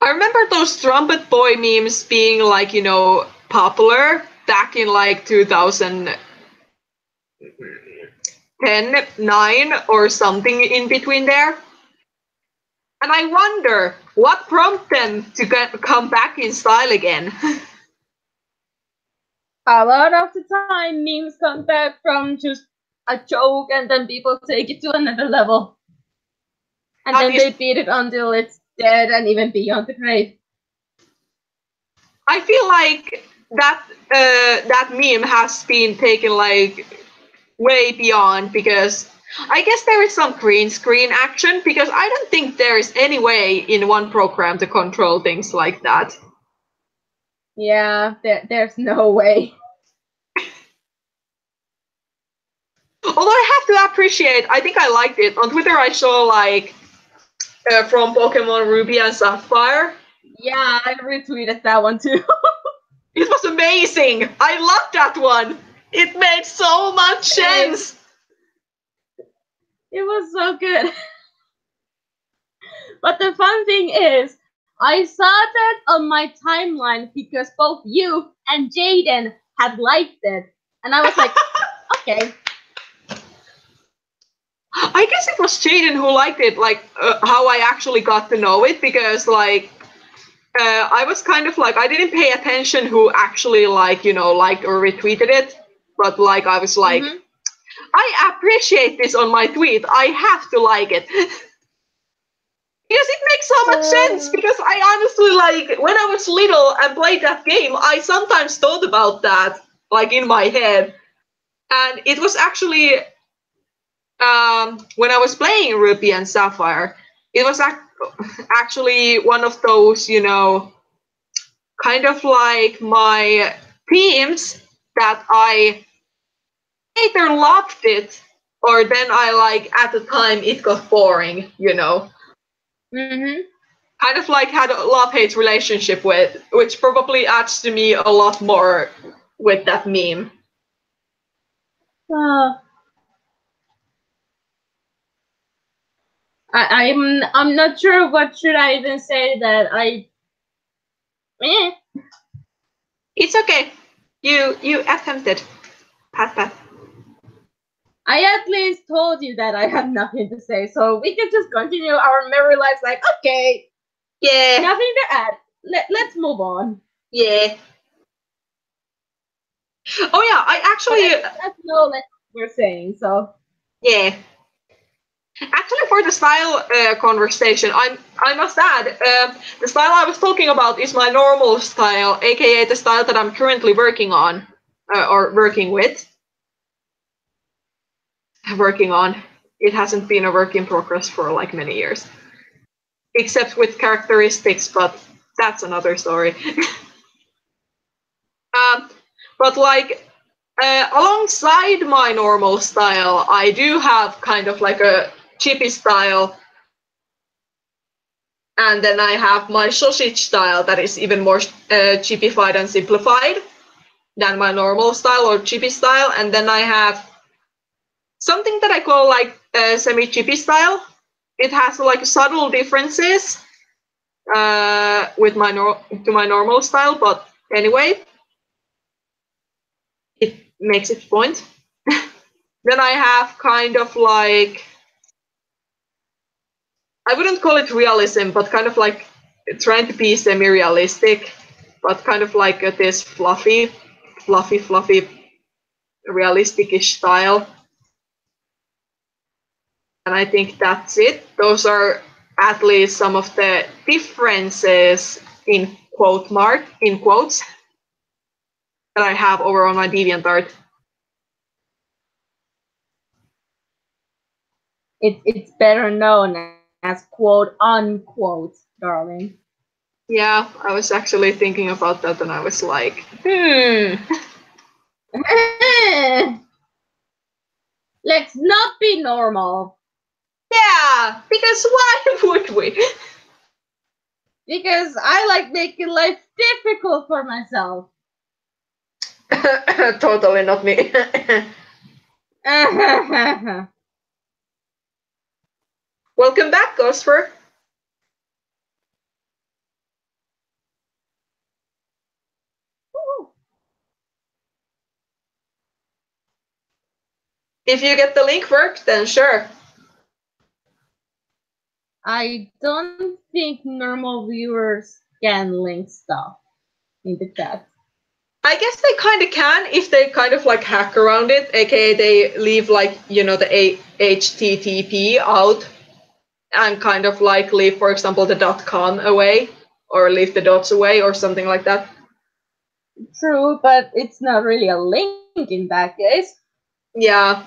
I remember those trumpet boy memes being like, popular back in like 2010, 9 or something in between there. And I wonder what prompted them to come back in style again. A lot of the time, memes come back from just a joke, and then people take it to another level. And then they beat it until it's dead and even beyond the grave. I feel like that meme has been taken like way beyond, because I guess there is some green screen action, because I don't think there is any way in one program to control things like that. Yeah, there's no way. Although I have to appreciate, I think I liked it. On Twitter I saw like from Pokemon Ruby and Sapphire. Yeah, I retweeted that one too. It was amazing! I loved that one! It made so much sense! It was so good. But the fun thing is, I saw that on my timeline because both you and Jaden had liked it. And I was like, okay. I guess it was Jaden who liked it, like how I actually got to know it, because like I was kind of like, I didn't pay attention who actually liked or retweeted it, but like I was like, I appreciate this on my tweet, I have to like it. Because it makes so much sense, because I honestly, like, when I was little and played that game, I sometimes thought about that, like, in my head. And it was actually, when I was playing Ruby and Sapphire, it was actually one of those, kind of like my themes that I either loved it, or then I, like, at the time it got boring, Kind of like had a love-hate relationship with, which probably adds to me a lot more with that meme. I'm not sure what should I even say that It's okay. You attempted. Pat. I at least told you that I have nothing to say, so we can just continue our merry lives like, okay. Yeah. Nothing to add. Let's move on. Yeah. Oh yeah, I actually... That's no less what we're saying, so... Yeah. Actually, for the style conversation, I must add, the style I was talking about is my normal style, aka the style that I'm currently working on, or working with. Working on. It hasn't been a work in progress for like many years. Except with characteristics, but that's another story. But like, alongside my normal style, I do have kind of like a chippy style. And then I have my sausage style that is even more chipified and simplified than my normal style or chippy style. And then I have something that I call like semi-chippy style. It has like subtle differences with my normal style, but anyway, it makes its point. Then I have kind of like, I wouldn't call it realism, but kind of like trying to be semi-realistic, but kind of like this fluffy, realistic-ish style. And I think that's it. Those are at least some of the differences in quotes that I have over on my DeviantArt. It's better known as quote unquote, darling. Yeah, I was actually thinking about that and I was like, Let's not be normal. Yeah, because why would we? Because I like making life difficult for myself. Totally not me. Welcome back, Gosper. If you get the link work, then sure. I don't think normal viewers can link stuff in the chat. I guess they kind of can if they kind of like hack around it, aka they leave like, you know, the HTTP out and kind of like leave, for example, the .com away or leave the dots away or something like that. True, but it's not really a link in that case. Yeah.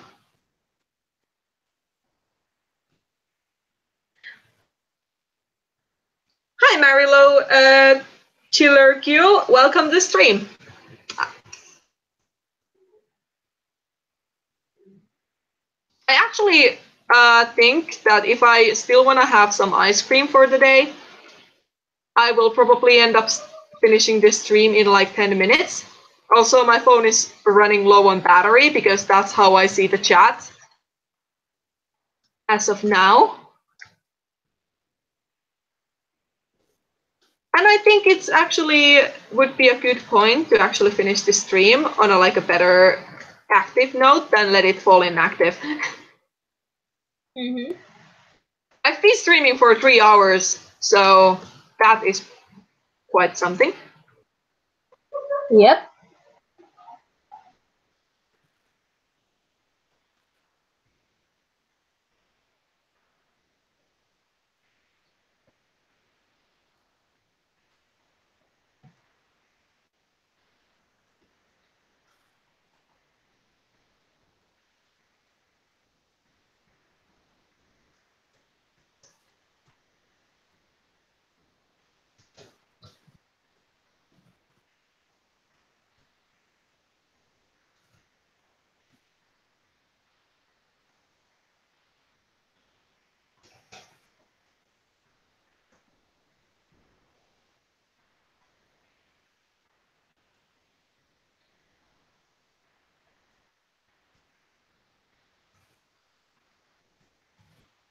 Hi, Marilo, Chiller Q, welcome to the stream. I actually think that if I still want to have some ice cream for the day, I will probably end up finishing this stream in like 10 minutes. Also, my phone is running low on battery because that's how I see the chat as of now. And I think it's actually would be a good point to actually finish the stream on a better active note than let it fall inactive. Mm-hmm. I've been streaming for 3 hours, so that is quite something. Yep.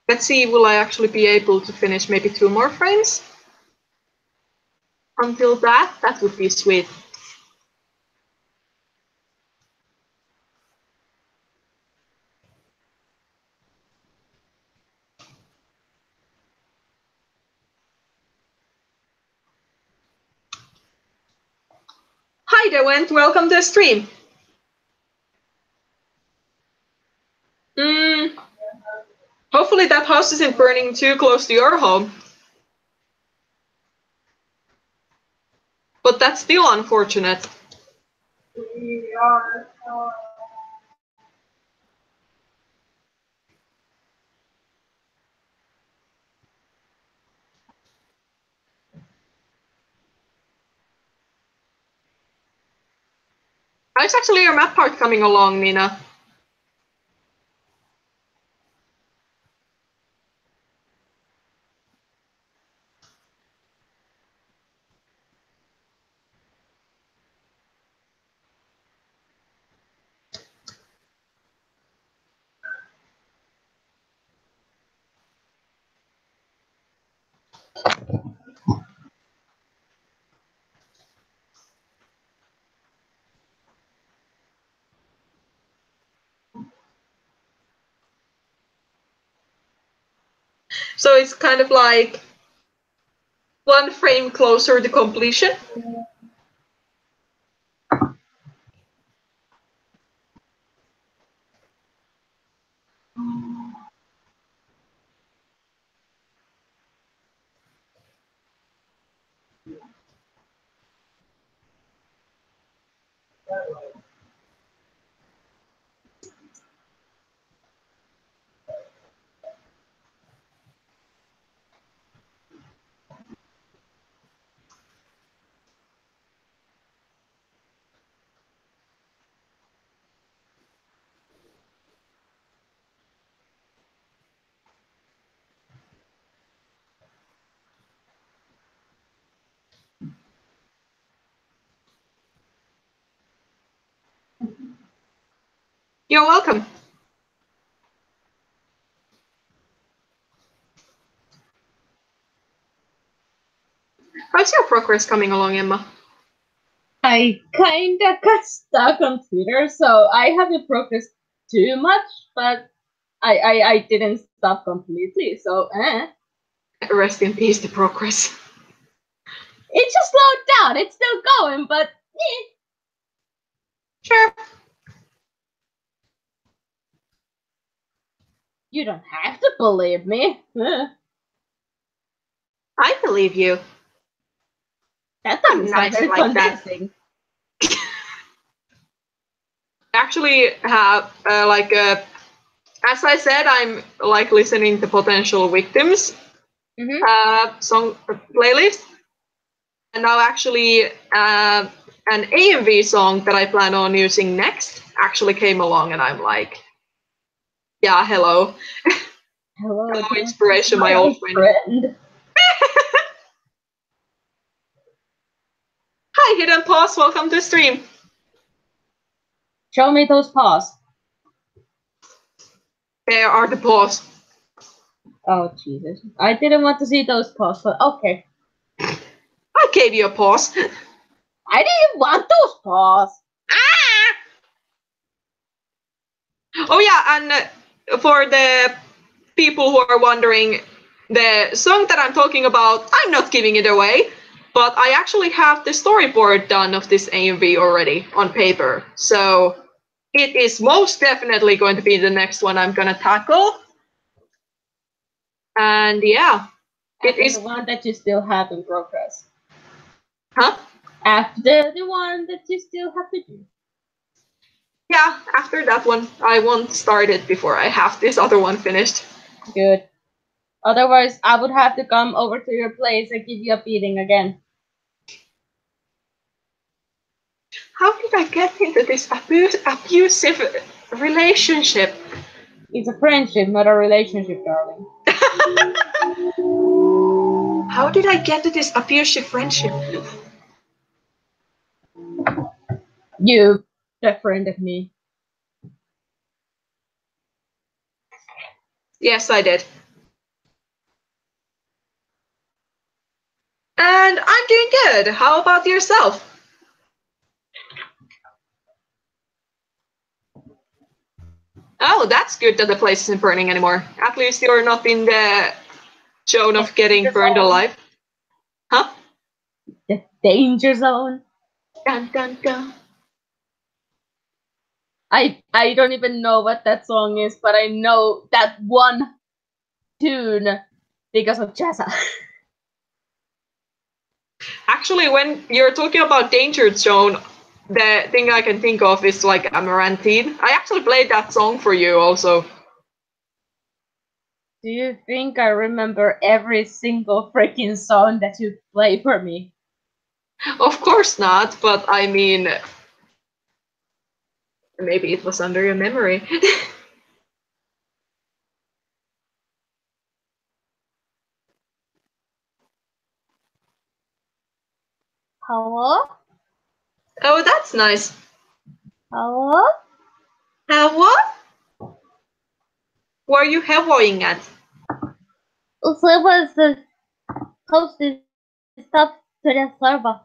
Let's see, will I actually be able to finish maybe 2 more frames? Until that would be sweet. Hi, Dewent, welcome to the stream. Hopefully that house isn't burning too close to your home. But that's still unfortunate. How's actually your map part coming along, Nina? So it's kind of like one frame closer to completion. You're welcome. How's your progress coming along, Emma? I kinda got stuck on Twitter, so I haven't progressed too much, but I didn't stop completely, so Rest in peace, the progress. It just slowed down. It's still going, but Sure. You don't have to believe me. I believe you. That doesn't sound nice very like convincing. Actually have as I said, I'm like listening to potential victims song playlist, and now actually an AMV song that I plan on using next actually came along, and I'm like, yeah, hello. Hello, inspiration, my old friend. Hi, Hidden Paws, welcome to the stream. Show me those paws. There are the paws. Oh, Jesus. I didn't want to see those paws, but okay. I gave you a pause. I didn't want those paws. Ah! Oh yeah, and for the people who are wondering, the song that I'm talking about, I'm not giving it away, but I actually have the storyboard done of this AMV already on paper. So it is most definitely going to be the next one I'm gonna tackle. And yeah, it is the one that you still have in progress. Huh? After the one that you still have to do. Yeah, after that one, I won't start it before I have this other one finished. Good. Otherwise, I would have to come over to your place and give you a beating again. How did I get into this abusive relationship? It's a friendship, not a relationship, darling. How did I get to this abusive friendship? You befriended me. Yes, I did. And I'm doing good. How about yourself? Oh, that's good that the place isn't burning anymore. At least you're not in the zone of getting burned alive. Huh? The danger zone. Dun dun dun. I don't even know what that song is, but I know that one tune because of Jessa. Actually, when you're talking about Danger Zone, the thing I can think of is like Amarantine. I actually played that song for you also. Do you think I remember every single freaking song that you play for me? Of course not, but I mean, maybe it was under your memory. Hello? Oh, that's nice. Hello? What? What are you hevoing at? Someone's posted stuff to the server.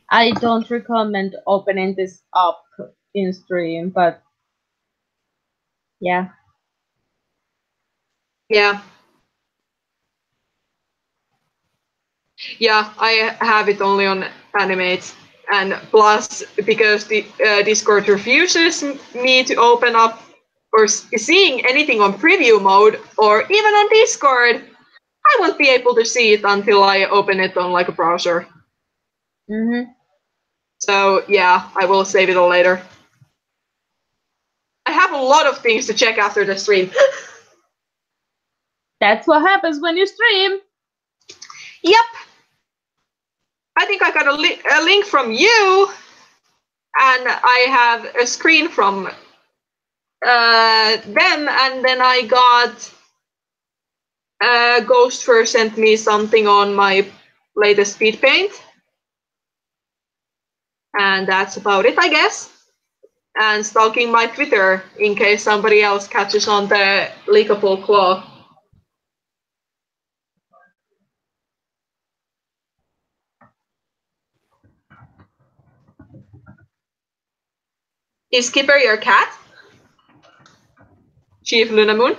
I don't recommend opening this up in stream, but yeah. Yeah. Yeah, I have it only on Animate. And plus, because the Discord refuses me to open up or seeing anything on preview mode or even on Discord, I won't be able to see it until I open it on like a browser. Mm-hmm. So yeah, I will save it all later. I have a lot of things to check after the stream. That's what happens when you stream. Yep. I think I got a link from you, and I have a screen from them, and then I got Ghostfur sent me something on my latest speed paint, and that's about it, I guess. And stalking my Twitter in case somebody else catches on the leakable claw. Is Skipper your cat? Chief Lunamoon?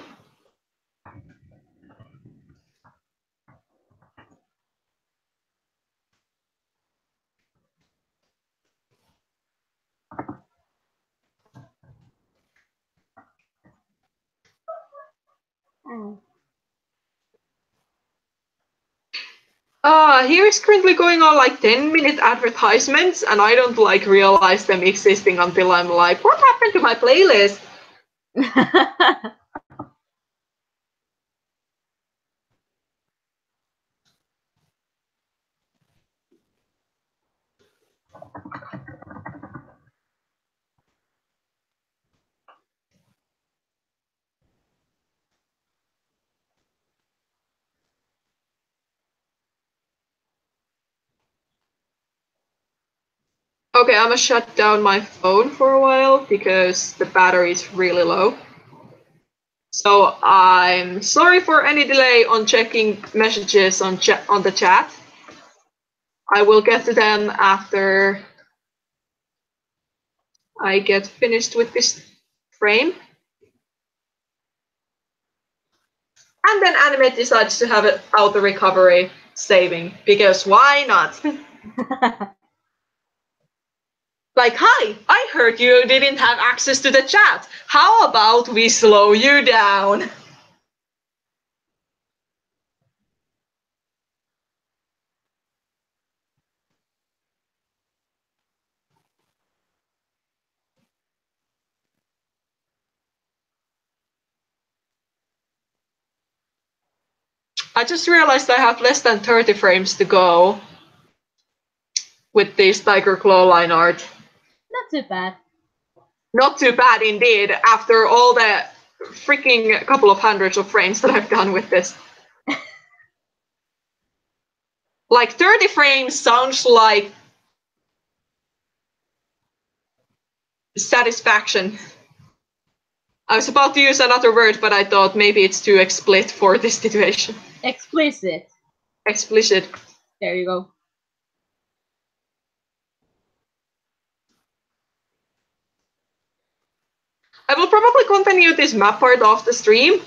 Here is currently going on like 10-minute advertisements, and I don't like realize them existing until I'm like, what happened to my playlist? Okay, I'm gonna shut down my phone for a while because the battery is really low. So I'm sorry for any delay on checking messages on the chat. I will get to them after I get finished with this frame. And then Animate decides to have an auto recovery saving, because why not? Like, hi, I heard you didn't have access to the chat. How about we slow you down? I just realized I have less than 30 frames to go with this Tiger Claw line art. Not too bad. Not too bad indeed, after all the freaking couple of hundreds of frames that I've done with this. Like 30 frames sounds like satisfaction. I was about to use another word, but I thought maybe it's too explicit for this situation. Explicit. Explicit. There you go. I will probably continue this map part of the stream.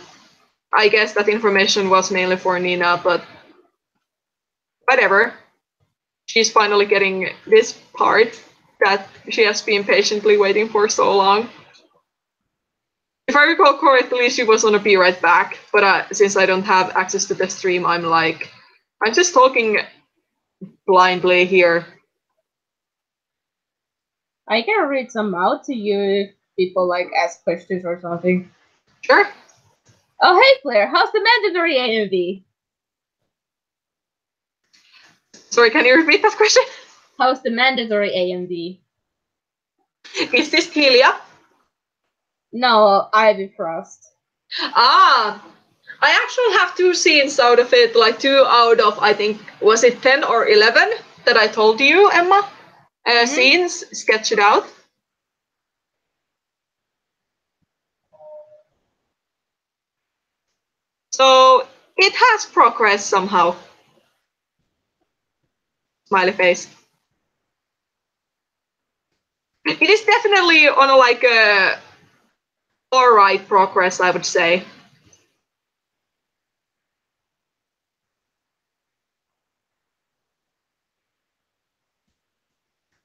I guess that information was mainly for Nina, but whatever. She's finally getting this part that she has been patiently waiting for so long. If I recall correctly, she was on a be right back, but since I don't have access to the stream, I'm just talking blindly here. I can read some out to you if people like ask questions or something. Sure. Oh, hey Claire, how's the mandatory AMV? Sorry, can you repeat that question? How's the mandatory AMV? Is this Telia? No, Ivy Frost. Ah, I actually have 2 scenes out of it, like 2 out of, I think, was it 10 or 11 that I told you, Emma? Scenes, sketch it out. So it has progressed somehow. Smiley face. It is definitely on a alright progress, I would say.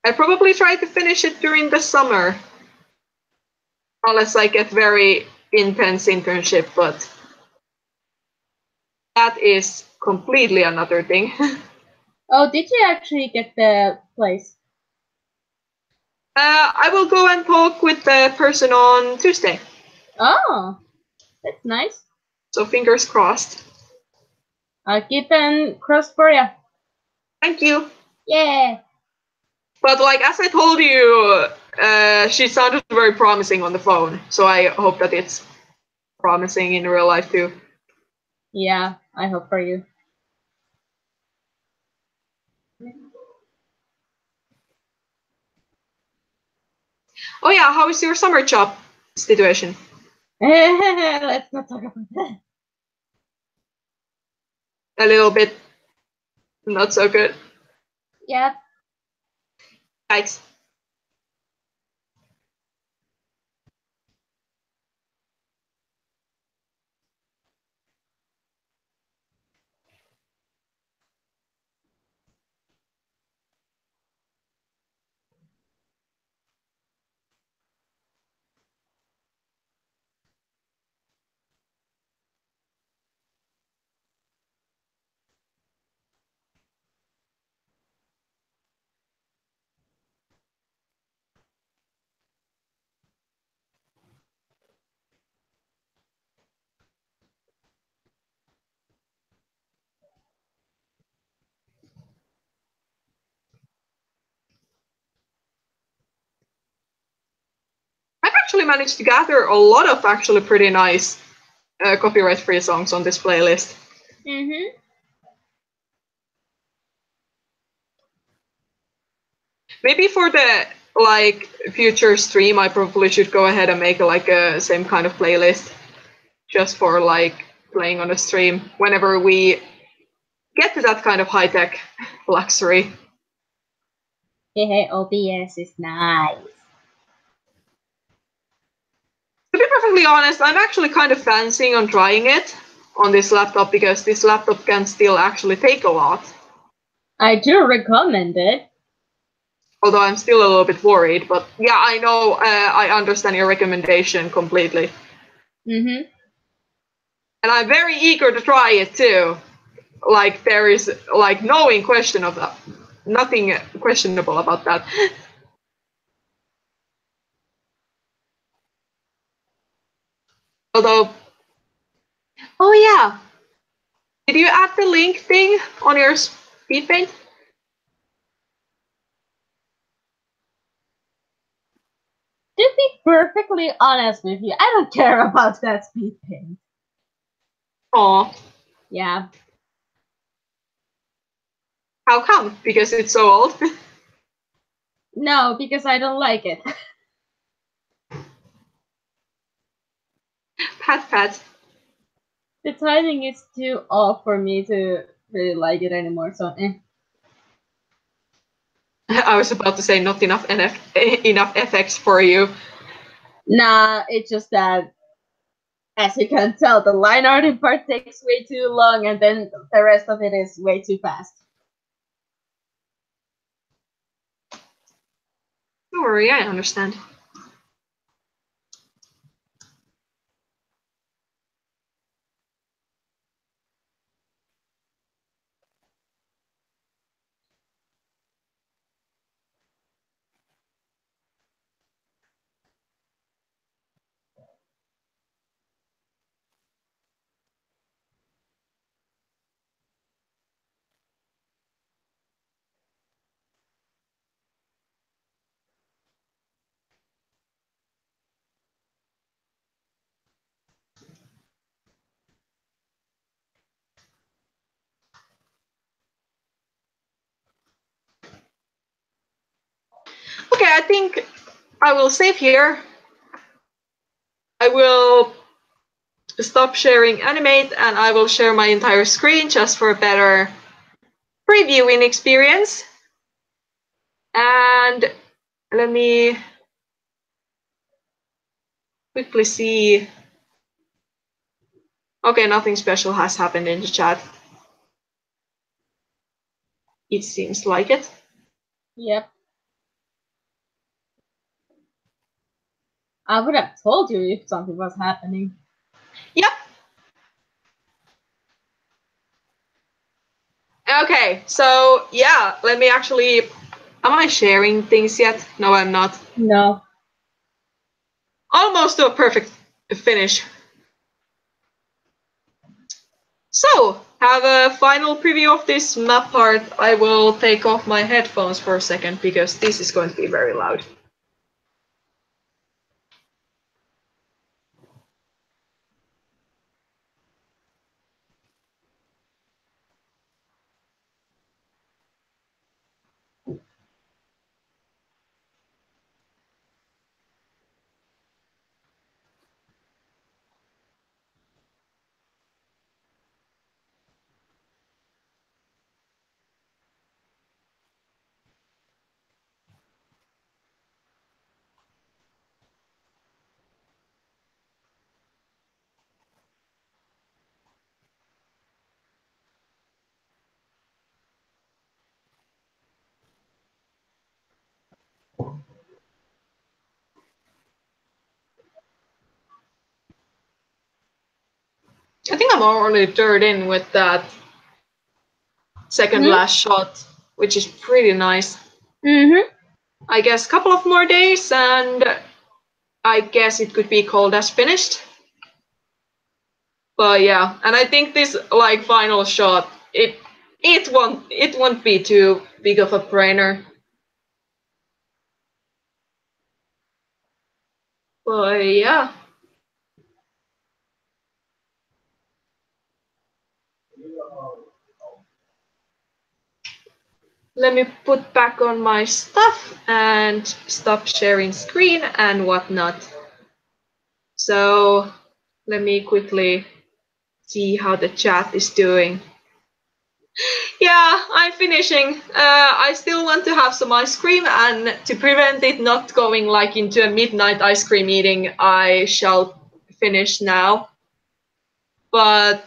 I probably try to finish it during the summer. Unless I get very intense internship, but that is completely another thing. Oh, did you actually get the place? I will go and talk with the person on Tuesday. Oh, that's nice. So fingers crossed. I'll keep them crossed for you. Thank you. Yeah. But like as I told you, she sounded very promising on the phone. So I hope that it's promising in real life too. Yeah, I hope for you. Oh yeah, how is your summer job situation? Let's not talk about that. A little bit not so good. Yeah. Yikes. I've actually managed to gather a lot of actually pretty nice copyright-free songs on this playlist. Mm-hmm. Maybe for the future stream, I probably should go ahead and make a same kind of playlist, just for playing on a stream whenever we get to that kind of high tech luxury. Hey, OBS is nice. To be perfectly honest, I'm actually kind of fancying on trying it on this laptop because this laptop can still actually take a lot. I do recommend it. Although I'm still a little bit worried, but yeah, I know, I understand your recommendation completely. Mm-hmm. And I'm very eager to try it too. There is nothing questionable about that. Although, oh yeah, did you add the link thing on your speed paint? To be perfectly honest with you, I don't care about that speed paint. Aw. Yeah. How come? Because it's so old? No, because I don't like it. Pat. The timing is too off for me to really like it anymore, so I was about to say not enough enough FX for you. Nah, it's just that, as you can tell, the line art in part takes way too long, and then the rest of it is way too fast. Don't worry, I understand. I think I will save here. I will stop sharing Animate and I will share my entire screen just for a better previewing experience. And let me quickly see. Okay, nothing special has happened in the chat. It seems like it. Yep. I would have told you if something was happening. Yep. Okay, so yeah, let me actually. Am I sharing things yet? No, I'm not. No. Almost to a perfect finish. So, have a final preview of this map part. I will take off my headphones for a second because this is going to be very loud. I think I'm already third in with that second last shot, which is pretty nice. I guess a couple of more days and I guess it could be called as finished. But yeah, and I think this like final shot, it won't be too big of a brainer. But yeah. Let me put back on my stuff and stop sharing screen and whatnot. So let me quickly see how the chat is doing. Yeah, I'm finishing. I still want to have some ice cream, and to prevent it not going like into a midnight ice cream eating, I shall finish now. But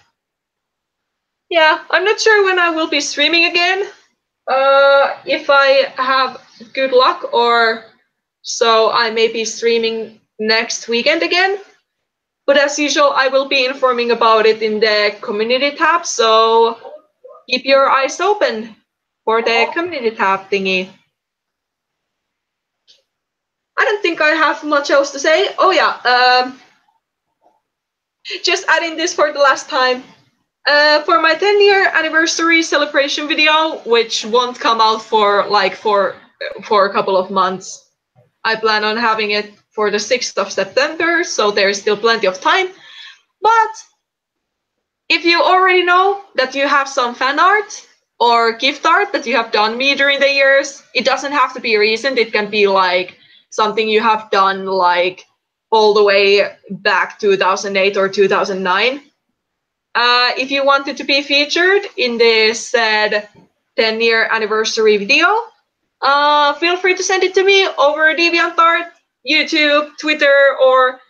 yeah, I'm not sure when I will be streaming again. If I have good luck, or so I may be streaming next weekend again. But as usual, I will be informing about it in the community tab, so keep your eyes open for the community tab thingy. I don't think I have much else to say. Oh yeah, just adding this for the last time. For my 10-year anniversary celebration video, which won't come out for a couple of months, I plan on having it for the 6th of September, so there's still plenty of time. But if you already know that you have some fan art or gift art that you have done me during the years, it doesn't have to be recent. It can be like something you have done like all the way back 2008 or 2009. If you wanted to be featured in this said 10-year anniversary video, feel free to send it to me over DeviantArt, YouTube, Twitter, or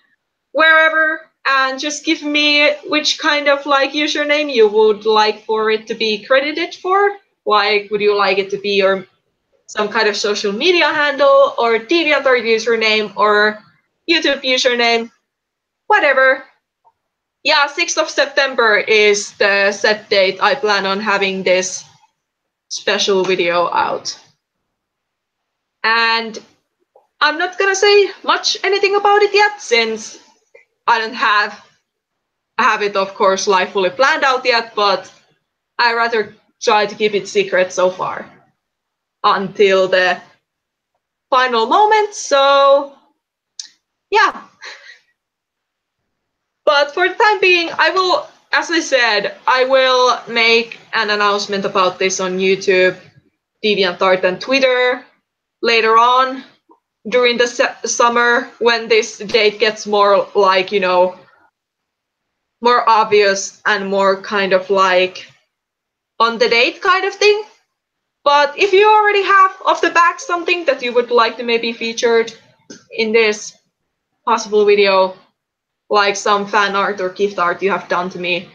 wherever, and just give me which kind of like username you would like for it to be credited for. Like, would you like it to be your some kind of social media handle or DeviantArt username or YouTube username, whatever. Yeah, 6th of September is the set date I plan on having this special video out. And I'm not gonna say much anything about it yet, since I don't have it, of course, like fully planned out yet, but I rather try to keep it secret so far until the final moment. So yeah. But for the time being, I will, as I said, I will make an announcement about this on YouTube, DeviantArt, and Twitter later on. during the summer when this date gets more like, you know, more obvious and more kind of like on the date kind of thing. But if you already have off the back something that you would like to maybe featured in this possible video, like some fan art or gift art you have done for me,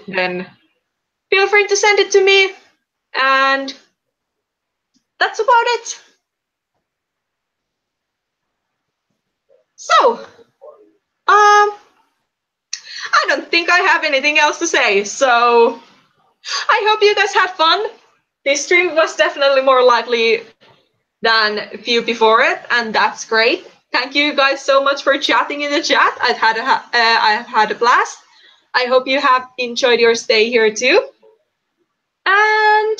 then feel free to send it to me. And that's about it. So, I don't think I have anything else to say. So, I hope you guys had fun. This stream was definitely more lively than a few before it, and that's great. Thank you guys so much for chatting in the chat. I've had a blast. I hope you have enjoyed your stay here too. And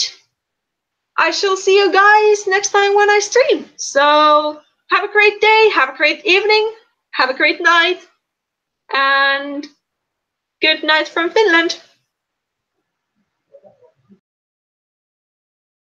I shall see you guys next time when I stream. So have a great day, have a great evening, have a great night, and good night from Finland.